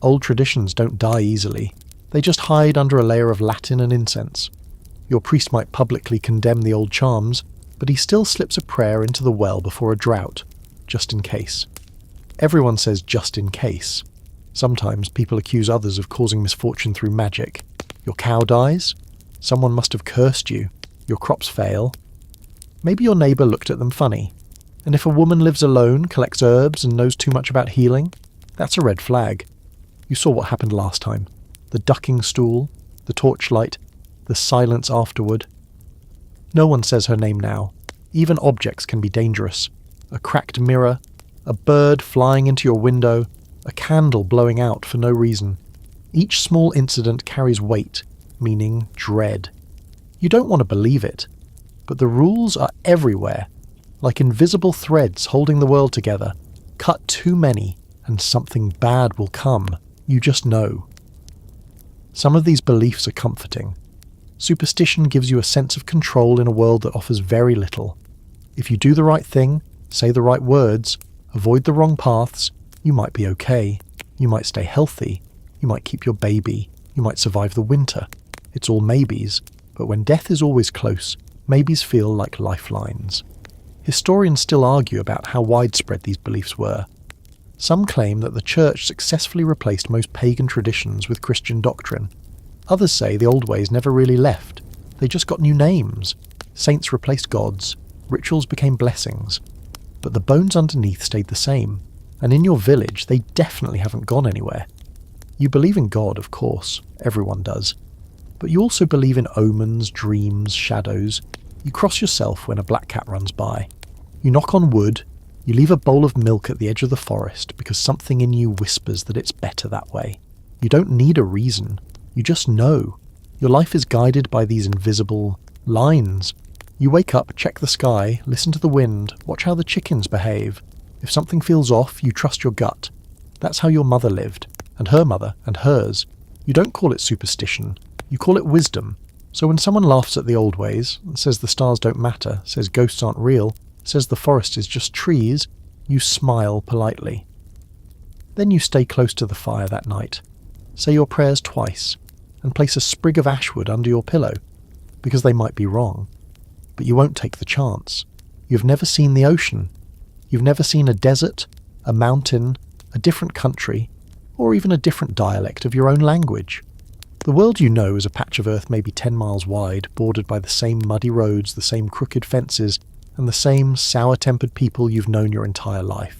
S1: Old traditions don't die easily. They just hide under a layer of Latin and incense. Your priest might publicly condemn the old charms, but he still slips a prayer into the well before a drought, just in case. Everyone says just in case. Sometimes people accuse others of causing misfortune through magic. Your cow dies? Someone must have cursed you. Your crops fail. Maybe your neighbour looked at them funny. And if a woman lives alone, collects herbs, and knows too much about healing, that's a red flag. You saw what happened last time. The ducking stool, the torchlight, the silence afterward. No one says her name now. Even objects can be dangerous. A cracked mirror, a bird flying into your window, a candle blowing out for no reason. Each small incident carries weight, meaning dread. You don't want to believe it, but the rules are everywhere, like invisible threads holding the world together. Cut too many, and something bad will come. You just know. Some of these beliefs are comforting. Superstition gives you a sense of control in a world that offers very little. If you do the right thing, say the right words, avoid the wrong paths, you might be okay. You might stay healthy. You might keep your baby. You might survive the winter. It's all maybes, but when death is always close, maybes feel like lifelines. Historians still argue about how widespread these beliefs were. Some claim that the church successfully replaced most pagan traditions with Christian doctrine. Others say the old ways never really left. They just got new names. Saints replaced gods, rituals became blessings. But the bones underneath stayed the same, and in your village they definitely haven't gone anywhere. You believe in God, of course, everyone does. But you also believe in omens, dreams, shadows. You cross yourself when a black cat runs by. You knock on wood. You leave a bowl of milk at the edge of the forest because something in you whispers that it's better that way. You don't need a reason. You just know. Your life is guided by these invisible lines. You wake up, check the sky, listen to the wind, watch how the chickens behave. If something feels off, you trust your gut. That's how your mother lived, and her mother, and hers. You don't call it superstition. You call it wisdom. So when someone laughs at the old ways, says the stars don't matter, says ghosts aren't real, says the forest is just trees, you smile politely. Then you stay close to the fire that night. Say your prayers twice, and place a sprig of ashwood under your pillow, because they might be wrong. But you won't take the chance. You've never seen the ocean. You've never seen a desert, a mountain, a different country, or even a different dialect of your own language. The world you know is a patch of earth maybe 10 miles wide, bordered by the same muddy roads, the same crooked fences, and the same sour-tempered people you've known your entire life.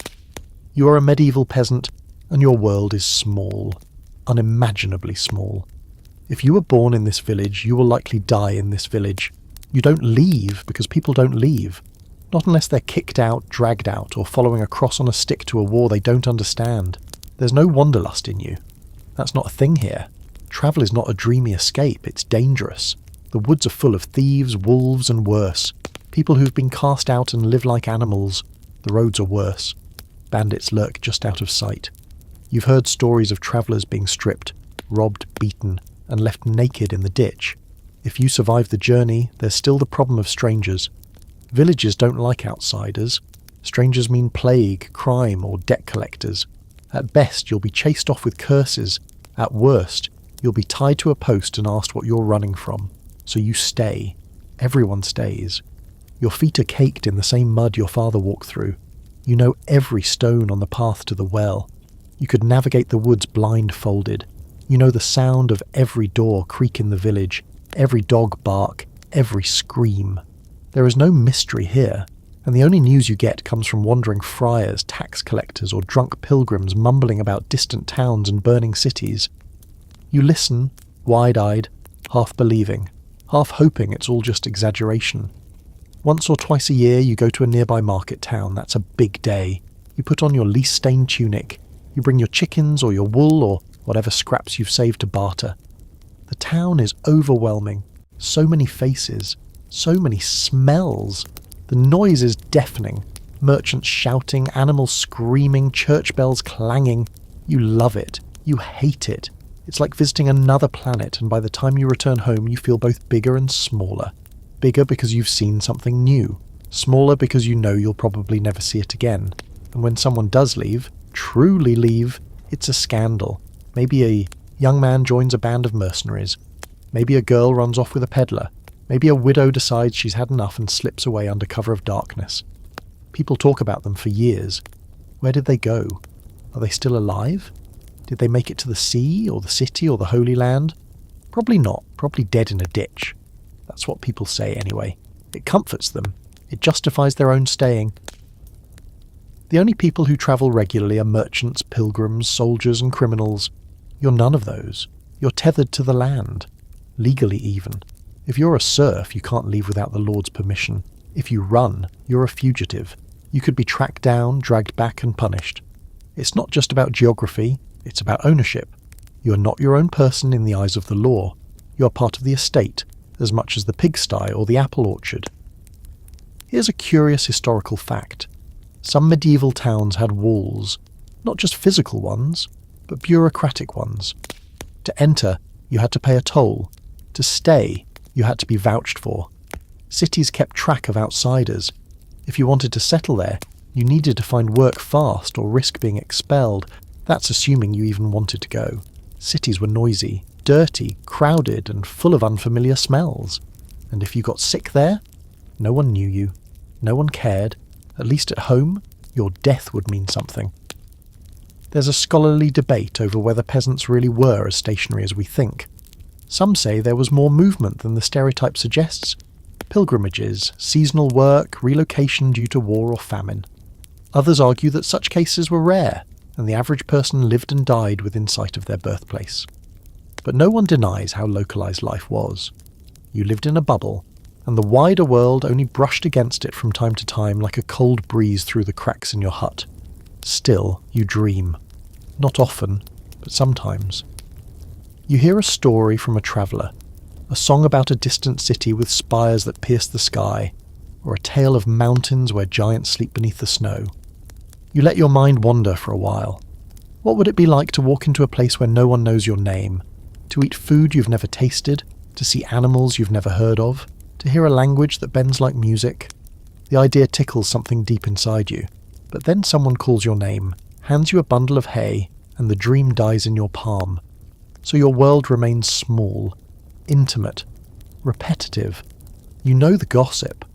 S1: You are a medieval peasant, and your world is small, unimaginably small. If you were born in this village, you will likely die in this village. You don't leave because people don't leave. Not unless they're kicked out, dragged out, or following a cross on a stick to a war they don't understand. There's no wanderlust in you. That's not a thing here. Travel is not a dreamy escape, it's dangerous. The woods are full of thieves, wolves, and worse. People who've been cast out and live like animals. The roads are worse. Bandits lurk just out of sight. You've heard stories of travellers being stripped, robbed, beaten, and left naked in the ditch. If you survive the journey, there's still the problem of strangers. Villages don't like outsiders. Strangers mean plague, crime, or debt collectors. At best, you'll be chased off with curses. At worst, you'll be tied to a post and asked what you're running from. So you stay. Everyone stays. Your feet are caked in the same mud your father walked through. You know every stone on the path to the well. You could navigate the woods blindfolded. You know the sound of every door creak in the village, every dog bark, every scream. There is no mystery here, and the only news you get comes from wandering friars, tax collectors, or drunk pilgrims mumbling about distant towns and burning cities. You listen, wide-eyed, half believing, half hoping it's all just exaggeration. Once or twice a year you go to a nearby market town. That's a big day. You put on your lice-stained tunic. You bring your chickens or your wool or whatever scraps you've saved to barter. The town is overwhelming. So many faces. So many smells. The noise is deafening. Merchants shouting, animals screaming, church bells clanging. You love it. You hate it. It's like visiting another planet, and by the time you return home you feel both bigger and smaller. Bigger because you've seen something new. Smaller because you know you'll probably never see it again. And when someone does leave, truly leave, it's a scandal. Maybe a young man joins a band of mercenaries. Maybe a girl runs off with a peddler. Maybe a widow decides she's had enough and slips away under cover of darkness. People talk about them for years. Where did they go? Are they still alive? Did they make it to the sea, or the city, or the Holy Land? Probably not. Probably dead in a ditch. That's what people say anyway. It comforts them. It justifies their own staying. The only people who travel regularly are merchants, pilgrims, soldiers, and criminals. You're none of those. You're tethered to the land. Legally even. If you're a serf, you can't leave without the Lord's permission. If you run, you're a fugitive. You could be tracked down, dragged back, and punished. It's not just about geography, it's about ownership. You are not your own person in the eyes of the law. You are part of the estate, as much as the pigsty or the apple orchard. Here's a curious historical fact. Some medieval towns had walls, not just physical ones, but bureaucratic ones. To enter, you had to pay a toll. To stay, you had to be vouched for. Cities kept track of outsiders. If you wanted to settle there, you needed to find work fast or risk being expelled. That's assuming you even wanted to go. Cities were noisy, dirty, crowded, and full of unfamiliar smells. And if you got sick there, no one knew you. No one cared. At least at home, your death would mean something. There's a scholarly debate over whether peasants really were as stationary as we think. Some say there was more movement than the stereotype suggests. Pilgrimages, seasonal work, relocation due to war or famine. Others argue that such cases were rare, and the average person lived and died within sight of their birthplace. But no one denies how localized life was. You lived in a bubble, and the wider world only brushed against it from time to time like a cold breeze through the cracks in your hut. Still, you dream. Not often, but sometimes. You hear a story from a traveller, a song about a distant city with spires that pierce the sky, or a tale of mountains where giants sleep beneath the snow. You let your mind wander for a while. What would it be like to walk into a place where no one knows your name, to eat food you've never tasted, to see animals you've never heard of, to hear a language that bends like music? The idea tickles something deep inside you, but then someone calls your name, hands you a bundle of hay, and the dream dies in your palm. So your world remains small, intimate, repetitive. You know the gossip.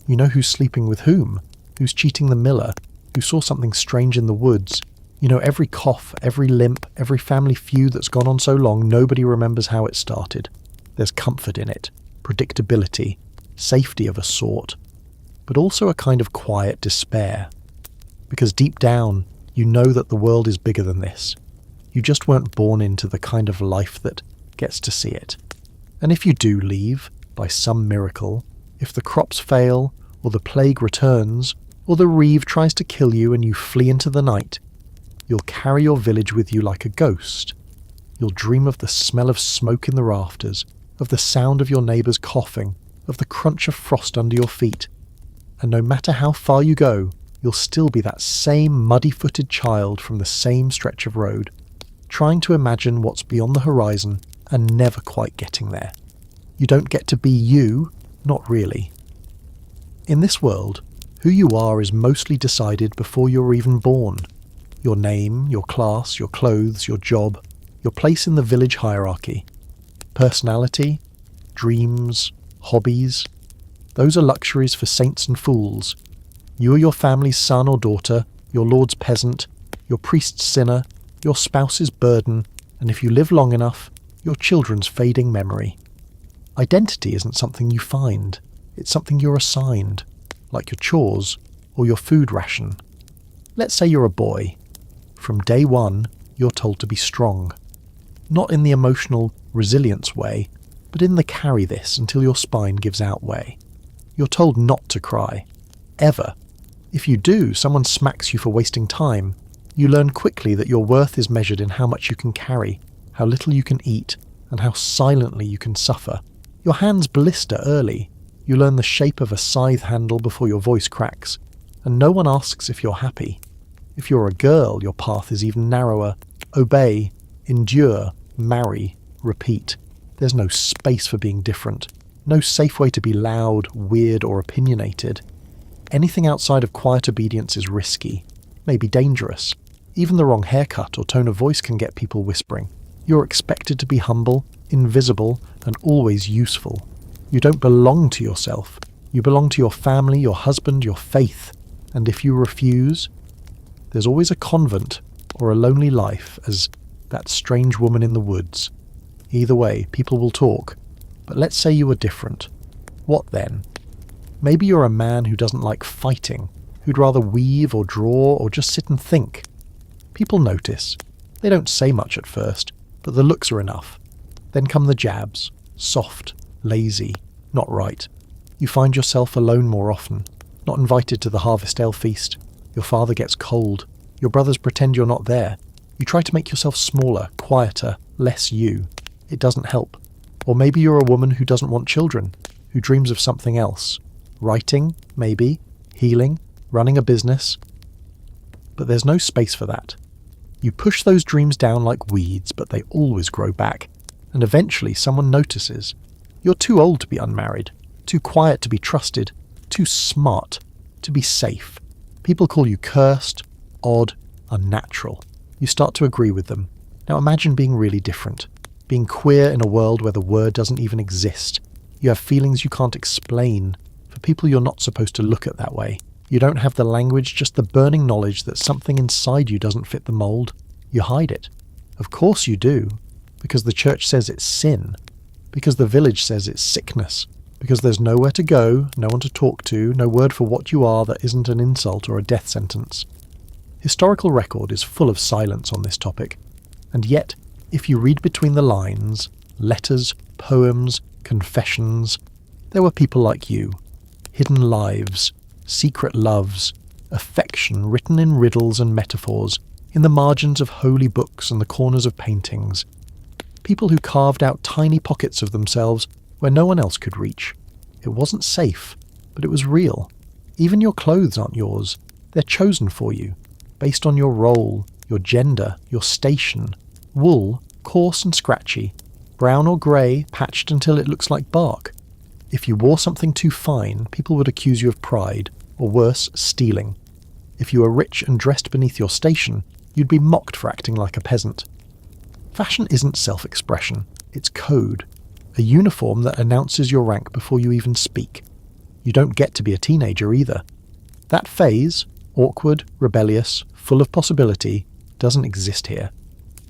S1: You know who's sleeping with whom, who's cheating the miller, who saw something strange in the woods. You know every cough, every limp, every family feud that's gone on so long nobody remembers how it started. There's comfort in it, predictability, safety of a sort, but also a kind of quiet despair. Because deep down, you know that the world is bigger than this. You just weren't born into the kind of life that gets to see it. And if you do leave, by some miracle, if the crops fail, or the plague returns, or the reeve tries to kill you and you flee into the night, you'll carry your village with you like a ghost. You'll dream of the smell of smoke in the rafters, of the sound of your neighbours coughing, of the crunch of frost under your feet. And no matter how far you go, you'll still be that same muddy-footed child from the same stretch of road, trying to imagine what's beyond the horizon and never quite getting there. You don't get to be you, not really. In this world, who you are is mostly decided before you're even born. Your name, your class, your clothes, your job, your place in the village hierarchy. Personality, dreams, hobbies. Those are luxuries for saints and fools. You are your family's son or daughter, your lord's peasant, your priest's sinner, your spouse's burden, and if you live long enough, your children's fading memory. Identity isn't something you find, it's something you're assigned, like your chores or your food ration. Let's say you're a boy. From day one, you're told to be strong. Not in the emotional resilience way, but in the carry this until your spine gives out way. You're told not to cry. Ever. If you do, someone smacks you for wasting time. You learn quickly that your worth is measured in how much you can carry, how little you can eat, and how silently you can suffer. Your hands blister early. You learn the shape of a scythe handle before your voice cracks, and no one asks if you're happy. If you're a girl, your path is even narrower. Obey, endure, marry, repeat. There's no space for being different. No safe way to be loud, weird, or opinionated. Anything outside of quiet obedience is risky, maybe dangerous. Even the wrong haircut or tone of voice can get people whispering. You're expected to be humble, invisible, and always useful. You don't belong to yourself. You belong to your family, your husband, your faith. And if you refuse, there's always a convent or a lonely life as that strange woman in the woods. Either way, people will talk. But let's say you were different. What then? Maybe you're a man who doesn't like fighting, who'd rather weave or draw or just sit and think. People notice. They don't say much at first, but the looks are enough. Then come the jabs. Soft, lazy, not right. You find yourself alone more often, not invited to the harvest ale feast. Your father gets cold. Your brothers pretend you're not there. You try to make yourself smaller, quieter, less you. It doesn't help. Or maybe you're a woman who doesn't want children, who dreams of something else. Writing, maybe, healing, running a business. But there's no space for that. You push those dreams down like weeds, but they always grow back. And eventually someone notices. You're too old to be unmarried, too quiet to be trusted, too smart to be safe. People call you cursed, odd, unnatural. You start to agree with them. Now imagine being really different. Being queer in a world where the word doesn't even exist. You have feelings you can't explain. For people you're not supposed to look at that way. You don't have the language, just the burning knowledge that something inside you doesn't fit the mold. You hide it. Of course you do, because the church says it's sin. because the village says it's sickness, because there's nowhere to go, no one to talk to, no word for what you are that isn't an insult or a death sentence. Historical record is full of silence on this topic, and yet, if you read between the lines, letters, poems, confessions, there were people like you, hidden lives, secret loves, affection written in riddles and metaphors, in the margins of holy books and the corners of paintings. People who carved out tiny pockets of themselves where no one else could reach. It wasn't safe, but it was real. Even your clothes aren't yours. They're chosen for you, based on your role, your gender, your station. Wool, coarse and scratchy, brown or grey, patched until it looks like bark. If you wore something too fine, people would accuse you of pride, or worse, stealing. If you were rich and dressed beneath your station, you'd be mocked for acting like a peasant. Fashion isn't self-expression, it's code, a uniform that announces your rank before you even speak. You don't get to be a teenager either. That phase, awkward, rebellious, full of possibility, doesn't exist here.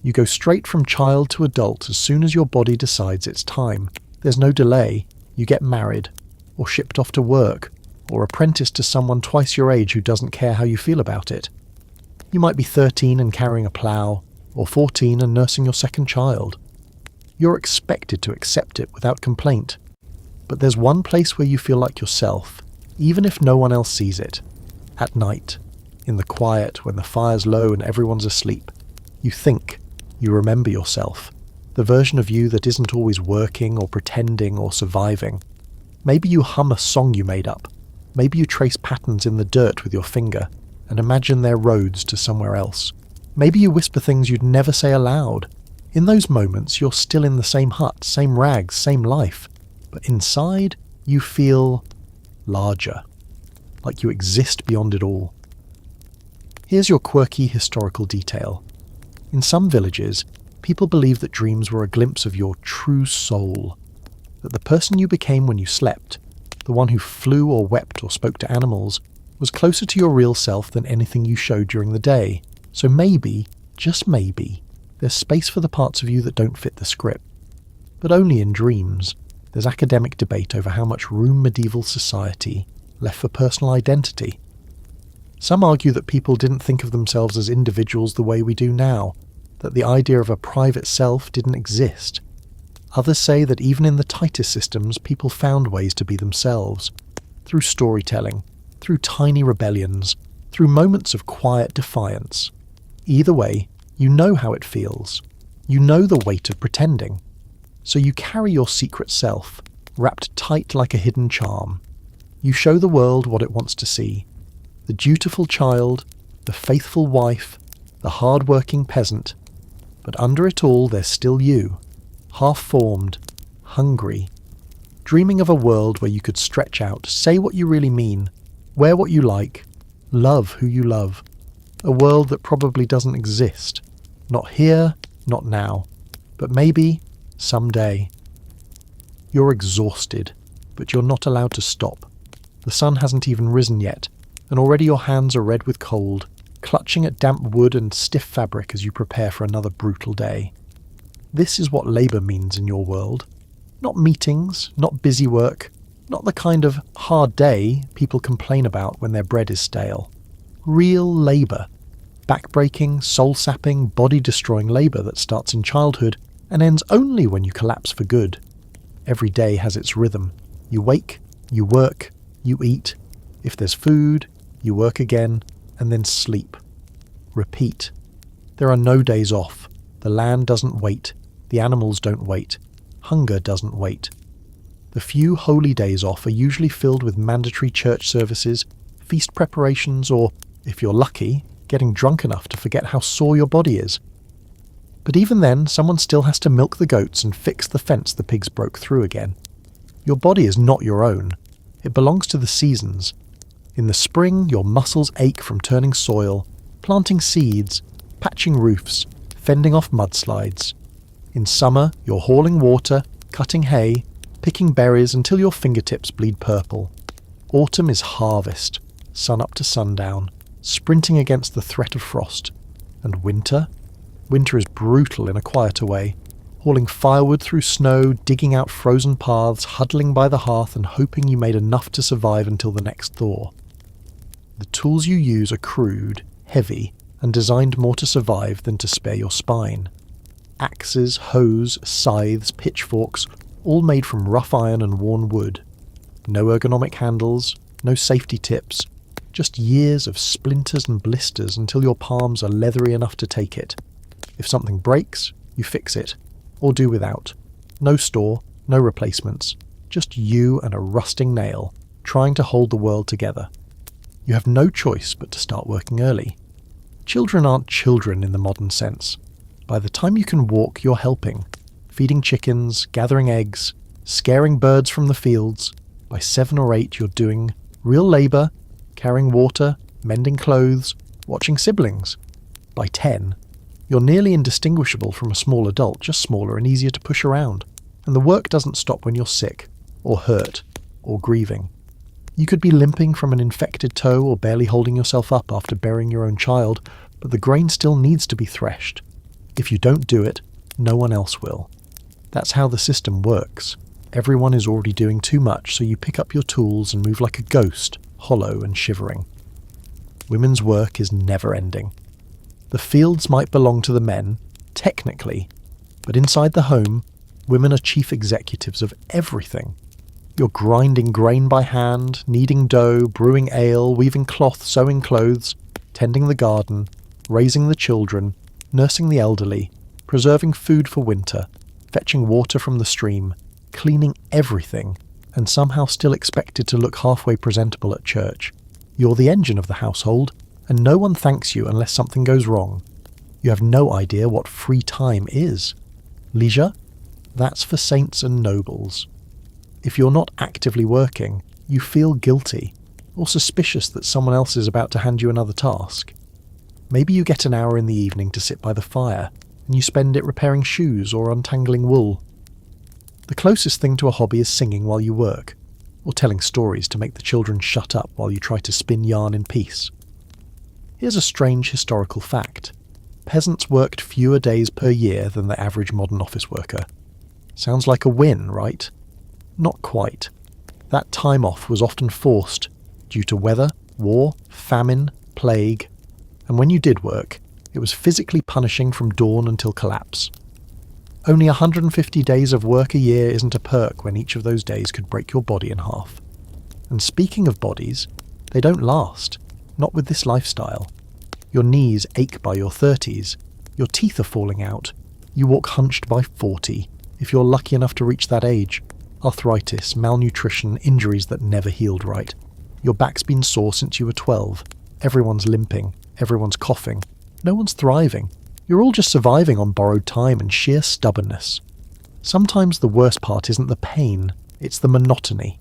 S1: You go straight from child to adult as soon as your body decides it's time. There's no delay. You get married, or shipped off to work, or apprenticed to someone twice your age who doesn't care how you feel about it. You might be 13 and carrying a plough, or 14 and nursing your second child. You're expected to accept it without complaint. But there's one place where you feel like yourself, even if no one else sees it. At night, in the quiet when the fire's low and everyone's asleep. You think, you remember yourself, the version of you that isn't always working or pretending or surviving. Maybe you hum a song you made up. Maybe you trace patterns in the dirt with your finger and imagine they're roads to somewhere else. Maybe you whisper things you'd never say aloud. In those moments, you're still in the same hut, same rags, same life. But inside, you feel larger, like you exist beyond it all. Here's your quirky historical detail. In some villages, people believed that dreams were a glimpse of your true soul, that the person you became when you slept, the one who flew or wept or spoke to animals, was closer to your real self than anything you showed during the day. So maybe, just maybe, there's space for the parts of you that don't fit the script. But only in dreams. There's academic debate over how much room medieval society left for personal identity. Some argue that people didn't think of themselves as individuals the way we do now, that the idea of a private self didn't exist. Others say that even in the tightest systems, people found ways to be themselves, through storytelling, through tiny rebellions, through moments of quiet defiance. Either way, you know how it feels. You know the weight of pretending. So you carry your secret self, wrapped tight like a hidden charm. You show the world what it wants to see. The dutiful child, the faithful wife, the hard-working peasant. But under it all there's still you, half-formed, hungry, dreaming of a world where you could stretch out, say what you really mean, wear what you like, love who you love. A world that probably doesn't exist. Not here, not now, but maybe someday. You're exhausted, but you're not allowed to stop. The sun hasn't even risen yet, and already your hands are red with cold, clutching at damp wood and stiff fabric as you prepare for another brutal day. This is what labour means in your world. Not meetings, not busy work, not the kind of hard day people complain about when their bread is stale. Real labour. Back-breaking, soul-sapping, body-destroying labour that starts in childhood and ends only when you collapse for good. Every day has its rhythm. You wake, you work, you eat. If there's food, you work again, and then sleep. Repeat. There are no days off. The land doesn't wait. The animals don't wait. Hunger doesn't wait. The few holy days off are usually filled with mandatory church services, feast preparations, or, if you're lucky, getting drunk enough to forget how sore your body is. But even then, someone still has to milk the goats and fix the fence the pigs broke through again. Your body is not your own. It belongs to the seasons. In the spring, your muscles ache from turning soil, planting seeds, patching roofs, fending off mudslides. In summer, you're hauling water, cutting hay, picking berries until your fingertips bleed purple. Autumn is harvest, sun up to sundown, sprinting against the threat of frost. And winter? Winter is brutal in a quieter way. hauling firewood through snow, digging out frozen paths, huddling by the hearth and hoping you made enough to survive until the next thaw. The tools you use are crude, heavy, and designed more to survive than to spare your spine. Axes, hoes, scythes, pitchforks, all made from rough iron and worn wood. No ergonomic handles, no safety tips, just years of splinters and blisters until your palms are leathery enough to take it. If something breaks, you fix it, or do without. No store, no replacements, just you and a rusting nail, trying to hold the world together. You have no choice but to start working early. Children aren't children in the modern sense. By the time you can walk, you're helping. Feeding chickens, gathering eggs, scaring birds from the fields. By 7 or 8, you're doing real labour, carrying water, mending clothes, watching siblings. By 10, you're nearly indistinguishable from a small adult, just smaller and easier to push around. And the work doesn't stop when you're sick, or hurt, or grieving. You could be limping from an infected toe or barely holding yourself up after burying your own child, but the grain still needs to be threshed. If you don't do it, no one else will. That's how the system works. Everyone is already doing too much, so you pick up your tools and move like a ghost, hollow and shivering. Women's work is never ending. The fields might belong to the men, technically, but inside the home, women are chief executives of everything. You're grinding grain by hand, kneading dough, brewing ale, weaving cloth, sewing clothes, tending the garden, raising the children, nursing the elderly, preserving food for winter, fetching water from the stream, cleaning everything, and somehow still expected to look halfway presentable at church. You're the engine of the household, and no one thanks you unless something goes wrong. You have no idea what free time is. Leisure? That's for saints and nobles. If you're not actively working, you feel guilty, or suspicious that someone else is about to hand you another task. Maybe you get an hour in the evening to sit by the fire, and you spend it repairing shoes or untangling wool. The closest thing to a hobby is singing while you work, or telling stories to make the children shut up while you try to spin yarn in peace. Here's a strange historical fact. Peasants worked fewer days per year than the average modern office worker. Sounds like a win, right? Not quite. That time off was often forced due to weather, war, famine, plague, and when you did work, it was physically punishing from dawn until collapse. Only 150 days of work a year isn't a perk when each of those days could break your body in half. And speaking of bodies, they don't last, not with this lifestyle. Your knees ache by your 30s, your teeth are falling out, you walk hunched by 40, if you're lucky enough to reach that age. Arthritis, malnutrition, injuries that never healed right. Your back's been sore since you were 12. Everyone's limping. Everyone's coughing. No one's thriving. You're all just surviving on borrowed time and sheer stubbornness. Sometimes the worst part isn't the pain, it's the monotony.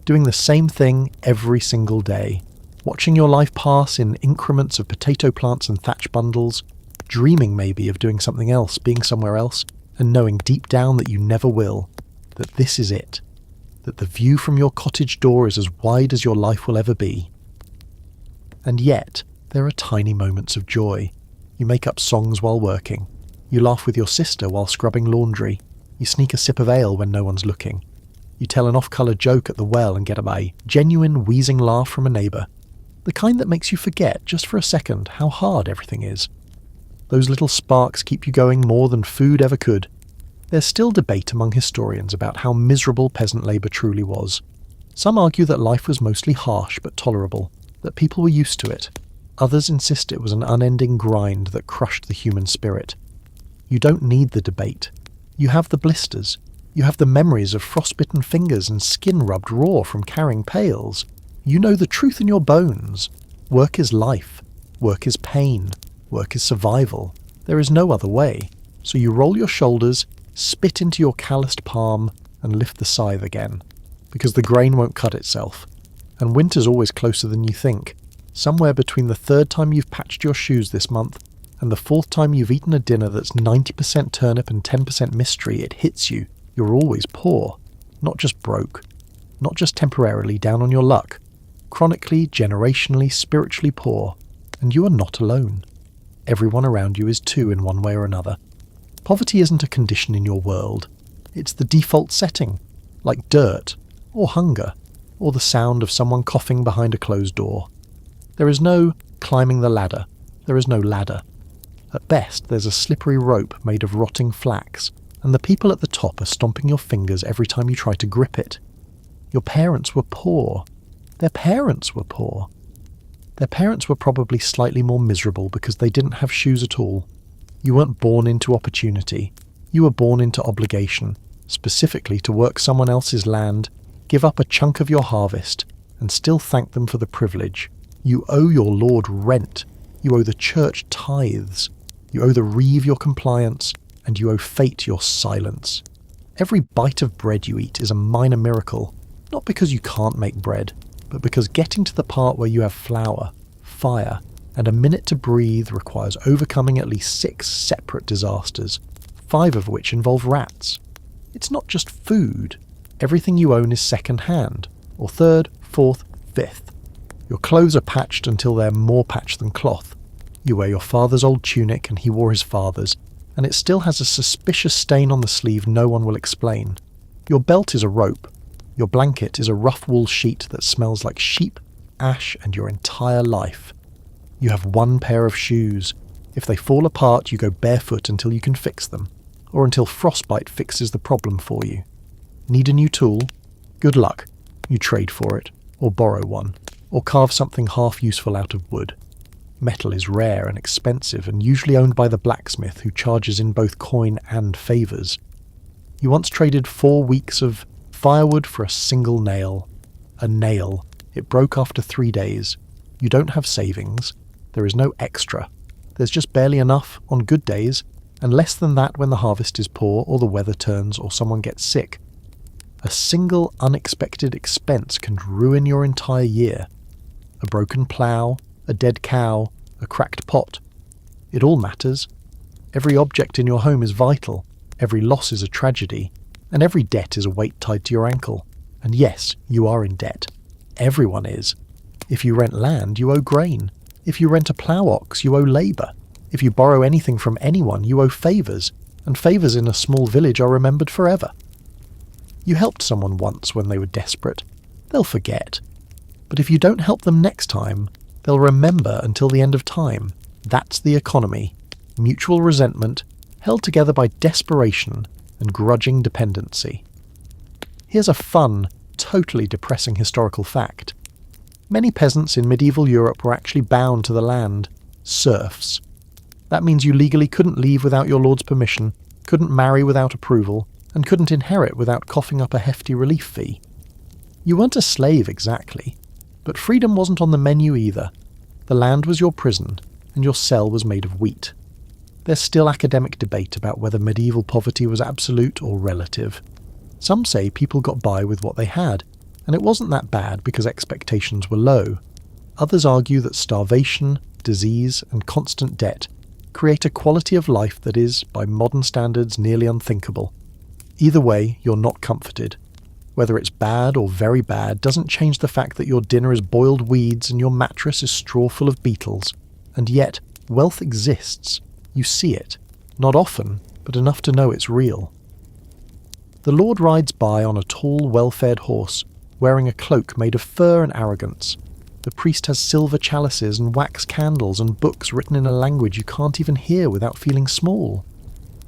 S1: Doing the same thing every single day. Watching your life pass in increments of potato plants and thatch bundles. Dreaming maybe of doing something else, being somewhere else, and knowing deep down that you never will. That this is it, that the view from your cottage door is as wide as your life will ever be. And yet, there are tiny moments of joy. You make up songs while working. You laugh with your sister while scrubbing laundry. You sneak a sip of ale when no one's looking. You tell an off-colour joke at the well and get a genuine wheezing laugh from a neighbour. The kind that makes you forget, just for a second, how hard everything is. Those little sparks keep you going more than food ever could. There's still debate among historians about how miserable peasant labour truly was. Some argue that life was mostly harsh but tolerable, that people were used to it. Others insist it was an unending grind that crushed the human spirit. You don't need the debate. You have the blisters. You have the memories of frostbitten fingers and skin rubbed raw from carrying pails. You know the truth in your bones. Work is life. Work is pain. Work is survival. There is no other way. So you roll your shoulders, spit into your calloused palm, and lift the scythe again. Because the grain won't cut itself. And winter's always closer than you think. Somewhere between the 3rd time you've patched your shoes this month and the 4th time you've eaten a dinner that's 90% turnip and 10% mystery, it hits you. You're always poor. Not just broke. Not just temporarily down on your luck. Chronically, generationally, spiritually poor. And you are not alone. Everyone around you is too in one way or another. Poverty isn't a condition in your world. It's the default setting, like dirt, or hunger, or the sound of someone coughing behind a closed door. There is no climbing the ladder. There is no ladder. At best, there's a slippery rope made of rotting flax, and the people at the top are stomping your fingers every time you try to grip it. Your parents were poor. Their parents were poor. Their parents were probably slightly more miserable because they didn't have shoes at all. You weren't born into opportunity. You were born into obligation, specifically to work someone else's land, give up a chunk of your harvest, and still thank them for the privilege. You owe your Lord rent. You owe the church tithes. You owe the reeve your compliance, and you owe fate your silence. Every bite of bread you eat is a minor miracle, not because you can't make bread, but because getting to the part where you have flour, fire, and a minute to breathe requires overcoming at least 6 separate disasters, 5 of which involve rats. It's not just food. Everything you own is second-hand, or third, fourth, fifth. Your clothes are patched until they're more patched than cloth. You wear your father's old tunic and he wore his father's, and it still has a suspicious stain on the sleeve no one will explain. Your belt is a rope. Your blanket is a rough wool sheet that smells like sheep, ash, and your entire life. You have 1 pair of shoes. If they fall apart, you go barefoot until you can fix them, or until frostbite fixes the problem for you. Need a new tool? Good luck. You trade for it, or borrow one, or carve something half useful out of wood. Metal is rare and expensive and usually owned by the blacksmith who charges in both coin and favours. You once traded 4 weeks of firewood for a single nail. A nail. It broke after 3 days. You don't have savings. There is no extra. There's just barely enough on good days, and less than that when the harvest is poor or the weather turns or someone gets sick. A single unexpected expense can ruin your entire year. A broken plough, a dead cow, a cracked pot. It all matters. Every object in your home is vital. Every loss is a tragedy. And every debt is a weight tied to your ankle. And yes, you are in debt. Everyone is. If you rent land, you owe grain. If you rent a plough ox, you owe labour. If you borrow anything from anyone, you owe favours. And favours in a small village are remembered forever. You helped someone once when they were desperate. They'll forget. But if you don't help them next time, they'll remember until the end of time. That's the economy. Mutual resentment, held together by desperation and grudging dependency. Here's a fun, totally depressing historical fact. Many peasants in medieval Europe were actually bound to the land, serfs. That means you legally couldn't leave without your lord's permission, couldn't marry without approval, and couldn't inherit without coughing up a hefty relief fee. You weren't a slave exactly, but freedom wasn't on the menu either. The land was your prison, and your cell was made of wheat. There's still academic debate about whether medieval poverty was absolute or relative. Some say people got by with what they had, and it wasn't that bad because expectations were low. Others argue that starvation, disease, and constant debt create a quality of life that is, by modern standards, nearly unthinkable. Either way, you're not comforted. Whether it's bad or very bad doesn't change the fact that your dinner is boiled weeds and your mattress is straw full of beetles. And yet, wealth exists. You see it. Not often, but enough to know it's real. The Lord rides by on a tall, well-fed horse, wearing a cloak made of fur and arrogance. The priest has silver chalices and wax candles and books written in a language you can't even hear without feeling small.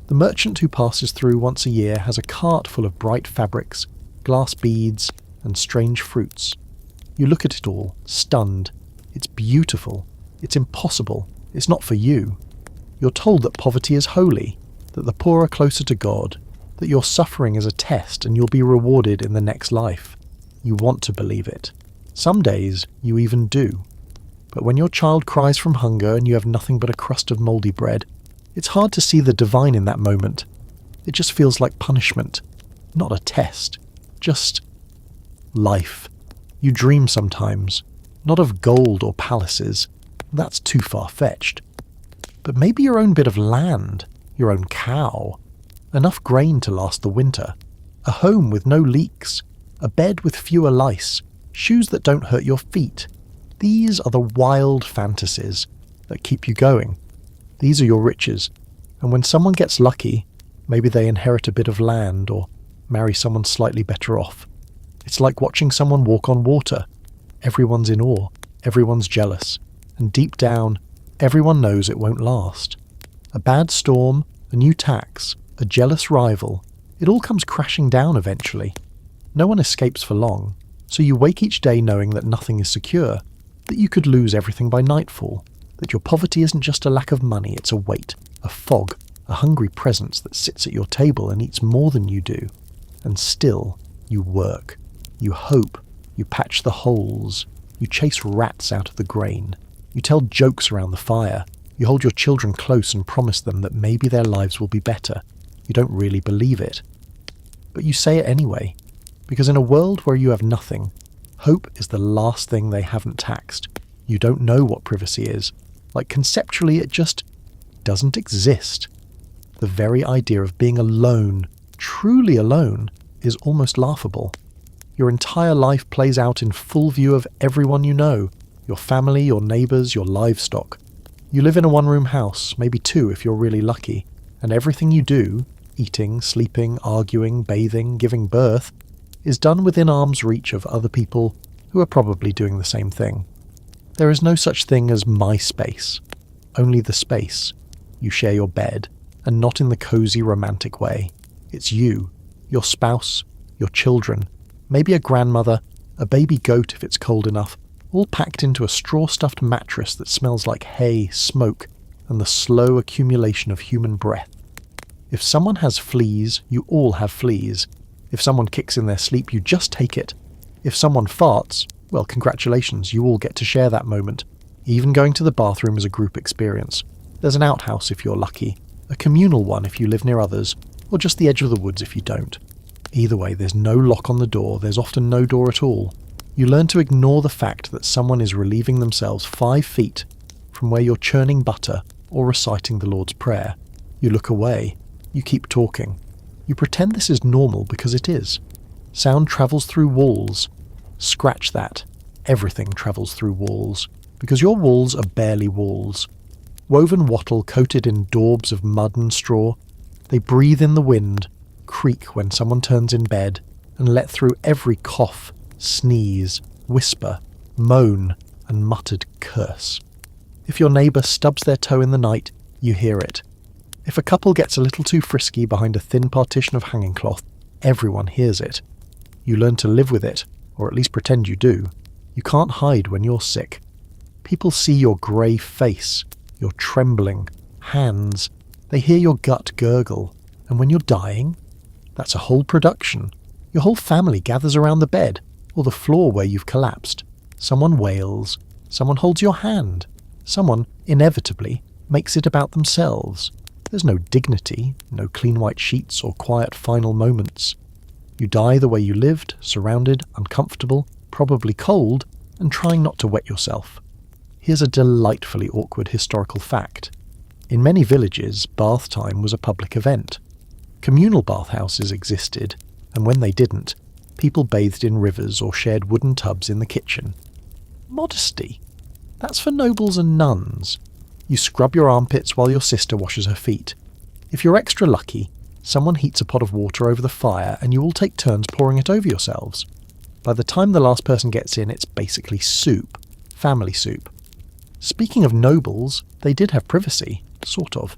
S1: The merchant who passes through once a year has a cart full of bright fabrics, glass beads, and strange fruits. You look at it all, stunned. It's beautiful. It's impossible. It's not for you. You're told that poverty is holy, that the poor are closer to God, that your suffering is a test and you'll be rewarded in the next life. You want to believe it. Some days you even do. But when your child cries from hunger and you have nothing but a crust of moldy bread, it's hard to see the divine in that moment. It just feels like punishment, not a test. Just life. You dream sometimes, not of gold or palaces. That's too far-fetched. But maybe your own bit of land, your own cow, enough grain to last the winter, a home with no leaks, a bed with fewer lice, shoes that don't hurt your feet. These are the wild fantasies that keep you going. These are your riches. And when someone gets lucky, Maybe they inherit a bit of land or marry someone slightly better off. It's like watching someone walk on water. Everyone's in awe, everyone's jealous, and deep down, everyone knows it won't last. A bad storm, a new tax, a jealous rival, it all comes crashing down eventually. No one escapes for long, so you wake each day knowing that nothing is secure, that you could lose everything by nightfall, that your poverty isn't just a lack of money, it's a weight, a fog, a hungry presence that sits at your table and eats more than you do. And still, you work. You hope. You patch the holes. You chase rats out of the grain. You tell jokes around the fire. You hold your children close and promise them that maybe their lives will be better. You don't really believe it. But you say it anyway, because in a world where you have nothing, hope is the last thing they haven't taxed. You don't know what privacy is. Like conceptually, it just doesn't exist. The very idea of being alone, truly alone, is almost laughable. Your entire life plays out in full view of everyone you know, your family, your neighbours, your livestock. You live in a one-room house, maybe two if you're really lucky, and everything you do, eating, sleeping, arguing, bathing, giving birth, is done within arm's reach of other people who are probably doing the same thing. There is no such thing as my space, only the space. You share your bed, and not in the cosy romantic way. It's you, your spouse, your children, maybe a grandmother, a baby goat if it's cold enough, all packed into a straw-stuffed mattress that smells like hay, smoke, and the slow accumulation of human breath. If someone has fleas, you all have fleas. If someone kicks in their sleep, you just take it. If someone farts, well, congratulations, you all get to share that moment. Even going to the bathroom is a group experience. There's an outhouse if you're lucky, a communal one if you live near others, or just the edge of the woods if you don't. Either way, there's no lock on the door, there's often no door at all. You learn to ignore the fact that someone is relieving themselves 5 feet from where you're churning butter or reciting the Lord's Prayer. You look away. You keep talking. You pretend this is normal because it is. Sound travels through walls. Scratch that. Everything travels through walls, because your walls are barely walls. Woven wattle coated in daubs of mud and straw, they breathe in the wind, creak when someone turns in bed, and let through every cough, sneeze, whisper, moan, and muttered curse. If your neighbour stubs their toe in the night, you hear it. If a couple gets a little too frisky behind a thin partition of hanging cloth, everyone hears it. You learn to live with it, or at least pretend you do. You can't hide when you're sick. People see your grey face, your trembling hands. They hear your gut gurgle. And when you're dying, that's a whole production. Your whole family gathers around the bed, or the floor where you've collapsed. Someone wails. Someone holds your hand. Someone, inevitably, makes it about themselves. There's no dignity, no clean white sheets or quiet final moments. You die the way you lived, surrounded, uncomfortable, probably cold, and trying not to wet yourself. Here's a delightfully awkward historical fact. In many villages, bath time was a public event. Communal bathhouses existed, and when they didn't, people bathed in rivers or shared wooden tubs in the kitchen. Modesty. That's for nobles and nuns. You scrub your armpits while your sister washes her feet. If you're extra lucky, someone heats a pot of water over the fire and you all take turns pouring it over yourselves. By the time the last person gets in, it's basically soup. Family soup. Speaking of nobles, they did have privacy, sort of.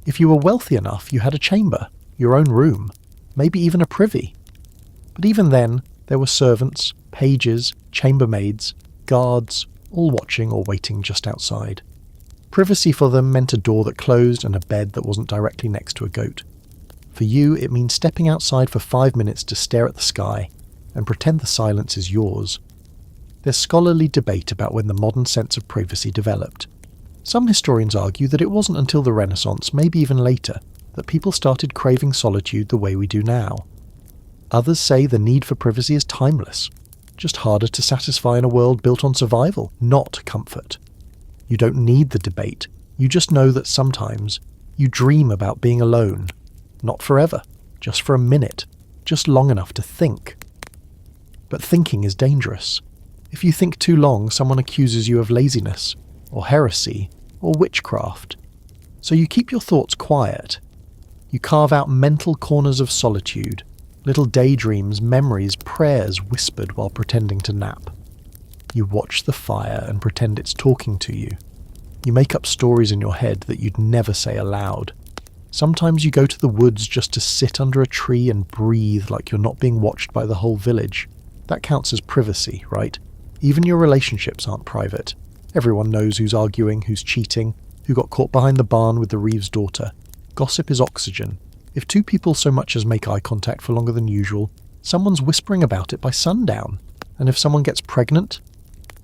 S1: If you were wealthy enough, you had a chamber, your own room, maybe even a privy. But even then, there were servants, pages, chambermaids, guards, all watching or waiting just outside. Privacy for them meant a door that closed and a bed that wasn't directly next to a goat. For you, it means stepping outside for 5 minutes to stare at the sky and pretend the silence is yours. There's scholarly debate about when the modern sense of privacy developed. Some historians argue that it wasn't until the Renaissance, maybe even later, that people started craving solitude the way we do now. Others say the need for privacy is timeless, just harder to satisfy in a world built on survival, not comfort. You don't need the debate, you just know that sometimes you dream about being alone. Not forever, just for a minute, just long enough to think. But thinking is dangerous. If you think too long, someone accuses you of laziness, or heresy, or witchcraft. So you keep your thoughts quiet. You carve out mental corners of solitude, little daydreams, memories, prayers whispered while pretending to nap. You watch the fire and pretend it's talking to you. You make up stories in your head that you'd never say aloud. Sometimes you go to the woods just to sit under a tree and breathe like you're not being watched by the whole village. That counts as privacy, right? Even your relationships aren't private. Everyone knows who's arguing, who's cheating, who got caught behind the barn with the Reeves' daughter. Gossip is oxygen. If two people so much as make eye contact for longer than usual, someone's whispering about it by sundown. And if someone gets pregnant?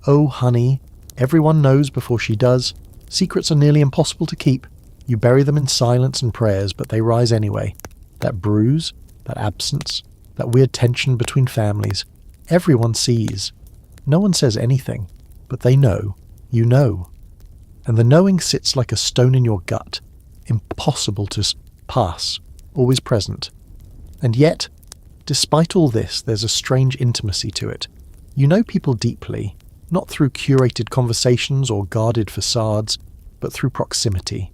S1: Oh, honey, everyone knows before she does. Secrets are nearly impossible to keep. You bury them in silence and prayers, but they rise anyway. That bruise, that absence, that weird tension between families. Everyone sees. No one says anything, but they know. You know. And the knowing sits like a stone in your gut. Impossible to pass. Always present. And yet, despite all this, there's a strange intimacy to it. You know people deeply, not through curated conversations or guarded facades, but through proximity.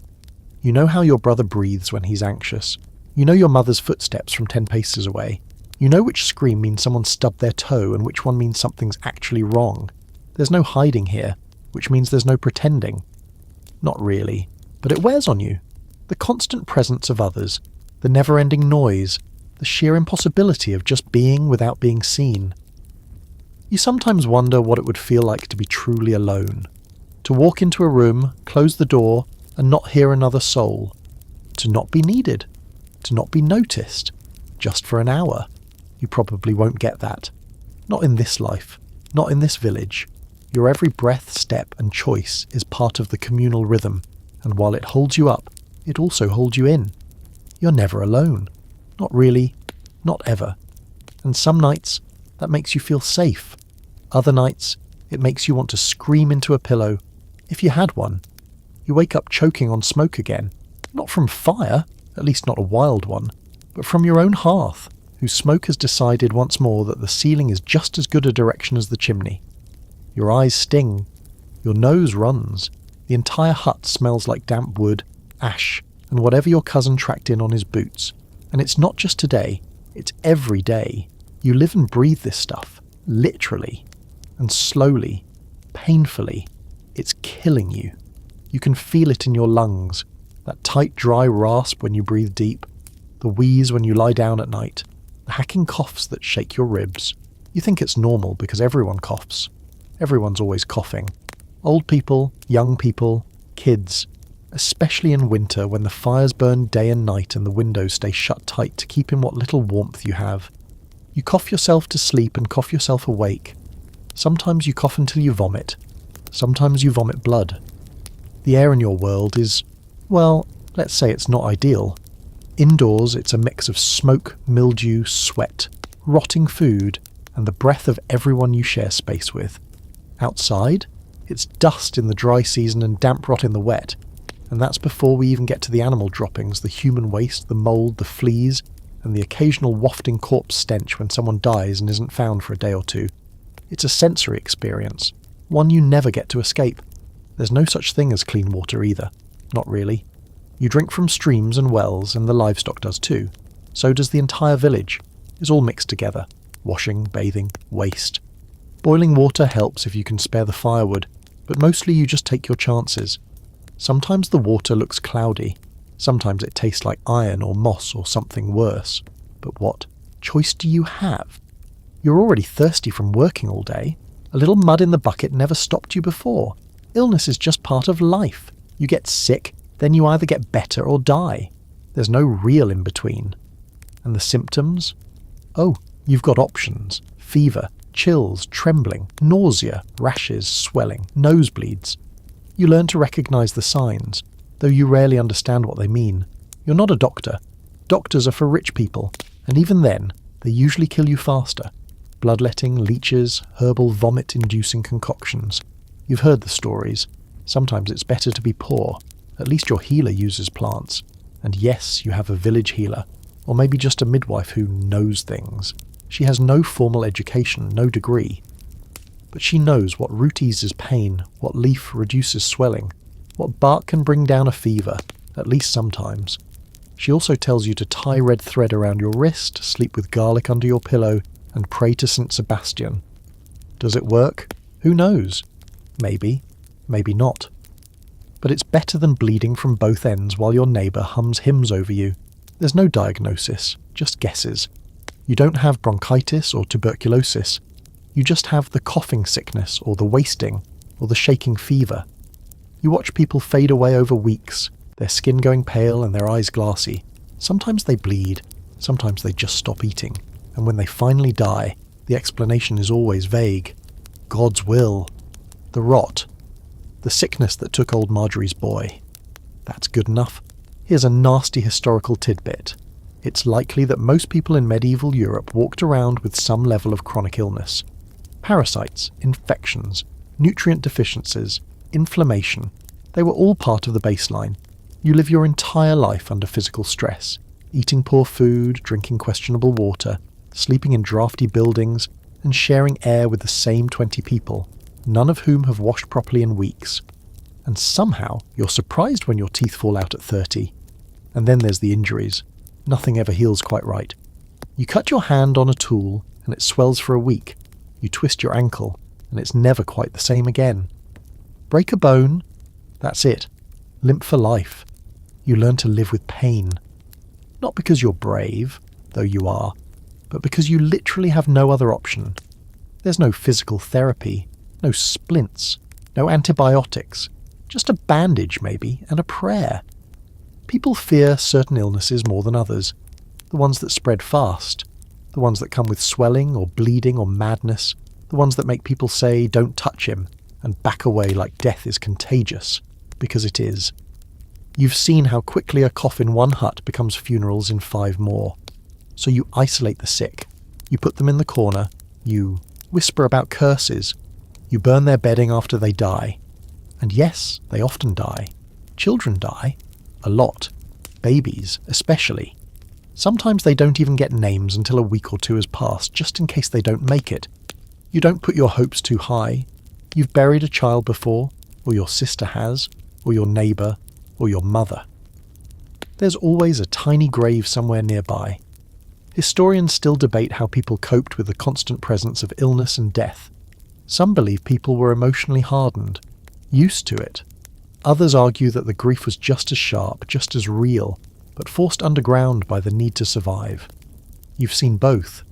S1: You know how your brother breathes when he's anxious. You know your mother's footsteps from 10 paces away. You know which scream means someone stubbed their toe and which one means something's actually wrong. There's no hiding here, which means there's no pretending. Not really, but it wears on you. The constant presence of others, the never-ending noise, the sheer impossibility of just being without being seen. You sometimes wonder what it would feel like to be truly alone. To walk into a room, close the door, and not hear another soul. To not be needed. To not be noticed. Just for an hour. You probably won't get that. Not in this life. Not in this village. Your every breath, step, and choice is part of the communal rhythm, and while it holds you up, it also holds you in. You're never alone. Not really. Not ever. And some nights, that makes you feel safe. Other nights, it makes you want to scream into a pillow, if you had one. You wake up choking on smoke again. Not from fire, at least not a wild one, but from your own hearth, whose smoke has decided once more that the ceiling is just as good a direction as the chimney. Your eyes sting. Your nose runs. The entire hut smells like damp wood, ash, and whatever your cousin tracked in on his boots. And it's not just today, it's every day. You live and breathe this stuff, literally. And slowly, painfully, it's killing you. You can feel it in your lungs, that tight, dry rasp when you breathe deep, the wheeze when you lie down at night, the hacking coughs that shake your ribs. You think it's normal because everyone coughs. Everyone's always coughing. Old people, young people, kids, especially in winter when the fires burn day and night and the windows stay shut tight to keep in what little warmth you have. You cough yourself to sleep and cough yourself awake. Sometimes you cough until you vomit. Sometimes you vomit blood. The air in your world is, well, let's say it's not ideal. Indoors, it's a mix of smoke, mildew, sweat, rotting food, and the breath of everyone you share space with. Outside, it's dust in the dry season and damp rot in the wet, and that's before we even get to the animal droppings, the human waste, the mould, the fleas, and the occasional wafting corpse stench when someone dies and isn't found for a day or two. It's a sensory experience, one you never get to escape. There's no such thing as clean water either. Not really. You drink from streams and wells, and the livestock does too. So does the entire village. It's all mixed together. Washing, bathing, waste. Boiling water helps if you can spare the firewood, but mostly you just take your chances. Sometimes the water looks cloudy. Sometimes it tastes like iron or moss or something worse. But what choice do you have? You're already thirsty from working all day. A little mud in the bucket never stopped you before. Illness is just part of life. You get sick, then you either get better or die. There's no real in between. And the symptoms? Oh, you've got options. Fever, chills, trembling, nausea, rashes, swelling, nosebleeds. You learn to recognise the signs, though you rarely understand what they mean. You're not a doctor. Doctors are for rich people, and even then, they usually kill you faster. Bloodletting, leeches, herbal vomit-inducing concoctions. You've heard the stories. Sometimes it's better to be poor. At least your healer uses plants. And yes, you have a village healer, or maybe just a midwife who knows things. She has no formal education, no degree. But she knows what root eases pain, what leaf reduces swelling, what bark can bring down a fever, at least sometimes. She also tells you to tie red thread around your wrist, sleep with garlic under your pillow, and pray to St. Sebastian. Does it work? Who knows? Maybe, maybe not. But it's better than bleeding from both ends while your neighbour hums hymns over you. There's no diagnosis, just guesses. You don't have bronchitis or tuberculosis. You just have the coughing sickness or the wasting or the shaking fever. You watch people fade away over weeks, their skin going pale and their eyes glassy. Sometimes they bleed, sometimes they just stop eating. And when they finally die, the explanation is always vague. God's will. The rot. The sickness that took old Marjorie's boy. That's good enough. Here's a nasty historical tidbit. It's likely that most people in medieval Europe walked around with some level of chronic illness. Parasites, infections, nutrient deficiencies, inflammation. They were all part of the baseline. You live your entire life under physical stress, eating poor food, drinking questionable water, sleeping in drafty buildings, and sharing air with the same 20 people, none of whom have washed properly in weeks. And somehow you're surprised when your teeth fall out at 30. And then there's the injuries. Nothing ever heals quite right. You cut your hand on a tool and it swells for a week. You twist your ankle and it's never quite the same again. Break a bone, that's it. Limp for life. You learn to live with pain. Not because you're brave, though you are, but because you literally have no other option. There's no physical therapy, no splints, no antibiotics, just a bandage maybe and a prayer. People fear certain illnesses more than others, the ones that spread fast, the ones that come with swelling or bleeding or madness, the ones that make people say, "Don't touch him," and back away like death is contagious, because it is. You've seen how quickly a cough in one hut becomes funerals in 5 more. So you isolate the sick, you put them in the corner, you whisper about curses, you burn their bedding after they die. And yes, they often die. Children die. A lot. Babies, especially. Sometimes they don't even get names until a week or 2 has passed, just in case they don't make it. You don't put your hopes too high. You've buried a child before, or your sister has, or your neighbour, or your mother. There's always a tiny grave somewhere nearby. Historians still debate how people coped with the constant presence of illness and death. Some believe people were emotionally hardened, used to it. Others argue that the grief was just as sharp, just as real, but forced underground by the need to survive. You've seen both.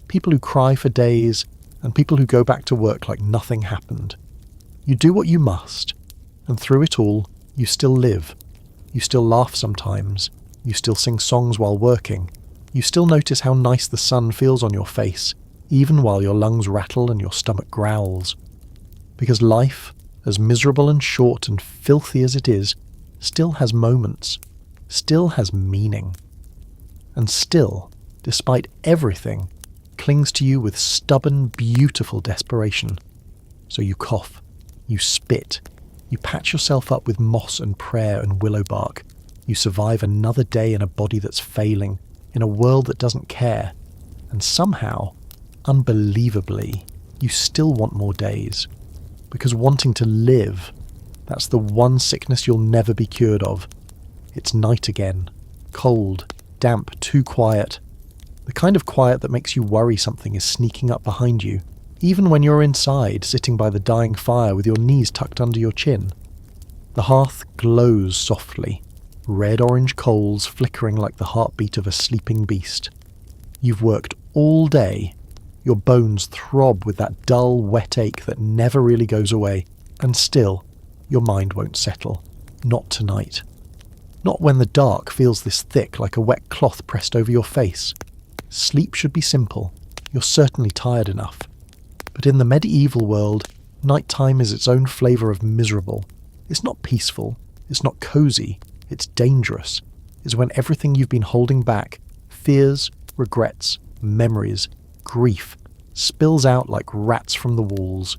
S1: People who cry for days, and people who go back to work like nothing happened. You do what you must, and through it all, you still live. You still laugh sometimes. You still sing songs while working. You still notice how nice the sun feels on your face, even while your lungs rattle and your stomach growls. Because life, as miserable and short and filthy as it is, still has moments, still has meaning. And still, despite everything, clings to you with stubborn, beautiful desperation. So you cough, you spit, you patch yourself up with moss and prayer and willow bark. You survive another day in a body that's failing, in a world that doesn't care. And somehow, unbelievably, you still want more days. Because wanting to live, that's the one sickness you'll never be cured of. It's night again. Cold, damp, too quiet. The kind of quiet that makes you worry something is sneaking up behind you, even when you're inside, sitting by the dying fire with your knees tucked under your chin. The hearth glows softly, red-orange coals flickering like the heartbeat of a sleeping beast. You've worked all day. Your bones throb with that dull, wet ache that never really goes away, and still, your mind won't settle. Not tonight. Not when the dark feels this thick like a wet cloth pressed over your face. Sleep should be simple. You're certainly tired enough. But in the medieval world, nighttime is its own flavour of miserable. It's not peaceful. It's not cosy. It's dangerous. It's when everything you've been holding back, fears, regrets, memories, grief, spills out like rats from the walls.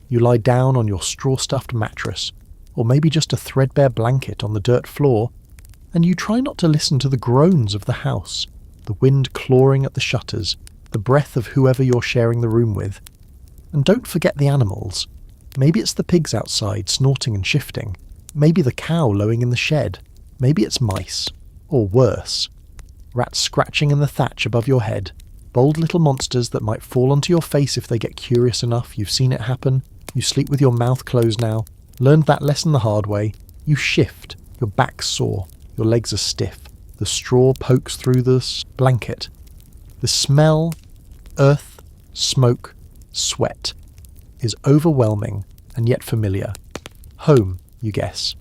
S1: You lie down on your straw-stuffed mattress, or maybe just a threadbare blanket on the dirt floor, and you try not to listen to the groans of the house, the wind clawing at the shutters, the breath of whoever you're sharing the room with. And don't forget the animals. Maybe it's the pigs outside snorting and shifting. Maybe the cow lowing in the shed. Maybe it's mice. Or worse. Rats scratching in the thatch above your head. Bold little monsters that might fall onto your face if they get curious enough. You've seen it happen. You sleep with your mouth closed now. Learned that lesson the hard way. You shift. Your back's sore. Your legs are stiff. The straw pokes through the blanket. The smell, earth, smoke, sweat, is overwhelming and yet familiar. Home, you guess.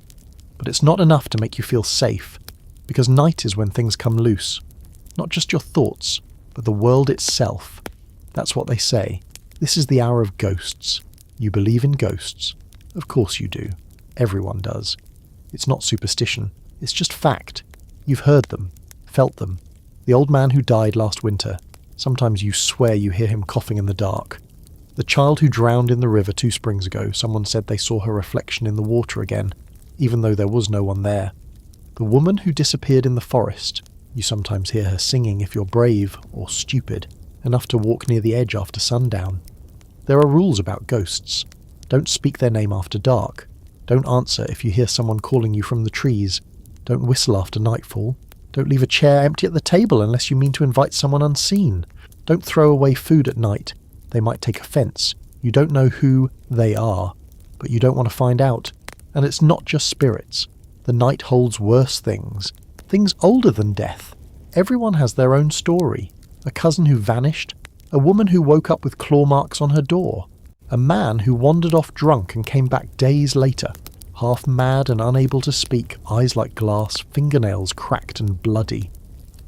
S1: But it's not enough to make you feel safe, because night is when things come loose. Not just your thoughts, but the world itself. That's what they say. This is the hour of ghosts. You believe in ghosts. Of course you do. Everyone does. It's not superstition. It's just fact. You've heard them, felt them. The old man who died last winter. Sometimes you swear you hear him coughing in the dark. The child who drowned in the river 2 springs ago, someone said they saw her reflection in the water again, even though there was no one there. The woman who disappeared in the forest. You sometimes hear her singing if you're brave, or stupid, enough to walk near the edge after sundown. There are rules about ghosts. Don't speak their name after dark. Don't answer if you hear someone calling you from the trees. Don't whistle after nightfall. Don't leave a chair empty at the table unless you mean to invite someone unseen. Don't throw away food at night. They might take offence. You don't know who they are, but you don't want to find out. And it's not just spirits. The night holds worse things. Things older than death. Everyone has their own story. A cousin who vanished. A woman who woke up with claw marks on her door. A man who wandered off drunk and came back days later. Half mad and unable to speak, eyes like glass, fingernails cracked and bloody.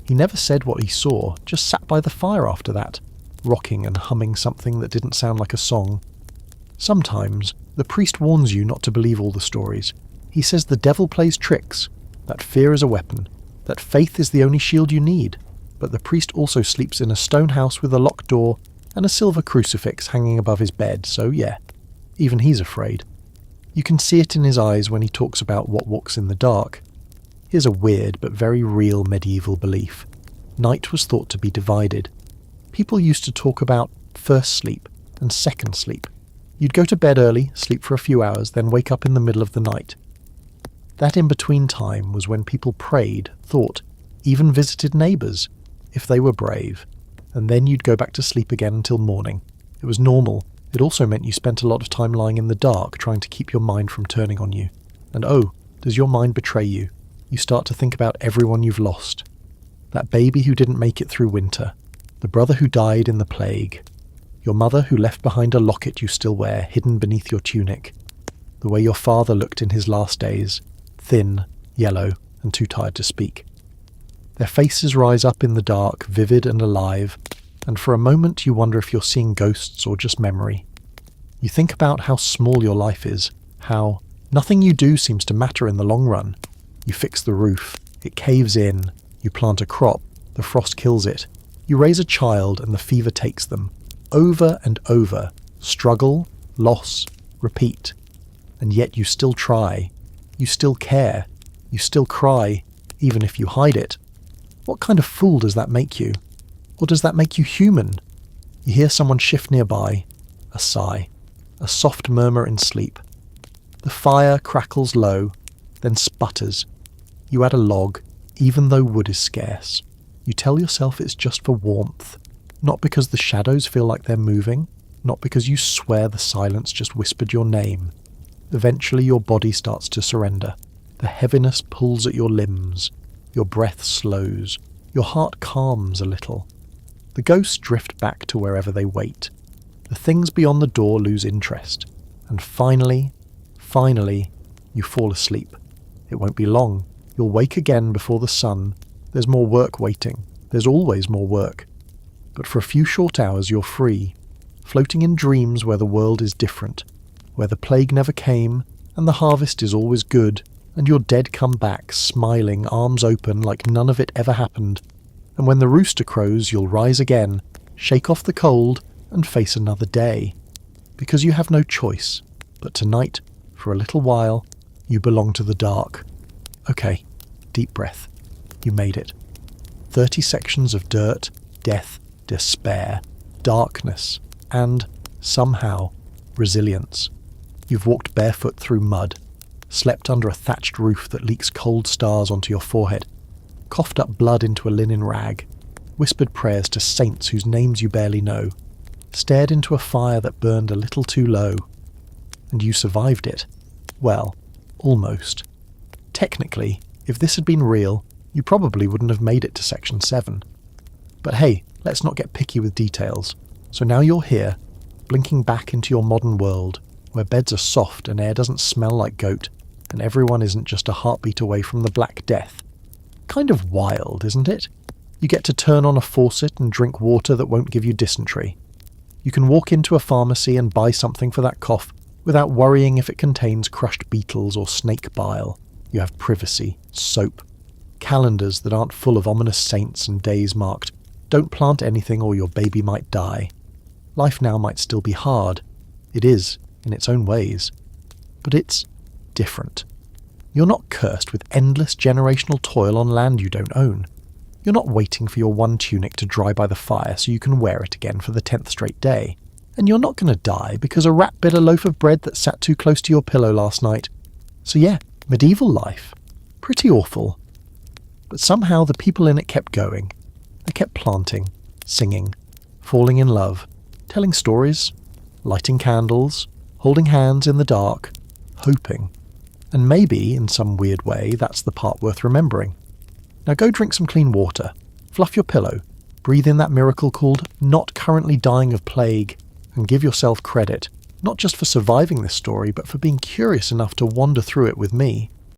S1: He never said what he saw, just sat by the fire after that, rocking and humming something that didn't sound like a song. Sometimes, the priest warns you not to believe all the stories. He says the devil plays tricks, that fear is a weapon, that faith is the only shield you need, but the priest also sleeps in a stone house with a locked door and a silver crucifix hanging above his bed, so yeah, even he's afraid. You can see it in his eyes when he talks about what walks in the dark. Here's a weird but very real medieval belief. Night was thought to be divided. People used to talk about first sleep and second sleep. You'd go to bed early, sleep for a few hours, then wake up in the middle of the night. That in-between time was when people prayed, thought, even visited neighbours, if they were brave, and then you'd go back to sleep again until morning. It was normal. It also meant you spent a lot of time lying in the dark trying to keep your mind from turning on you. And oh, does your mind betray you? You start to think about everyone you've lost. That baby who didn't make it through winter. The brother who died in the plague. Your mother who left behind a locket you still wear, hidden beneath your tunic. The way your father looked in his last days, thin, yellow, and too tired to speak. Their faces rise up in the dark, vivid and alive, and for a moment you wonder if you're seeing ghosts or just memory. You think about how small your life is, how nothing you do seems to matter in the long run. You fix the roof, it caves in, you plant a crop, the frost kills it. You raise a child and the fever takes them. Over and over, struggle, loss, repeat. And yet you still try, you still care, you still cry, even if you hide it. What kind of fool does that make you? Or does that make you human? You hear someone shift nearby, a sigh, a soft murmur in sleep. The fire crackles low, then sputters. You add a log, even though wood is scarce. You tell yourself it's just for warmth, not because the shadows feel like they're moving, not because you swear the silence just whispered your name. Eventually your body starts to surrender. The heaviness pulls at your limbs. Your breath slows. Your heart calms a little. The ghosts drift back to wherever they wait. The things beyond the door lose interest. And finally, you fall asleep. It won't be long. You'll wake again before the sun. There's more work waiting. There's always more work. But for a few short hours you're free, floating in dreams where the world is different, where the plague never came, and the harvest is always good, and your dead come back, smiling, arms open, like none of it ever happened. And when the rooster crows, you'll rise again, shake off the cold, and face another day. Because you have no choice. But tonight, for a little while, you belong to the dark. Okay, deep breath. You made it. 30 sections of dirt, death, despair, darkness, and, somehow, resilience. You've walked barefoot through mud, slept under a thatched roof that leaks cold stars onto your forehead, coughed up blood into a linen rag, whispered prayers to saints whose names you barely know, stared into a fire that burned a little too low. And you survived it. Well, almost. Technically, if this had been real, you probably wouldn't have made it to Section 7. But hey, let's not get picky with details. So now you're here, blinking back into your modern world, where beds are soft and air doesn't smell like goat, and everyone isn't just a heartbeat away from the Black Death. Kind of wild, isn't it? You get to turn on a faucet and drink water that won't give you dysentery. You can walk into a pharmacy and buy something for that cough without worrying if it contains crushed beetles or snake bile. You have privacy, soap, calendars that aren't full of ominous saints and days marked, "Don't plant anything or your baby might die." Life now might still be hard. It is, in its own ways. But it's different. You're not cursed with endless generational toil on land you don't own. You're not waiting for your one tunic to dry by the fire so you can wear it again for the 10th straight day. And you're not going to die because a rat bit a loaf of bread that sat too close to your pillow last night. So yeah, medieval life. Pretty awful. But somehow the people in it kept going. They kept planting, singing, falling in love, telling stories, lighting candles, holding hands in the dark, hoping. And maybe, in some weird way, that's the part worth remembering. Now go drink some clean water, fluff your pillow, breathe in that miracle called not currently dying of plague, and give yourself credit, not just for surviving this story, but for being curious enough to wander through it with me.